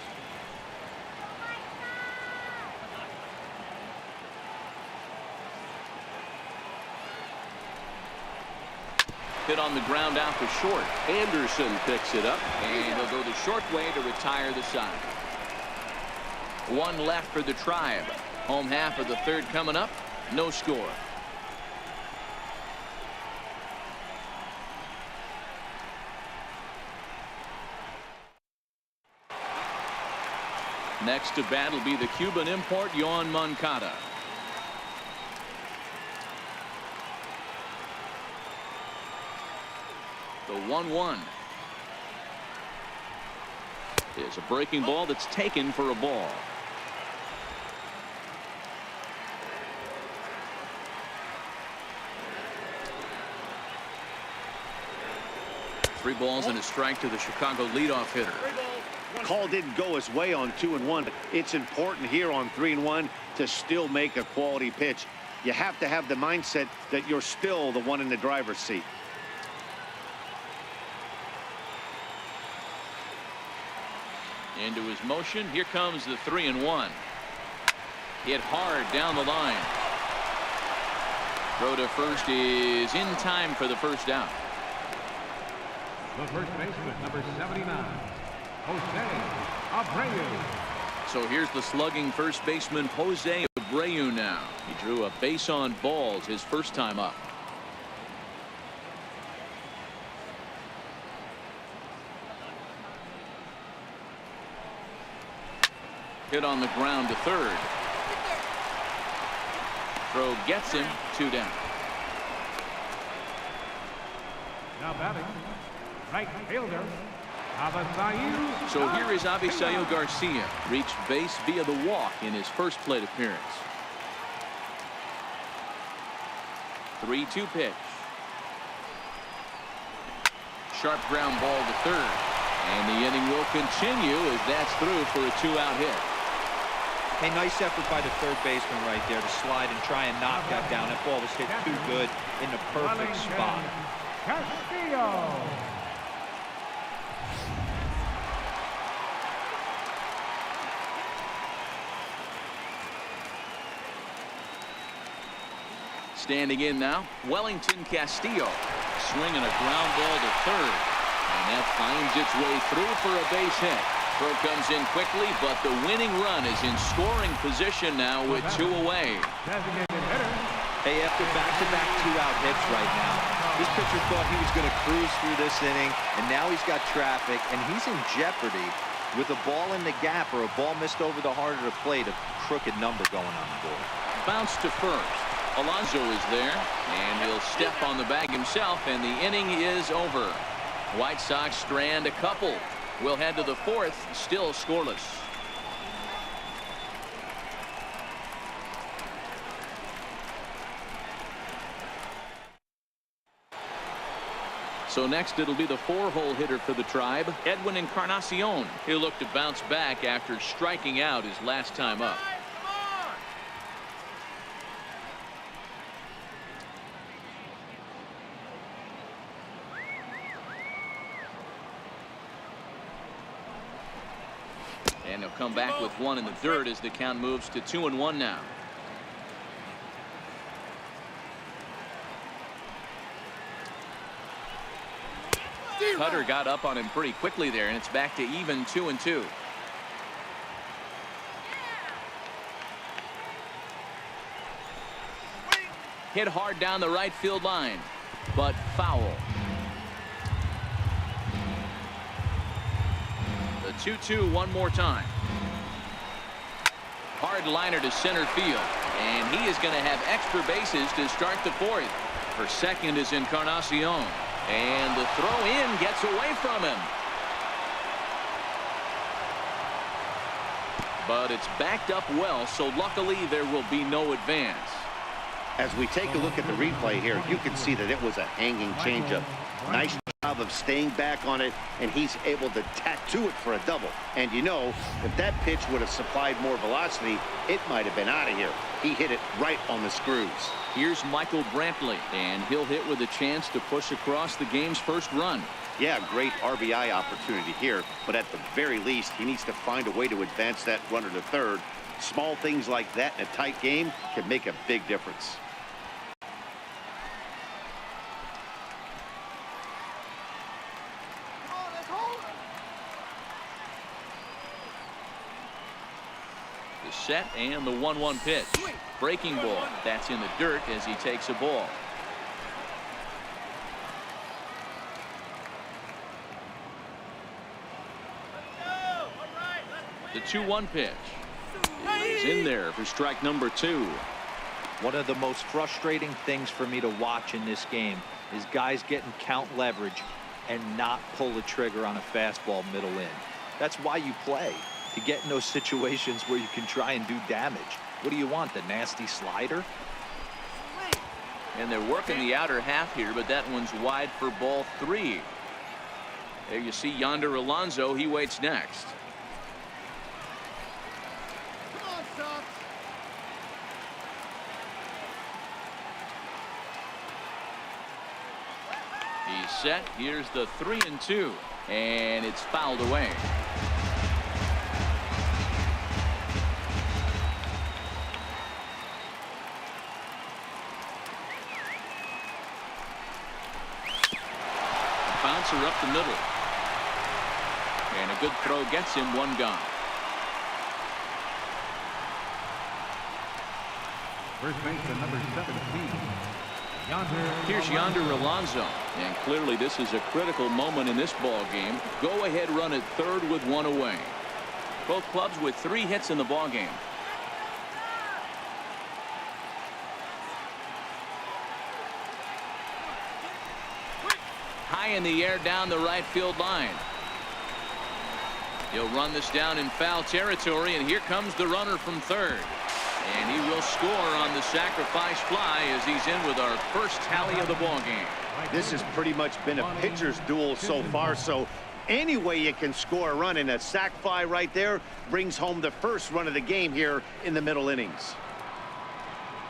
Hit on the ground out to short. Anderson picks it up, and he'll go the short way to retire the side. 1 left for the Tribe. Home half of the 3rd coming up. No score. Next to bat will be the Cuban import, Yoan Moncada. The 1-1 is a breaking ball that's taken for a ball. Three balls and a strike to the Chicago leadoff hitter. Call didn't go his way on 2-1. It's important here on 3-1 to still make a quality pitch. You have to have the mindset that you're still the one in the driver's seat. Into his motion. Here comes the 3-1. Hit hard down the line. Throw to first is in time for the first out. The first baseman, number 79, Jose Abreu. So here's the slugging first baseman, Jose Abreu now. He drew a base on balls his first time up. Hit on the ground to third. Throw gets him, 2 down. Now batting, right fielder, Avisail. So here is Avisail Garcia. Reached base via the walk in his first plate appearance. 3-2 pitch. Sharp ground ball to third. And the inning will continue as that's through for a 2-out hit. Hey, nice effort by the third baseman right there to slide and try and knock that down. That ball was hit too good in the perfect spot. Castillo. Standing in now, Wellington Castillo. Swinging a ground ball to third. And that finds its way through for a base hit. Throw comes in quickly, but the winning run is in scoring position now with 2 away. Hey, after back-to-back 2-out hits right now, this pitcher thought he was going to cruise through this inning, and now he's got traffic, and he's in jeopardy with a ball in the gap or a ball missed over the heart of the plate, a crooked number going on the board. Bounce to first. Alonso is there, and he'll step on the bag himself, and the inning is over. White Sox strand a couple. We'll head to the 4th, still scoreless. So next it'll be the 4-hole hitter for the Tribe, Edwin Encarnacion. He'll look to bounce back after striking out his last time up. And he'll come back with 1 in the dirt as the count moves to 2-1 now. Cutter got up on him pretty quickly there, and it's back to even 2-2. Hit hard down the right field line, but foul. The 2-2 one more time. Hard liner to center field, and he is going to have extra bases to start the 4th. For second is Encarnacion, and the throw in gets away from him. But it's backed up well, so luckily there will be no advance. As we take a look at the replay here, you can see that it was a hanging changeup. Nice job of staying back on it, and he's able to tattoo it for a double. And you know, if that pitch would have supplied more velocity, it might have been out of here. He hit it right on the screws. Here's Michael Brantley, and he'll hit with a chance to push across the game's first run. Yeah, great RBI opportunity here, but at the very least, he needs to find a way to advance that runner to third. Small things like that in a tight game can make a big difference. The set and the 1-1 pitch. Breaking ball. That's in the dirt as he takes a ball. The 2-1 pitch. He's in there for strike number 2. One of the most frustrating things for me to watch in this game is guys getting count leverage and not pull the trigger on a fastball middle in. That's why you play, to get in those situations where you can try and do damage. What do you want, the nasty slider? And they're working the outer half here, but that one's wide for ball 3. There you see Yonder Alonso. He waits next. He's set. Here's the 3-2, and it's fouled away. Bouncer up the middle, and a good throw gets him one gone. First baseman number 17. Here's Yonder Alonso, and clearly this is a critical moment in this ball game. Go ahead run at third with one away. Both clubs with 3 hits in the ball game. High in the air down the right field line. He'll run this down in foul territory, and here comes the runner from third. And he will score on the sacrifice fly as he's in with our first tally of the ball game. This has pretty much been a pitcher's duel so far, so any way you can score a run, in a sac fly right there brings home the first run of the game here in the middle innings.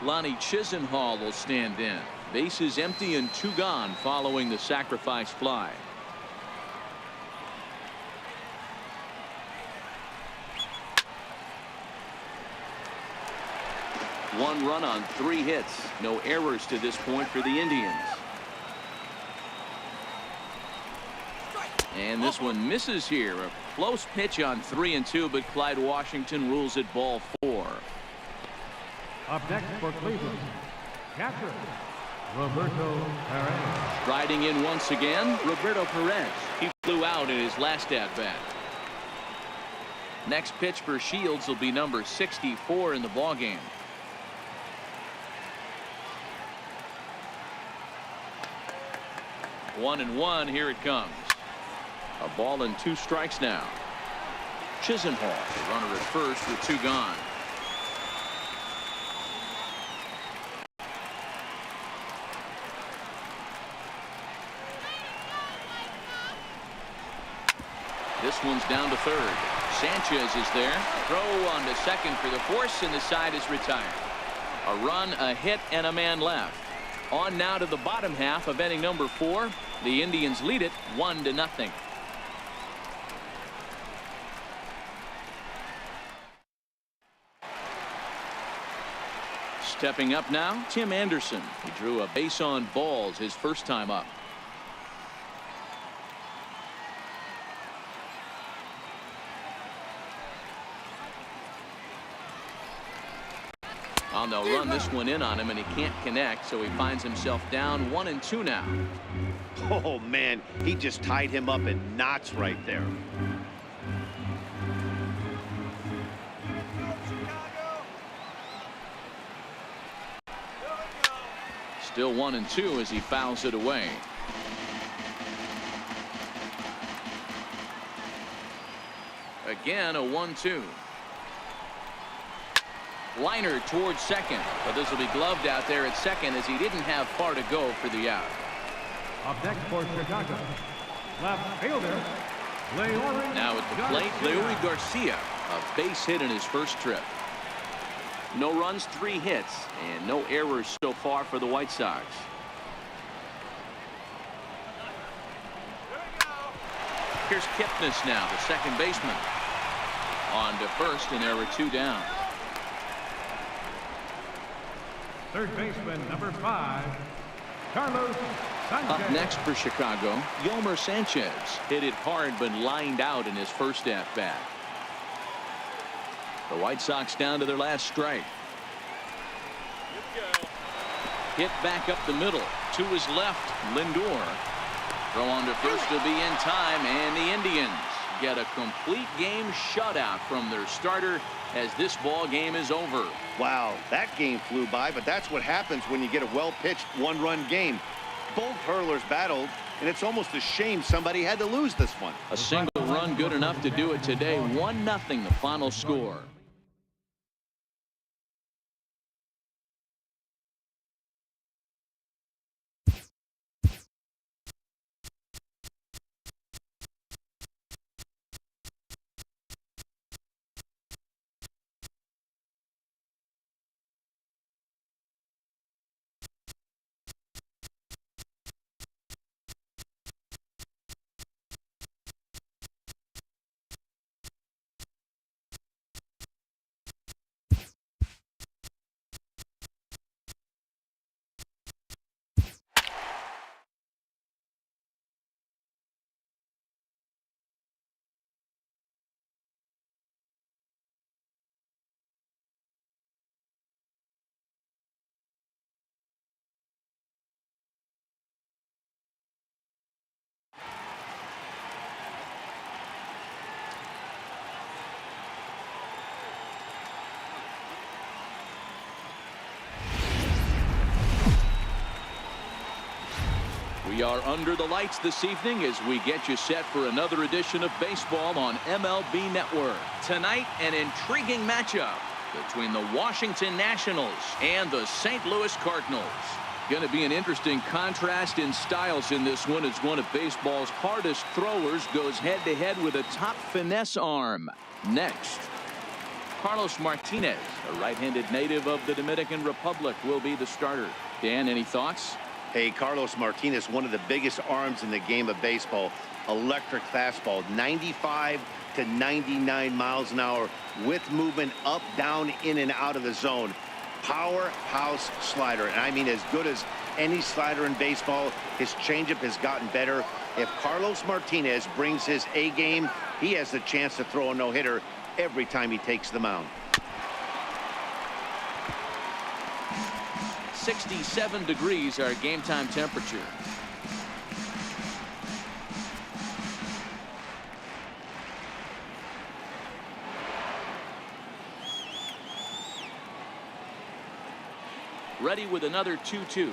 Lonnie Chisenhall will stand in. Bases empty and 2 gone following the sacrifice fly. One run on 3 hits. No errors to this point for the Indians. And this one misses here. A close pitch on 3-2, but Clyde Washington rules it ball 4. Up next for Cleveland, catcher Roberto Perez. Riding in once again, Roberto Perez. He flew out in his last at-bat. Next pitch for Shields will be number 64 in the ballgame. 1-1. Here it comes. A ball and 2 strikes now. Chisenhall, the runner at first with 2 gone. This one's down to third. Sanchez is there. Throw on to second for the force, and the side is retired. A run, a hit, and a man left. On now to the bottom half of inning number 4. The Indians lead it 1-0. Stepping up now, Tim Anderson. He drew a base on balls his first time up. Oh, they'll run this one in on him, and he can't connect, so he finds himself down 1-2 now. Oh, man, he just tied him up in knots right there. Still 1-2 as he fouls it away. Again, a 1-2. Liner towards second, but this will be gloved out there at second as he didn't have far to go for the out. Up next for Chicago, left fielder, Leori. Now at the plate, Leori Garcia, a base hit in his first trip. No runs, 3 hits, and no errors so far for the White Sox. Here's Kipnis now, the second baseman. On to first, and there were 2 down. Third baseman, number 5, Carlos Sanchez. Up next for Chicago, Yomer Sanchez hit it hard but lined out in his first at-bat. The White Sox down to their last strike. Hit back up the middle. To his left, Lindor. Throw on to first will be in time, and the Indians get a complete game shutout from their starter as this ball game is over. Wow, that game flew by, but that's what happens when you get a well-pitched one-run game. Both hurlers battled, and it's almost a shame somebody had to lose this one. A single run good enough to do it today. 1-0 the final score. We are under the lights this evening as we get you set for another edition of baseball on MLB Network. Tonight, an intriguing matchup between the Washington Nationals and the St. Louis Cardinals. Going to be an interesting contrast in styles in this one as one of baseball's hardest throwers goes head-to-head with a top finesse arm. Next, Carlos Martinez, a right-handed native of the Dominican Republic, will be the starter. Dan, any thoughts? Hey, Carlos Martinez, one of the biggest arms in the game of baseball. Electric fastball, 95 to 99 miles an hour with movement up, down, in, and out of the zone. Powerhouse slider, and I mean as good as any slider in baseball. His changeup has gotten better. If Carlos Martinez brings his A game, he has the chance to throw a no-hitter every time he takes the mound. 67 degrees our game time temperature. Ready with another 2-2.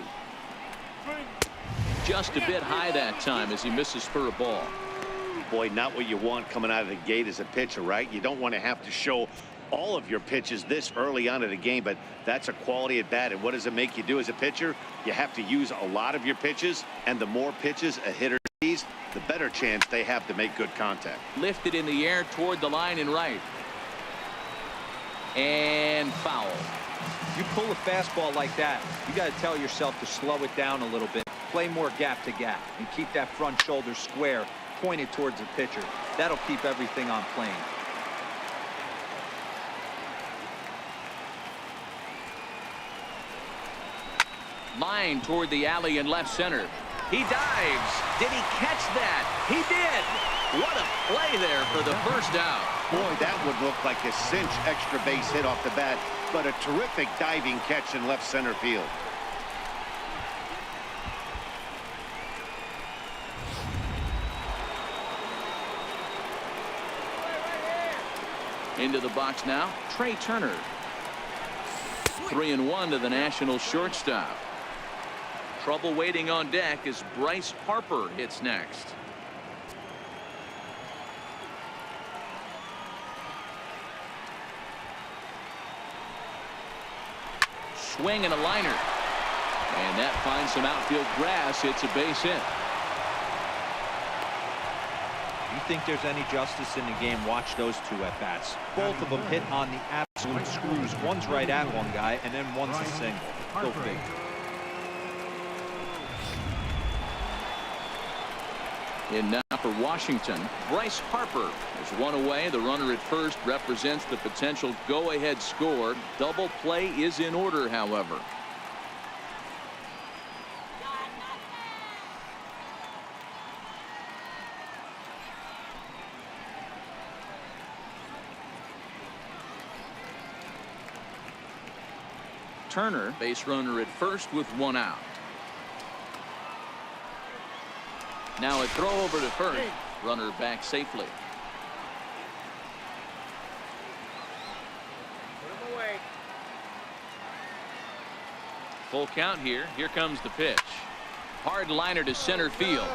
Just a bit high that time as he misses for a ball. Boy, not what you want coming out of the gate as a pitcher, right? You don't want to have to show all of your pitches this early on in the game, but that's a quality at bat. And what does it make you do as a pitcher? You have to use a lot of your pitches, and the more pitches a hitter sees, the better chance they have to make good contact. Lifted in the air toward the line and right. And foul. You pull a fastball like that, you got to tell yourself to slow it down a little bit, play more gap to gap, and keep that front shoulder square, pointed towards the pitcher. That'll keep everything on plane. Line toward the alley in left center. He dives. Did he catch that? He did. What a play there for the first out. Boy, that would look like a cinch extra base hit off the bat, but a terrific diving catch in left center field. Into the box now, Trey Turner. 3-1 to the National shortstop. Trouble waiting on deck as Bryce Harper hits next. Swing and a liner. And that finds some outfield grass. It's a base hit. You think there's any justice in the game? Watch those two at bats. Both of them hit on the absolute screws. One's right at one guy, and then one's a single. Go figure. In now for Washington, Bryce Harper is one away. The runner at first represents the potential go-ahead score. Double play is in order, however. Turner, base runner at first with one out. Now a throw over to first. Runner back safely. Put him away. Full count here. Here comes the pitch. Hard liner to center field.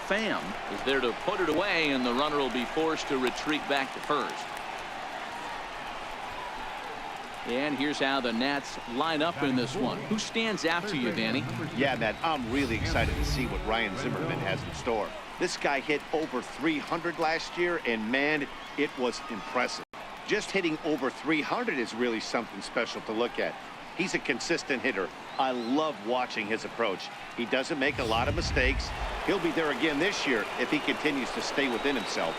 Pham is there to put it away, and the runner will be forced to retreat back to first. And here's how the Nats line up in this one. Who stands out to you, Danny? Yeah, Matt, I'm really excited to see what Ryan Zimmerman has in store. This guy hit over 300 last year, and man, it was impressive. Just hitting over 300 is really something special to look at. He's a consistent hitter. I love watching his approach. He doesn't make a lot of mistakes. He'll be there again this year if he continues to stay within himself.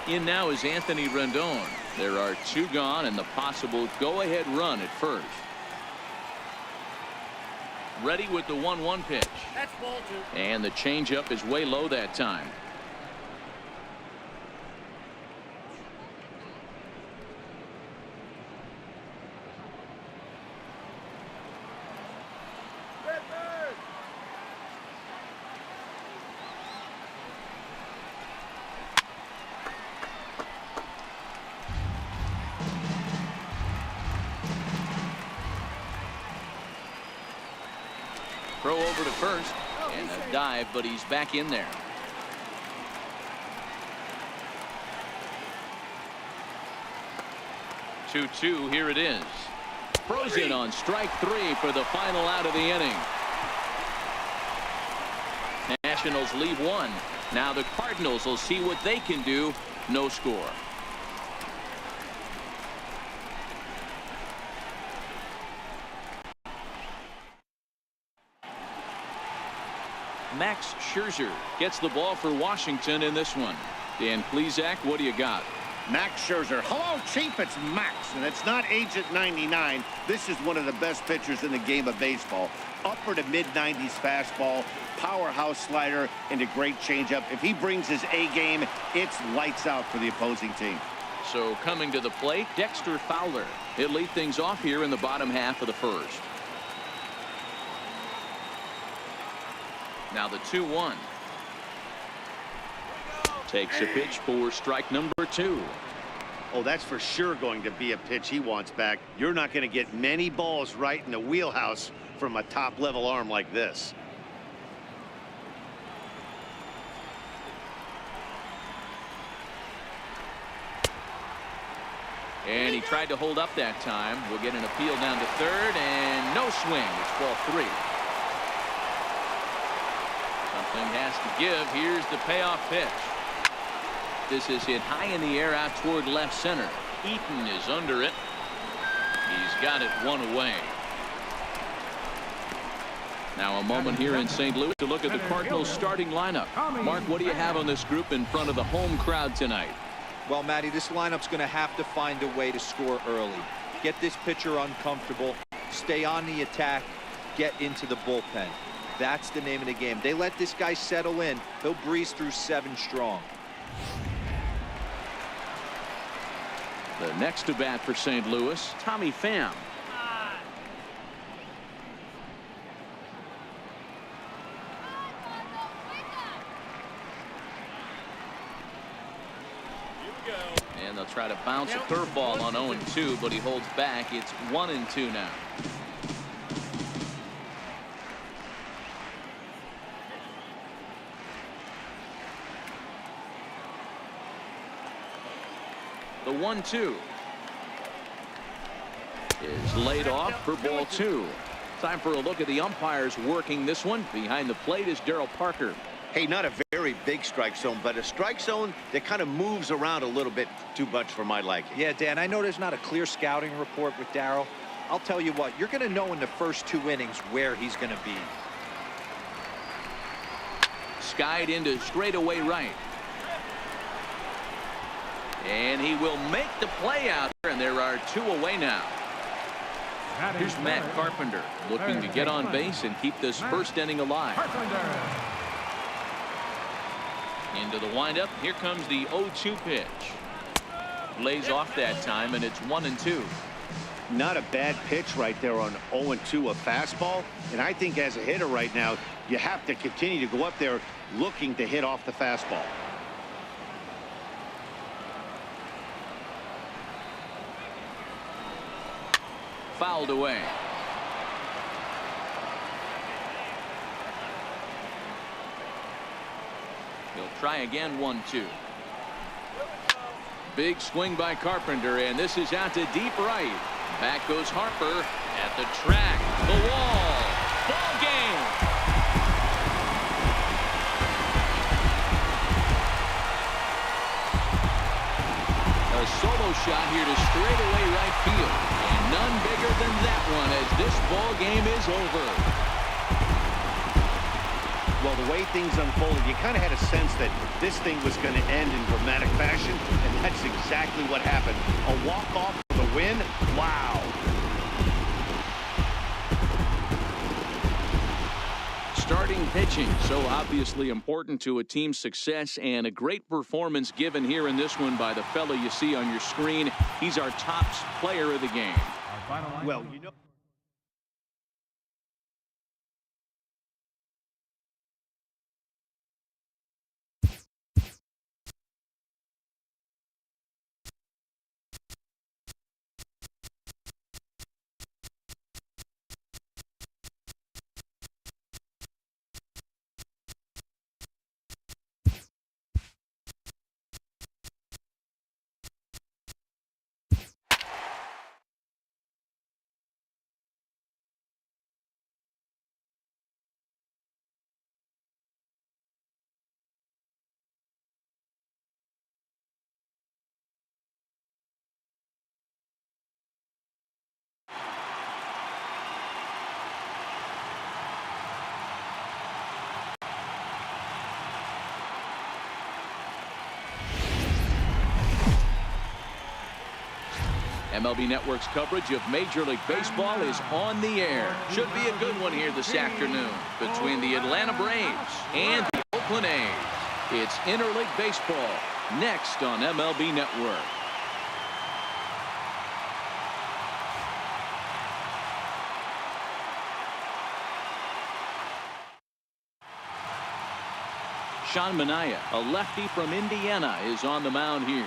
In now is Anthony Rendon. There are two gone and the possible go-ahead run at first. Ready with the 1-1 pitch. That's ball two. And the changeup is way low that time. Throw over to first and a dive, but he's back in there. Two-two. Here it is. Throws in on strike three for the final out of the inning. Nationals leave one. Now the Cardinals will see what they can do. No score. Max Scherzer gets the ball for Washington in this one. Dan Plesac, what do you got? Max Scherzer. Hello, Chief. It's Max, and it's not Agent 99. This is one of the best pitchers in the game of baseball. Upper to mid-90s fastball, powerhouse slider, and a great changeup. If he brings his A game, it's lights out for the opposing team. So coming to the plate, Dexter Fowler. He'll lead things off here in the bottom half of the first. Now the 2-1. Takes a pitch for strike number two. Oh, that's for sure going to be a pitch he wants back. You're not going to get many balls right in the wheelhouse from a top-level arm like this. And he tried to hold up that time. We'll get an appeal down to third, and no swing. It's ball three. Something has to give. Here's the payoff pitch. This is hit high in the air out toward left center. Eaton is under it. He's got it one away. Now a moment here in St. Louis to look at the Cardinals starting lineup. Mark, what do you have on this group in front of the home crowd tonight? Well, Matty, this lineup's going to have to find a way to score early. Get this pitcher uncomfortable. Stay on the attack. Get into the bullpen. That's the name of the game. They let this guy settle in. He'll breeze through 7 strong. The next to bat for St. Louis, Tommy Pham. And they'll try to bounce a curveball on 0-2, but he holds back. It's 1-2 now. The 1-2. is laid off for ball 2. Time for a look at the umpires working this one. Behind the plate is Darryl Parker. Hey, not a very big strike zone, but a strike zone that kind of moves around a little bit too much for my liking. Yeah, Dan, I know there's not a clear scouting report with Darryl. I'll tell you what, you're going to know in the first 2 innings where he's going to be. Skied into straightaway right. And he will make the play out there, and there are 2 away now. Here's Matt Carpenter looking to get on base and keep this first inning alive. Into the windup. Here comes the 0-2 pitch. Lays off that time, and it's 1-2. Not a bad pitch right there on 0-2, a fastball. And I think as a hitter right now, you have to continue to go up there looking to hit off the fastball. Fouled away. He'll try again. 1-2. Big swing by Carpenter, and this is out to deep right. Back goes Harper at the track. The wall. Ball game. A solo shot here to straightaway right field. And none bigger than that one as this ball game is over. Well, the way things unfolded, you kind of had a sense that this thing was going to end in dramatic fashion, and that's exactly what happened. A walk-off for the win? Wow. Starting pitching, so obviously important to a team's success, and a great performance given here in this one by the fellow you see on your screen. He's our top player of the game. Well, you know. MLB Network's coverage of Major League Baseball is on the air. Should be a good one here this afternoon between the Atlanta Braves and the Oakland A's. It's Interleague Baseball next on MLB Network. Sean Manaea, a lefty from Indiana, is on the mound here.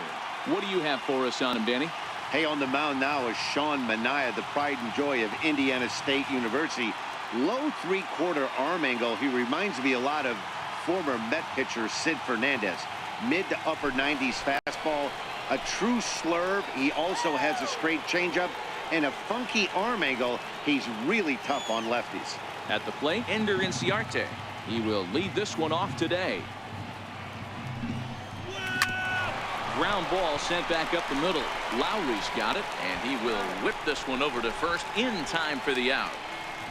What do you have for us on him, Danny? Hey, on the mound now is Sean Manaea, the pride and joy of Indiana State University. Low three-quarter arm angle. He reminds me a lot of former Met pitcher Sid Fernandez. Mid to upper 90s fastball, a true slurve. He also has a straight changeup and a funky arm angle. He's really tough on lefties. At the plate, Ender Inciarte. He will lead this one off today. Ground ball sent back up the middle. Lowry's got it, and he will whip this one over to first in time for the out.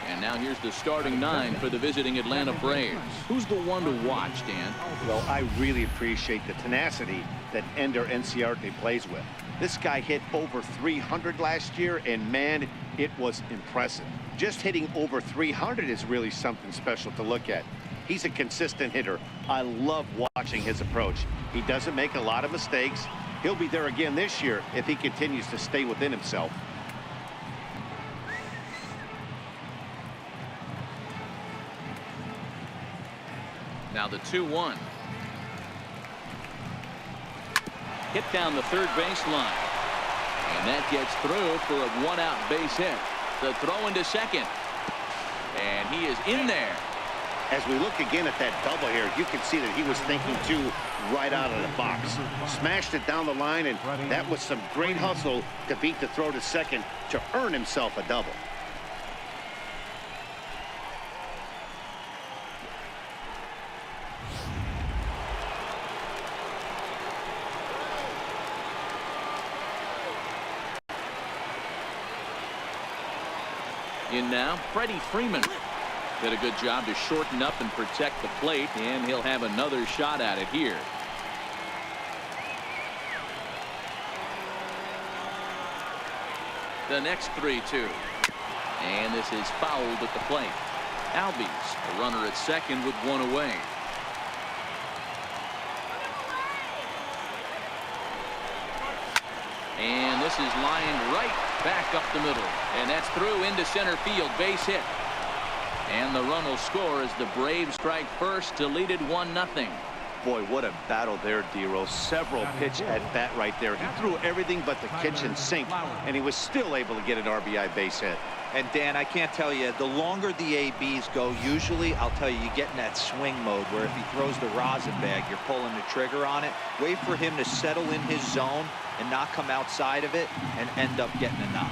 And now here's the starting 9 for the visiting Atlanta Braves. Who's the one to watch, Dan? Well, I really appreciate the tenacity that Ender Inciarte plays with. This guy hit over 300 last year, and man, it was impressive. Just hitting over 300 is really something special to look at. He's a consistent hitter. I love watching his approach. He doesn't make a lot of mistakes. He'll be there again this year if he continues to stay within himself. Now the 2-1. Hit down the third baseline. And that gets through for a one-out base hit. The throw into second. And he is in there. As we look again at that double here, you can see that he was thinking too right out of the box. Smashed it down the line, and that was some great hustle to beat the throw to second to earn himself a double. In now, Freddie Freeman. Did a good job to shorten up and protect the plate, and he'll have another shot at it here. The next 3-2. And this is fouled at the plate. Albies, a runner at second with one away. And this is lined right back up the middle. And that's through into center field. Base hit. And the run will score as the Braves strike first to lead it 1-0. Boy, what a battle there, Dero. Several pitch at bat right there. He threw everything but the kitchen sink, and he was still able to get an RBI base hit. And Dan, I can't tell you, the longer the ABs go, usually, I'll tell you, you get in that swing mode where if he throws the rosin bag, you're pulling the trigger on it. Wait for him to settle in his zone and not come outside of it and end up getting a knock.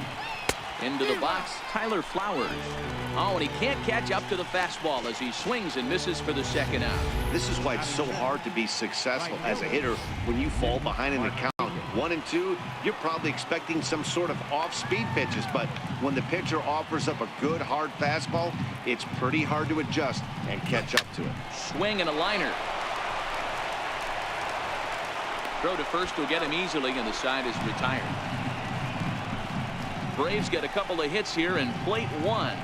Into the box, Tyler Flowers. Oh, and he can't catch up to the fastball as he swings and misses for the second out. This is why it's so hard to be successful as a hitter when you fall behind in the count 1-2. You're probably expecting some sort of off-speed pitches, but when the pitcher offers up a good hard fastball, it's pretty hard to adjust and catch up to it. Swing and a liner. Throw to first will get him easily, and the side is retired. Braves get a couple of hits here in plate one.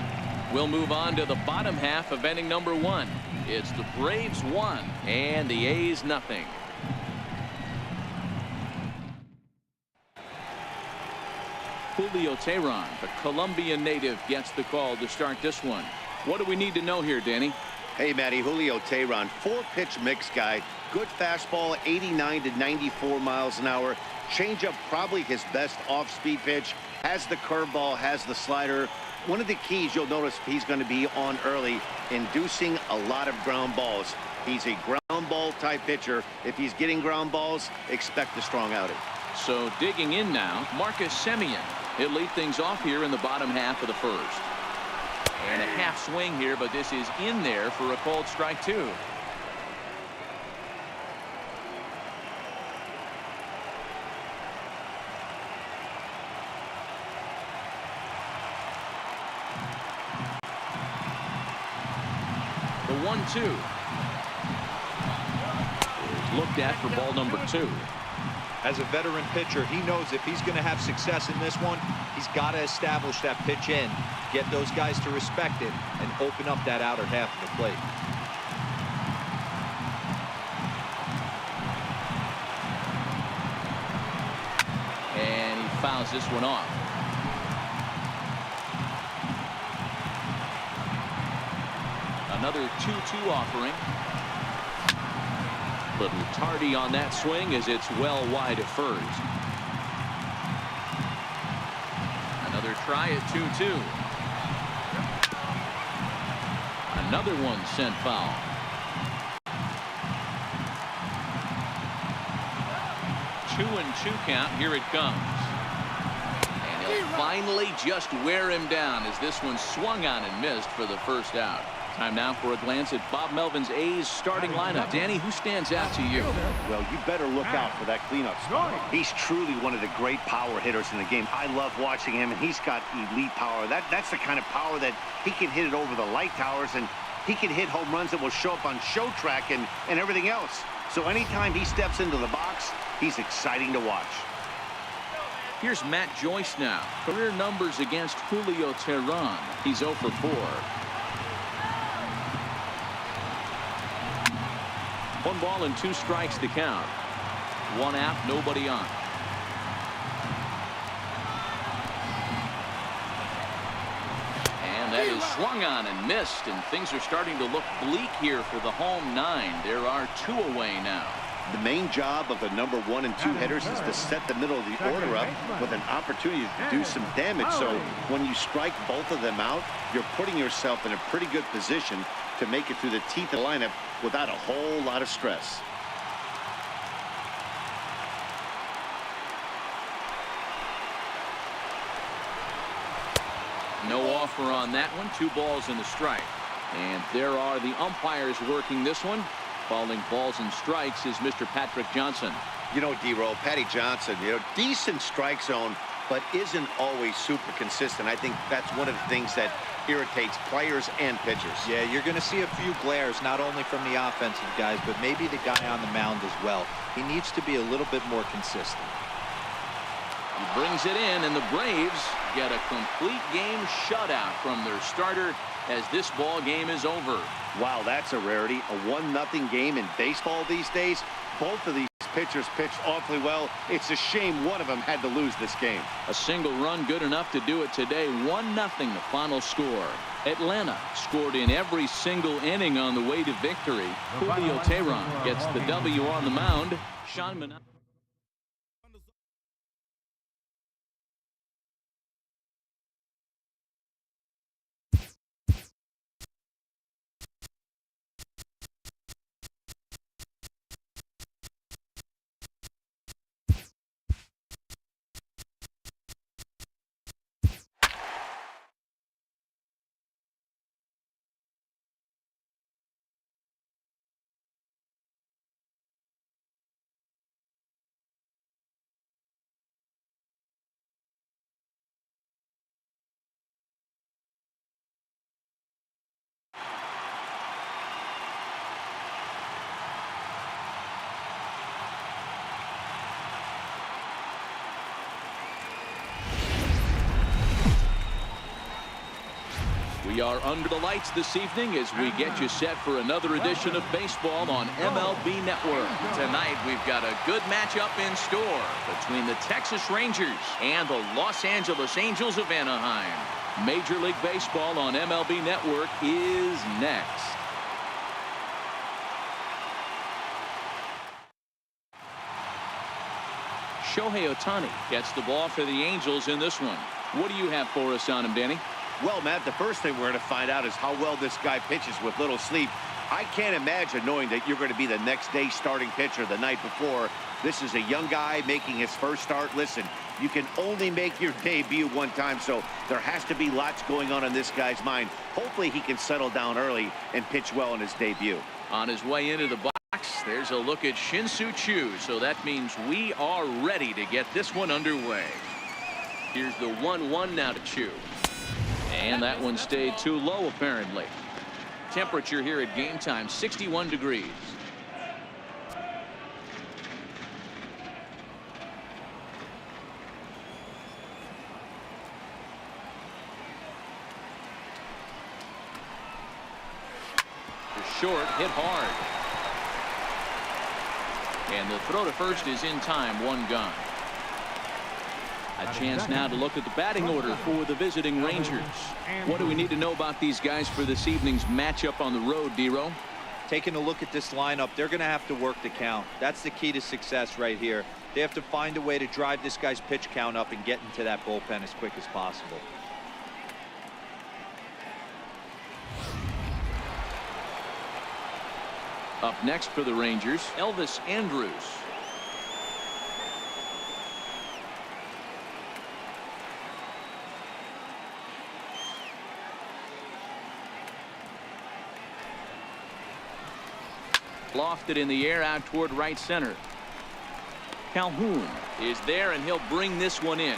We'll move on to the bottom half of inning number 1. It's the Braves 1 and the A's 0. Julio Teheran, the Colombian native, gets the call to start this one. What do we need to know here, Danny? Hey, Matty, Julio Teheran, 4-pitch mix guy. Good fastball, 89 to 94 miles an hour. Changeup, probably his best off-speed pitch. Has the curveball, has the slider. One of the keys you'll notice he's going to be on early, inducing a lot of ground balls. He's a ground ball type pitcher. If he's getting ground balls, expect a strong outing. So digging in now, Marcus Semien. He'll lead things off here in the bottom half of the first. And a half swing here, but this is in there for a called strike 2. The 1-2 is looked at for ball number 2. As a veteran pitcher, he knows if he's going to have success in this one, he's got to establish that pitch in, get those guys to respect it, and open up that outer half of the plate. And he fouls this one off. Another 2-2 offering. Little tardy on that swing as it's well wide of first. Another try at 2-2. Another one sent foul. Two and 2 count. Here it comes. And he'll finally just wear him down as this one swung on and missed for the first out. Time now for a glance at Bob Melvin's A's starting lineup. Danny, who stands out to you? Well, you better look out for that cleanup spot. He's truly one of the great power hitters in the game. I love watching him, and he's got elite power. That's the kind of power that he can hit it over the light towers, and he can hit home runs that will show up on show track and everything else. So anytime he steps into the box, he's exciting to watch. Here's Matt Joyce now. Career numbers against Julio Teheran. He's 0 for 4. 1 ball and 2 strikes to count. 1 out, nobody on. And that is swung on and missed, and things are starting to look bleak here for the home 9. There are 2 away now. The main job of the number 1 and 2 hitters is to set the middle of the order up with an opportunity to do some damage. So when you strike both of them out, you're putting yourself in a pretty good position to make it through the teeth of the lineup without a whole lot of stress. No offer on that one. 2 balls and a strike. And there are the umpires working this one. Calling balls and strikes is Mr. Patrick Johnson. You know, D-Roll, Patty Johnson, decent strike zone, but isn't always super consistent. I think that's one of the things that irritates players and pitchers. Yeah, you're going to see a few glares, not only from the offensive guys, but maybe the guy on the mound as well. He needs to be a little bit more consistent. He brings it in, and the Braves get a complete game shutout from their starter as this ball game is over. Wow, that's a rarity. A 1-0 game in baseball these days. Both of these pitchers pitched awfully well. It's a shame one of them had to lose this game. A single run good enough to do it today. 1-0 the final score. Atlanta scored in every single inning on the way to victory. Julio Teheran gets the W on the mound. Sean Mann. We are under the lights this evening as we get you set for another edition of baseball on MLB Network. Tonight, we've got a good matchup in store between the Texas Rangers and the Los Angeles Angels of Anaheim. Major League Baseball on MLB Network is next. Shohei Ohtani gets the ball for the Angels in this one. What do you have for us on him, Danny? Well, Matt, the first thing we're going to find out is how well this guy pitches with little sleep. I can't imagine knowing that you're going to be the next day starting pitcher the night before. This is a young guy making his first start. Listen, you can only make your debut one time, so there has to be lots going on in this guy's mind. Hopefully he can settle down early and pitch well in his debut. On his way into the box, there's a look at Shin-Soo Choo, so that means we are ready to get this one underway. Here's the 1-1 now to Choo. And that one stayed too low, apparently. Temperature here at game time, 61 degrees. The short hit hard. And the throw to first is in time, 1 gone. A chance now to look at the batting order for the visiting Rangers. What do we need to know about these guys for this evening's matchup on the road, D-Row? Taking a look at this lineup, they're going to have to work the count. That's the key to success right here. They have to find a way to drive this guy's pitch count up and get into that bullpen as quick as possible. Up next for the Rangers, Elvis Andrus. Lofted in the air out toward right center. Calhoun is there, and he'll bring this one in.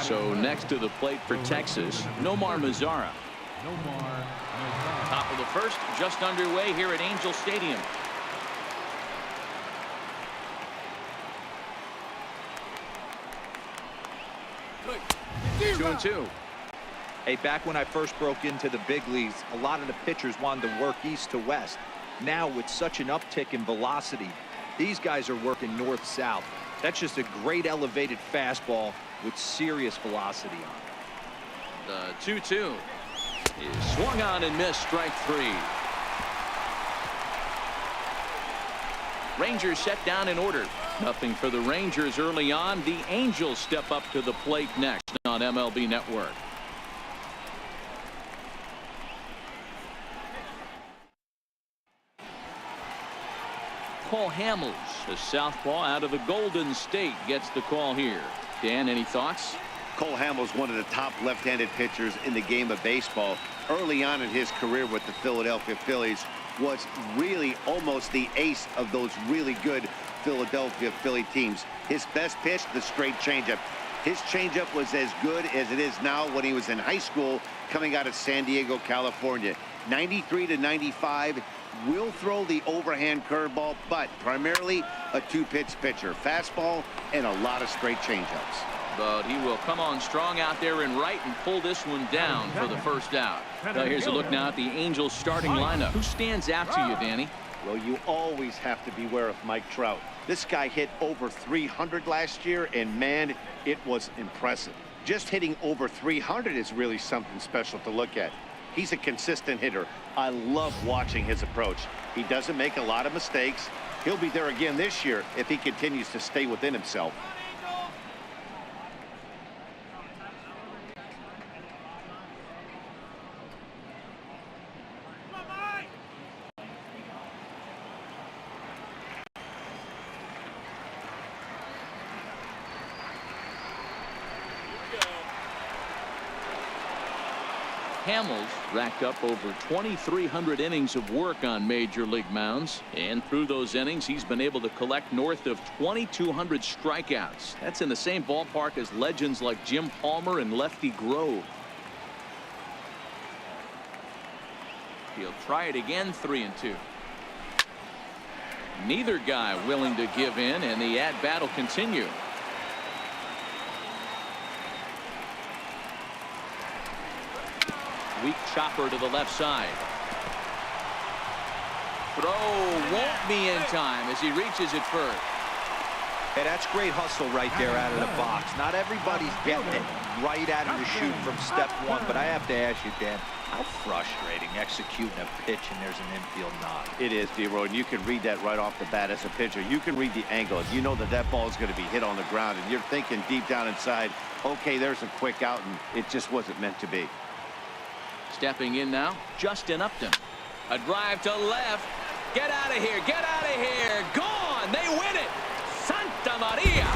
So next to the plate for Texas, Nomar Mazara. Top of the first, just underway here at Angel Stadium. Two and two. Hey, back when I first broke into the big leagues, a lot of the pitchers wanted to work east to west. Now, with such an uptick in velocity, these guys are working north-south. That's just a great elevated fastball with serious velocity on it. The 2-2 is swung on and missed, strike 3. Rangers set down in order. Nothing for the Rangers early on. The Angels step up to the plate next on MLB Network. Cole Hamels, a southpaw out of the Golden State, gets the call here. Dan, any thoughts? Cole Hamels, one of the top left-handed pitchers in the game of baseball. Early on in his career with the Philadelphia Phillies, was really almost the ace of those really good Philadelphia Philly teams. His best pitch, the straight changeup. His changeup was as good as it is now when he was in high school coming out of San Diego, California. 93 to 95, will throw the overhand curveball, but primarily a two-pitch pitcher. Fastball and a lot of straight changeups. But he will come on strong out there in right and pull this one down for the first out. Now here's a look now at the Angels starting lineup. Who stands out to you, Danny? Well, you always have to beware of Mike Trout. This guy hit over 300 last year, and man, it was impressive. Just hitting over 300 is really something special to look at. He's a consistent hitter. I love watching his approach. He doesn't make a lot of mistakes. He'll be there again this year if he continues to stay within himself. Hamels racked up over 2,300 innings of work on major league mounds, and through those innings he's been able to collect north of 2,200 strikeouts. That's in the same ballpark as legends like Jim Palmer and Lefty Grove. He'll try it again, 3-2. Neither guy willing to give in, and the at-bat will continue. Weak chopper to the left side. Throw won't be in time as he reaches it first. Hey, that's great hustle right there out of the box. Not everybody's getting it right out of the chute from step one, but I have to ask you, Dan, how frustrating executing a pitch and there's an infield knock. It is, D-Roy, and you can read that right off the bat as a pitcher. You can read the angle. You know that that ball is going to be hit on the ground, and you're thinking deep down inside, okay, there's a quick out, and it just wasn't meant to be. Stepping in now, Justin Upton. A drive to left. Get out of here. Get out of here. Gone. They win it. Santa Maria.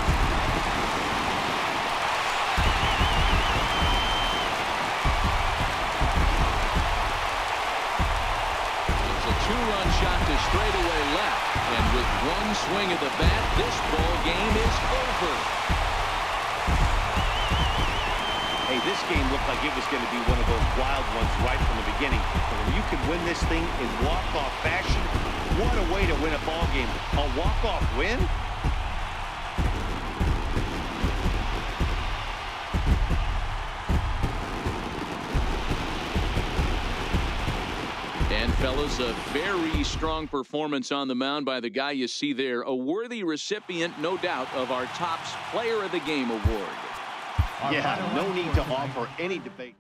It's a two-run shot to straightaway left. And with one swing of the bat, this ball game is over. Hey, this game looked like it was going to be one of those wild ones right from the beginning. But when you can win this thing in walk-off fashion, what a way to win a ball game. A walk-off win? And fellas, a very strong performance on the mound by the guy you see there. A worthy recipient, no doubt, of our Topps Player of the Game award. Yeah, no need to offer any debate.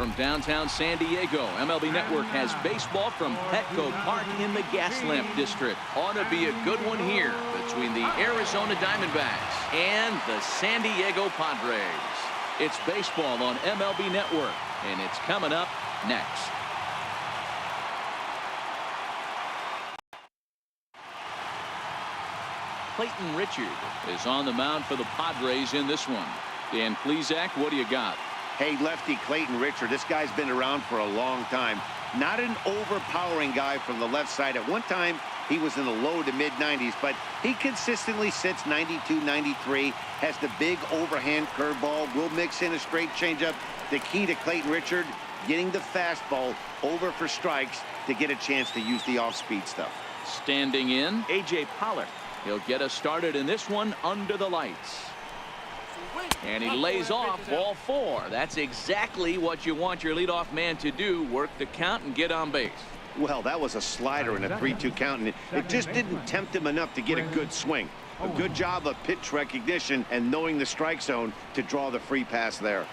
From downtown San Diego, MLB Network has baseball from Petco Park in the Gaslamp District. Ought to be a good one here between the Arizona Diamondbacks and the San Diego Padres. It's baseball on MLB Network, and it's coming up next. Clayton Richard is on the mound for the Padres in this one. Dan Plesac, what do you got? Hey, lefty Clayton Richard, this guy's been around for a long time. Not an overpowering guy from the left side. At one time, he was in the low to mid-90s, but he consistently sits 92, 93, has the big overhand curveball, will mix in a straight changeup. The key to Clayton Richard, getting the fastball over for strikes to get a chance to use the off-speed stuff. Standing in, A.J. Pollard. He'll get us started in this one under the lights. And he lays off ball 4. That's exactly what you want your leadoff man to do, work the count and get on base. Well, that was a slider in a 3-2 count, and it just didn't tempt him enough to get a good swing. A good job of pitch recognition and knowing the strike zone to draw the free pass there.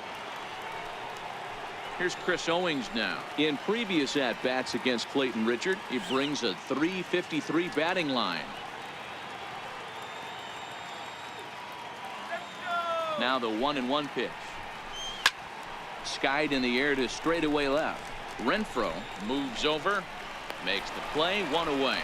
Here's Chris Owings now. In previous at-bats against Clayton Richard, he brings a .353 batting line. Now the 1-1 pitch. Skied in the air to straightaway left. Renfroe moves over, makes the play, 1 away.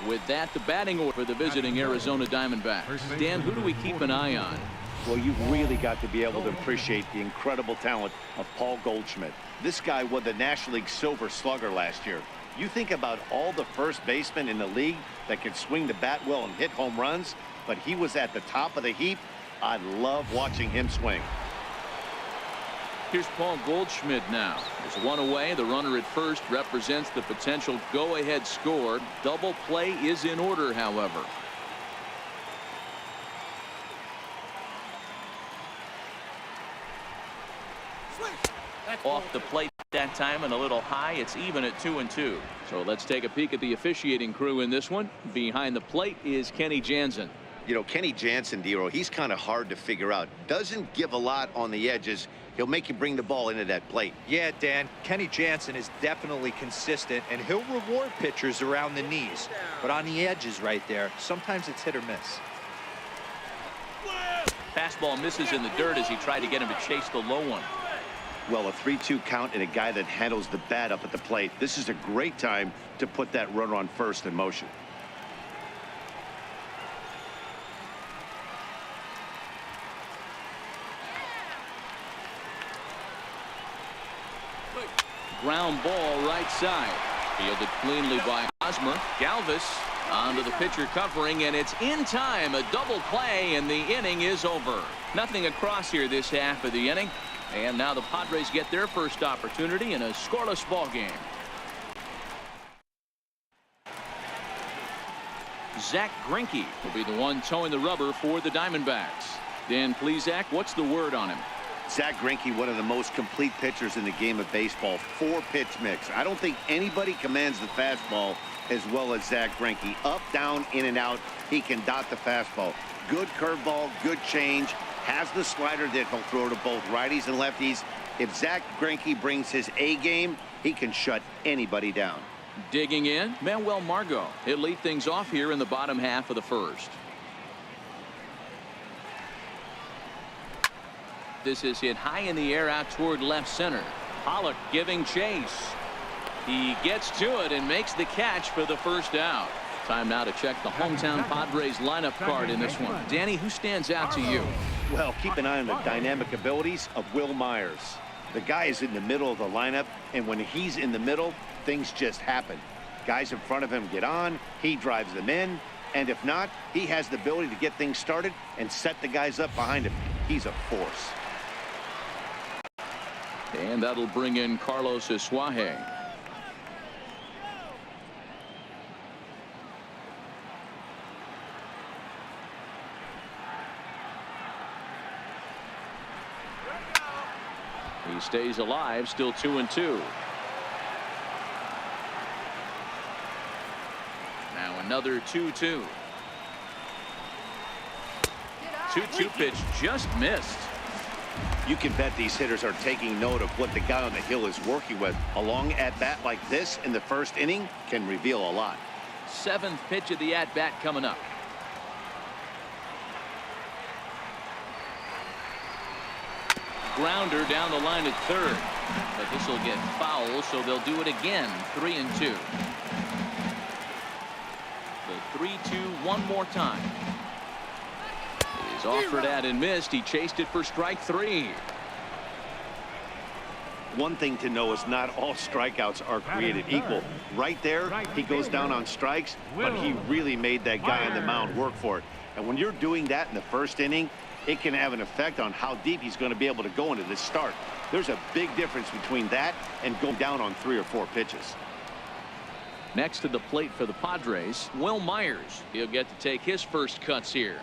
With that, the batting order for the visiting Arizona Diamondbacks. Dan, who do we keep an eye on? Well, you've really got to be able to appreciate the incredible talent of Paul Goldschmidt. This guy won the National League Silver Slugger last year. You think about all the first basemen in the league that could swing the bat well and hit home runs, but he was at the top of the heap. I love watching him swing. Here's Paul Goldschmidt now. There's 1 away. The runner at first represents the potential go-ahead score. Double play is in order, however. Off the plate that time and a little high. It's even at 2-2. So let's take a peek at the officiating crew in this one. Behind the plate is Kenny Jansen. You know, Kenny Jansen, Dero, he's kind of hard to figure out. Doesn't give a lot on the edges. He'll make you bring the ball into that plate. Yeah, Dan, Kenny Jansen is definitely consistent, and he'll reward pitchers around the knees. But on the edges right there, sometimes it's hit or miss. Fastball misses in the dirt as he tried to get him to chase the low one. Well, a 3-2 count and a guy that handles the bat up at the plate. This is a great time to put that runner on first in motion. Ground ball right side. Fielded cleanly by Hosmer. Galvis onto the pitcher covering, and it's in time. A double play, and the inning is over. Nothing across here this half of the inning. And now the Padres get their first opportunity in a scoreless ball game. Zach Greinke will be the one towing the rubber for the Diamondbacks. Dan Plesac, what's the word on him? Zach Greinke, one of the most complete pitchers in the game of baseball. 4-pitch mix. I don't think anybody commands the fastball as well as Zach Greinke. Up, down, in and out. He can dot the fastball. Good curveball, good change. Has the slider that he'll throw to both righties and lefties. If Zach Greinke brings his A game, he can shut anybody down. Digging in, Manuel Margot. He'll lead things off here in the bottom half of the first. This is hit high in the air out toward left center. Pollock giving chase. He gets to it and makes the catch for the first out. Time now to check the hometown Padres lineup card in this one. Danny, who stands out to you? Well, keep an eye on the dynamic abilities of Will Myers. The guy is in the middle of the lineup, and when he's in the middle, things just happen. Guys in front of him get on, he drives them in, and if not, he has the ability to get things started and set the guys up behind him. He's a force. And that'll bring in Carlos Isuaje. He stays alive, still 2-2. Now another 2-2. 2-2 pitch just missed. You can bet these hitters are taking note of what the guy on the hill is working with. A long at-bat like this in the first inning can reveal a lot. 7th pitch of the at-bat coming up. Grounder down the line at third. But this will get foul, so they'll do it again. 3-2. The 3-2 one more time. He's offered at and missed. He chased it for strike 3. One thing to know is not all strikeouts are created equal. Right there, he goes down on strikes, but he really made that guy on the mound work for it. And when you're doing that in the first inning, it can have an effect on how deep he's going to be able to go into this start. There's a big difference between that and going down on 3 or 4 pitches. Next to the plate for the Padres, Will Myers. He'll get to take his first cuts here.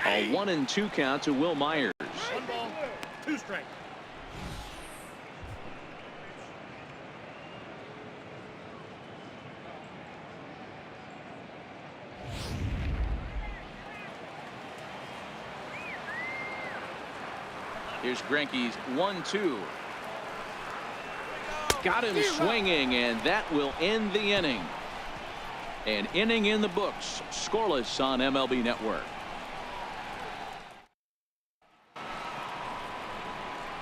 A 1-2 count to Will Myers. 1 ball, 2 strikes. Here's Greinke's 1-2. Got him swinging, and that will end the inning. An inning in the books, scoreless on MLB Network.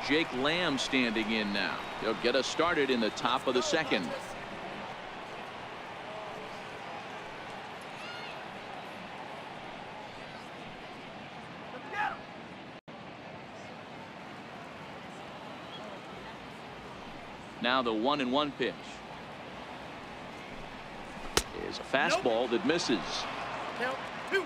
Jake Lamb standing in now. They'll get us started in the top of the 2nd. Now the 1-1 pitch is a fastball that misses. Count 2-1.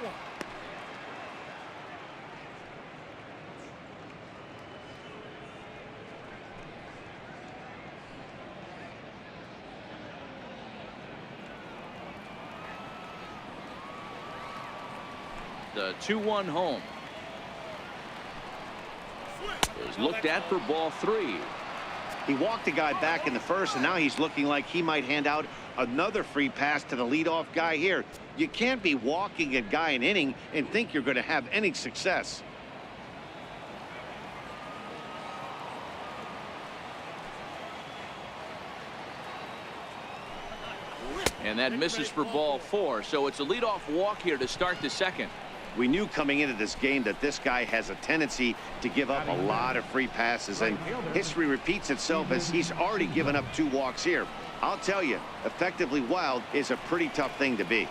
The 2-1 home is looked at for ball 3. He walked the guy back in the first, and now he's looking like he might hand out another free pass to the leadoff guy here. You can't be walking a guy an inning and think you're going to have any success. And that misses for ball 4. So it's a leadoff walk here to start the 2nd. We knew coming into this game that this guy has a tendency to give up a lot of free passes, and history repeats itself as he's already given up 2 walks here. I'll tell you, effectively wild is a pretty tough thing to be.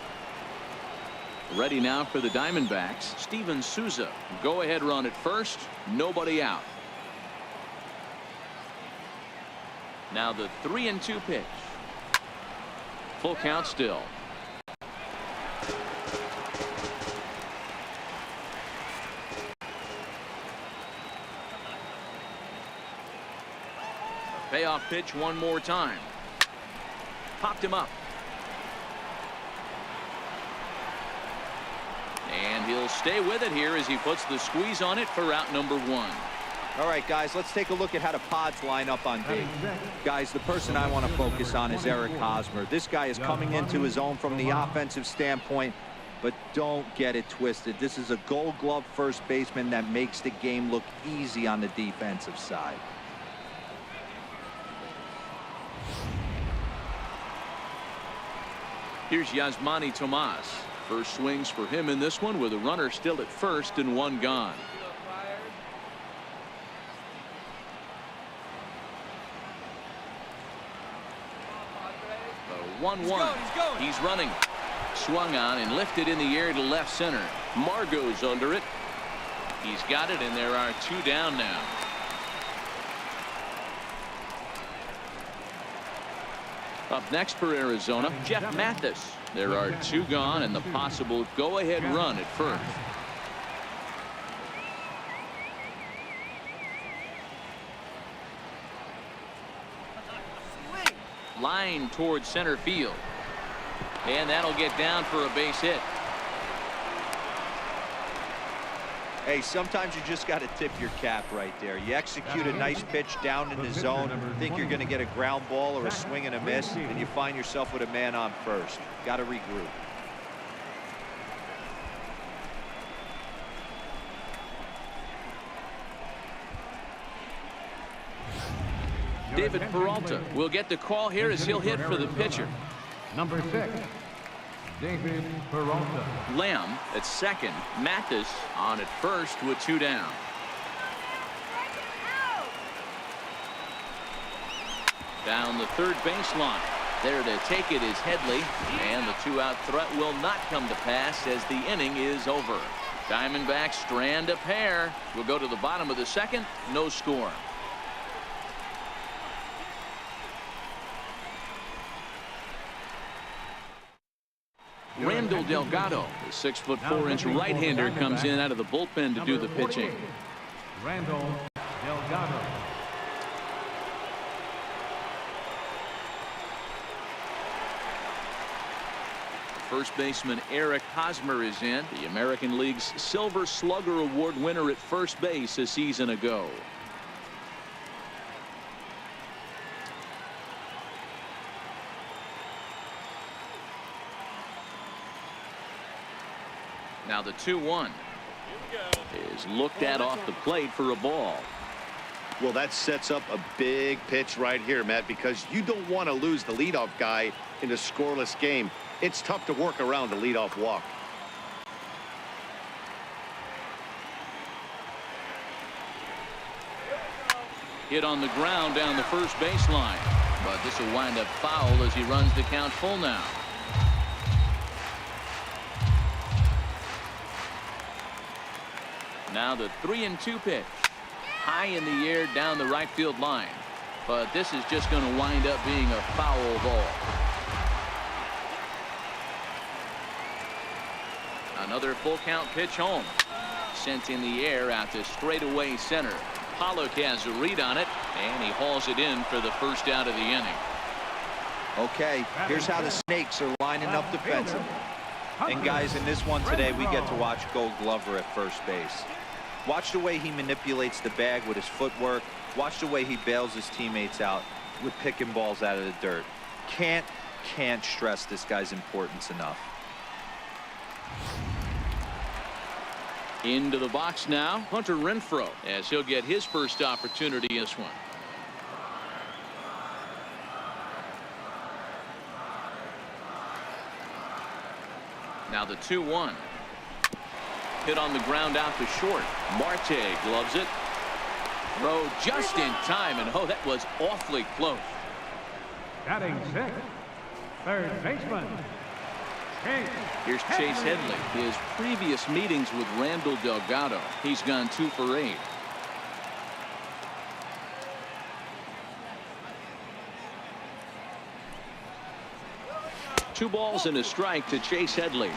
Ready now for the Diamondbacks. Steven Souza. Go ahead run at first. Nobody out. Now the 3-2 pitch. Full count still. Payoff pitch one more time. Popped him up. And he'll stay with it here as he puts the squeeze on it for out number 1. All right, guys, let's take a look at how the Pods line up on D. Guys, the person I want to focus on is Eric Hosmer. This guy is coming into his own from the offensive standpoint, but don't get it twisted. This is a Gold Glove first baseman that makes the game look easy on the defensive side. Here's Yasmani Tomas. First swings for him in this one with a runner still at first and 1 gone. The 1-1. He's running. Swung on and lifted in the air to left center. Margot's under it. He's got it, and there are 2 down now. Up next for Arizona, Jeff Mathis. There are 2 gone and the possible go-ahead run at first. line towards center field. And that'll get down for a base hit. Hey, sometimes you just got to tip your cap right there. You execute a nice pitch down in the zone, think you're going to get a ground ball or a swing and a miss, and you find yourself with a man on first. Got to regroup. David Peralta will get the call here as he'll hit for the pitcher. Number 6, David Peralta. Lamb at second. Mathis on at first with 2 down. Down the third baseline. There to take it is Headley, and the 2-out threat will not come to pass as the inning is over. Diamondbacks strand a pair. We'll go to the bottom of the second. No score. Randall Delgado, the 6'4" right-hander, comes in out of the bullpen to do the pitching. Randall Delgado. First baseman Eric Hosmer is in, the American League's Silver Slugger Award winner at first base a season ago. Now the 2-1 is looked at off the plate for a ball. Well, that sets up a big pitch right here, Matt, because you don't want to lose the leadoff guy in a scoreless game. It's tough to work around a leadoff walk. Hit on the ground down the first baseline, but this will wind up foul as he runs the count full now. Now the 3-2 pitch. High in the air down the right field line. But this is just going to wind up being a foul ball. Another full count pitch home. Sent in the air out to straightaway center. Pollock has a read on it, and he hauls it in for the first out of the inning. Okay, here's how the Snakes are lining up defensively. And guys, in this one today, we get to watch Gold Glover at first base. Watch the way he manipulates the bag with his footwork. Watch the way he bails his teammates out with picking balls out of the dirt. Can't stress this guy's importance enough. Into the box now, Hunter Renfroe, as he'll get his first opportunity in this one. Now the 2-1. Hit on the ground out to short. Marte gloves it. Throw just in time, and oh, that was awfully close. Batting 6th, third baseman. Here's Chase Headley. His previous meetings with Randall Delgado, he's gone 2 for 8. Two balls and a strike to Chase Headley.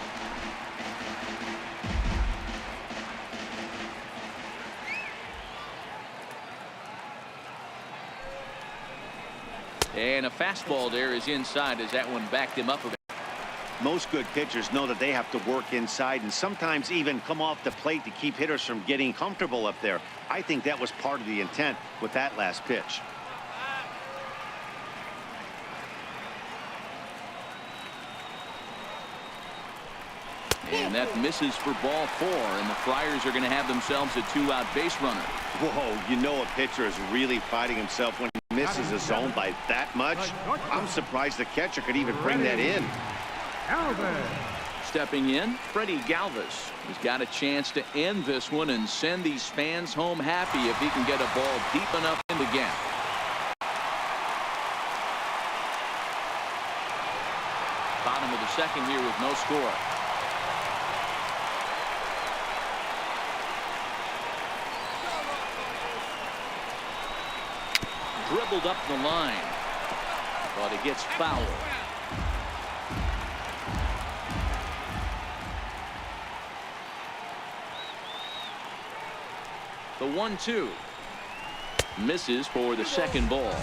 And a fastball there is inside as that one backed him up a bit. Most good pitchers know that they have to work inside and sometimes even come off the plate to keep hitters from getting comfortable up there. I think that was part of the intent with that last pitch. And that misses for ball 4, and the Friars are going to have themselves a 2-out base runner. Whoa, you know a pitcher is really fighting himself when he misses a zone by that much. I'm surprised the catcher could even bring that in. Stepping in, Freddie Galvis. He's got a chance to end this one and send these fans home happy if he can get a ball deep enough in the gap. Bottom of the second here with no score. Dribbled up the line, but it gets fouled. The 1-2 misses for the second ball.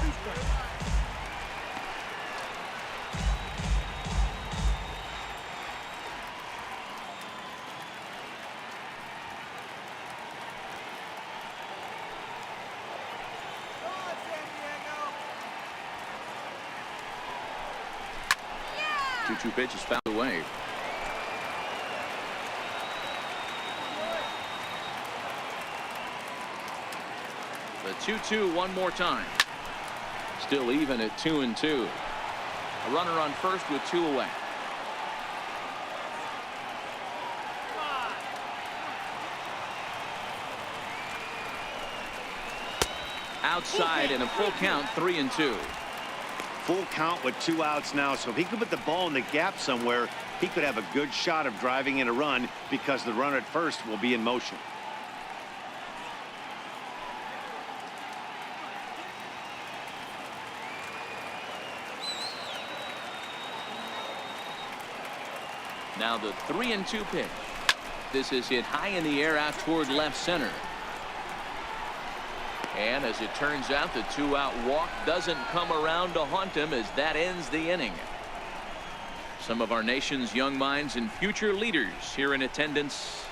2-2 pitch is fouled away. The 2-2 one more time. Still even at 2-2. A runner on first with 2 away. Outside and a full count, 3-2. Full count with 2 outs now, so if he could put the ball in the gap somewhere, he could have a good shot of driving in a run because the runner at first will be in motion. Now the 3-2 pitch. This is hit high in the air out toward left center. And as it turns out, the 2-out walk doesn't come around to haunt him as that ends the inning. Some of our nation's young minds and future leaders here in attendance.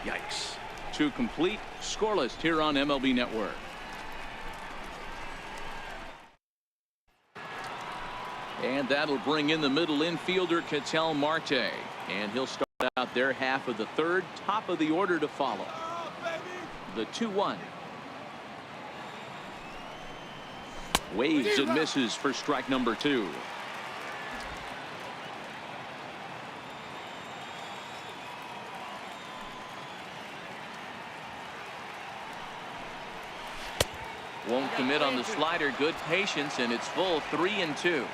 Yikes. 2 complete, scoreless here on MLB Network. And that'll bring in the middle infielder, Ketel Marte. And he'll start out their half of the third, top of the order to follow. The 2-1. Waves and misses for strike number 2. Won't commit on the slider. Good patience, and it's full 3-2.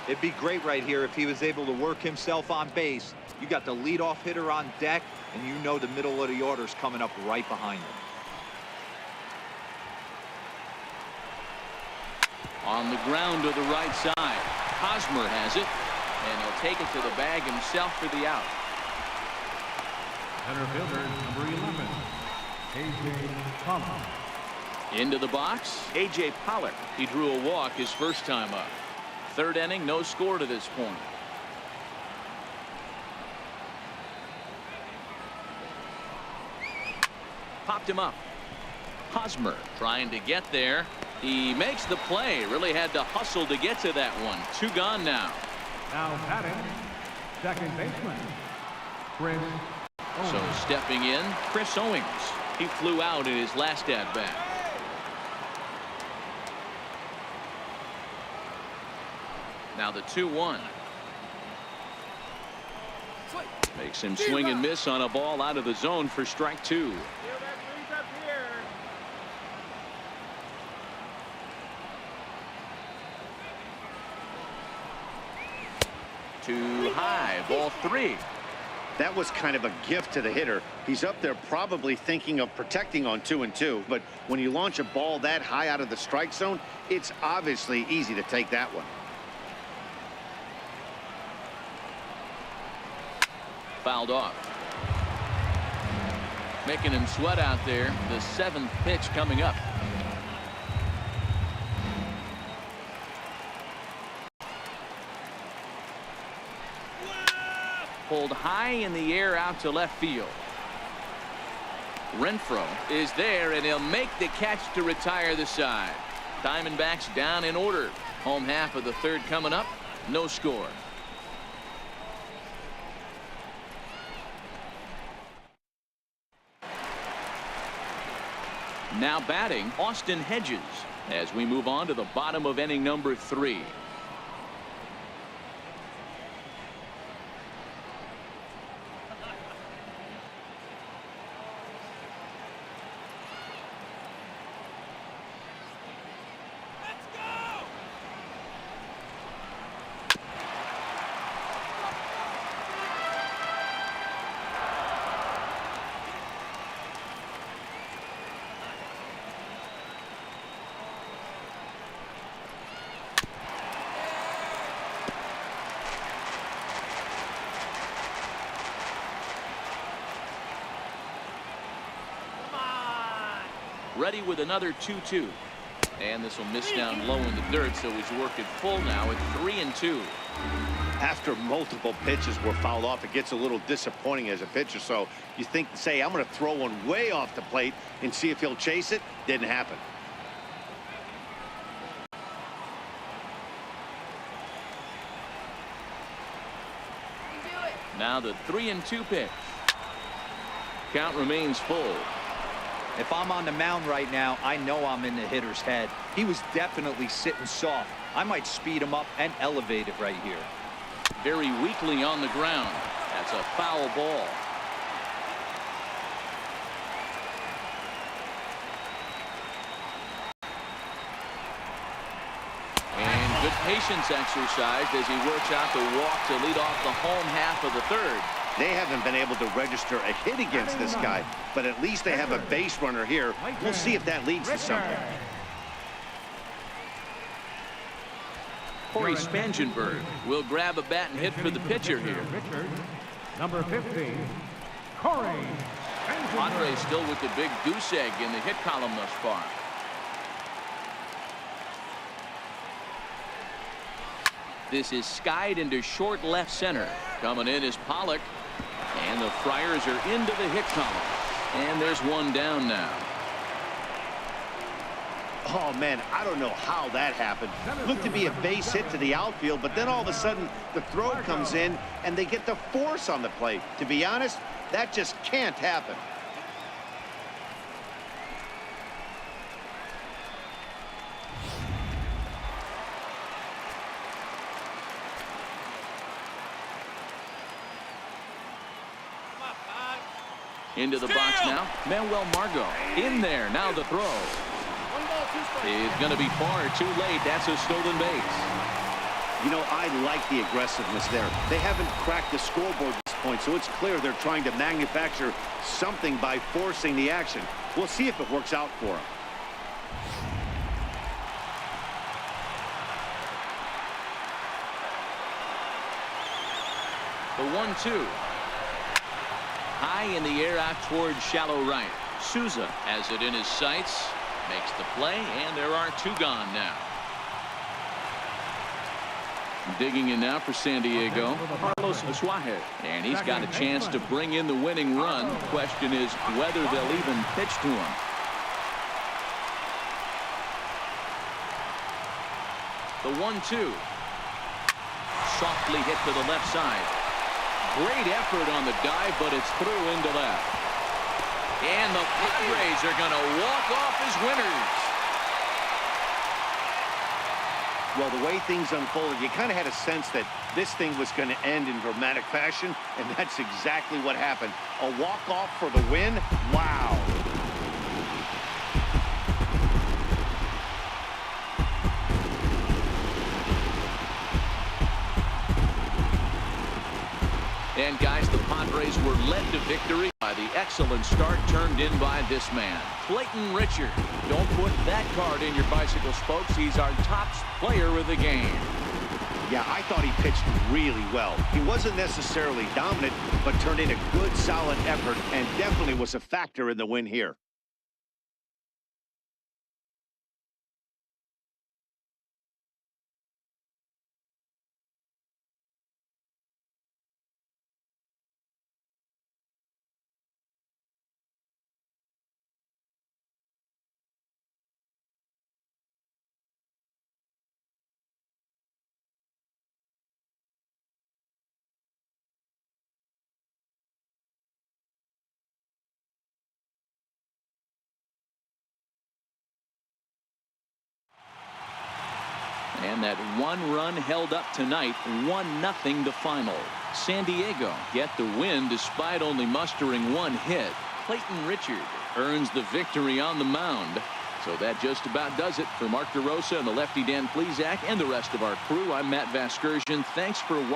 It'd be great right here if he was able to work himself on base. You got the leadoff hitter on deck, and you know the middle of the order's coming up right behind him. On the ground to the right side. Hosmer has it, and he'll take it to the bag himself for the out. Center fielder, number 11, A.J. Pollard. Into the box, A.J. Pollard. He drew a walk his first time up. Third inning, no score to this point. Popped him up. Hosmer trying to get there. He makes the play. Really had to hustle to get to that one. 2 gone now. Now batting, second baseman, Chris Owings. So stepping in, Chris Owings. He flew out in his last at-bat. Now the 2-1. Makes him swing and miss on a ball out of the zone for strike 2. Too high, ball 3. That was kind of a gift to the hitter. He's up there probably thinking of protecting on 2-2, but when you launch a ball that high out of the strike zone, it's obviously easy to take that one. Fouled off. Making him sweat out there. The 7th pitch coming up. Pulled high in the air out to left field. Renfroe is there, and he'll make the catch to retire the side. Diamondbacks down in order. Home half of the third coming up. No score. Now batting, Austin Hedges, as we move on to the bottom of inning number 3. Ready with another 2-2. And this will miss down low in the dirt, so he's working full now at 3-2. After multiple pitches were fouled off, it gets a little disappointing as a pitcher. So you think, say, I'm going to throw one way off the plate and see if he'll chase it. Didn't happen. Now the 3-2 pitch. Count remains full. If I'm on the mound right now, I know I'm in the hitter's head. He was definitely sitting soft. I might speed him up and elevate it right here. Very weakly on the ground. That's a foul ball. And good patience exercised as he works out the walk to lead off the home half of the third. They haven't been able to register a hit against this guy, but at least they have a base runner here. We'll see if that leads to something. Corey Spangenberg will grab a bat and hit for the pitcher here. Number 15, Corey. Padres still with the big goose egg in the hit column thus far. This is skied into short left center. Coming in is Pollock. And the Friars are into the hit column. And there's one down now. Oh, man, I don't know how that happened. Looked to be a base hit to the outfield, but then all of a sudden the throw comes in and they get the force on the plate. To be honest, that just can't happen. Into the box now. Manuel Margot in there. Now the throw. 1 ball, 2 strikes. Is going to be far too late. That's a stolen base. You know, I like the aggressiveness there. They haven't cracked the scoreboard at this point, so it's clear they're trying to manufacture something by forcing the action. We'll see if it works out for them. The 1-2. High in the air out towards shallow right. Souza has it in his sights. Makes the play, and there are 2 gone now. Digging in now for San Diego, Carlos Suarez. And he's got a chance to bring in the winning run. Question is whether they'll even pitch to him. The 1-2. Softly hit to the left side. Great effort on the dive, but it's through into left. And the Padres are going to walk off as winners. Well, the way things unfolded, you kind of had a sense that this thing was going to end in dramatic fashion, and that's exactly what happened. A walk-off for the win? Wow. And guys, the Padres were led to victory by the excellent start turned in by this man, Clayton Richard. Don't put that card in your bicycle spokes. He's our top player of the game. Yeah, I thought he pitched really well. He wasn't necessarily dominant, but turned in a good, solid effort and definitely was a factor in the win here. And that 1 run held up tonight, 1-0 the final. San Diego get the win despite only mustering 1 hit. Clayton Richard earns the victory on the mound. So that just about does it for Mark DeRosa and the lefty Dan Plesac and the rest of our crew. I'm Matt Vasgersian. Thanks for watching.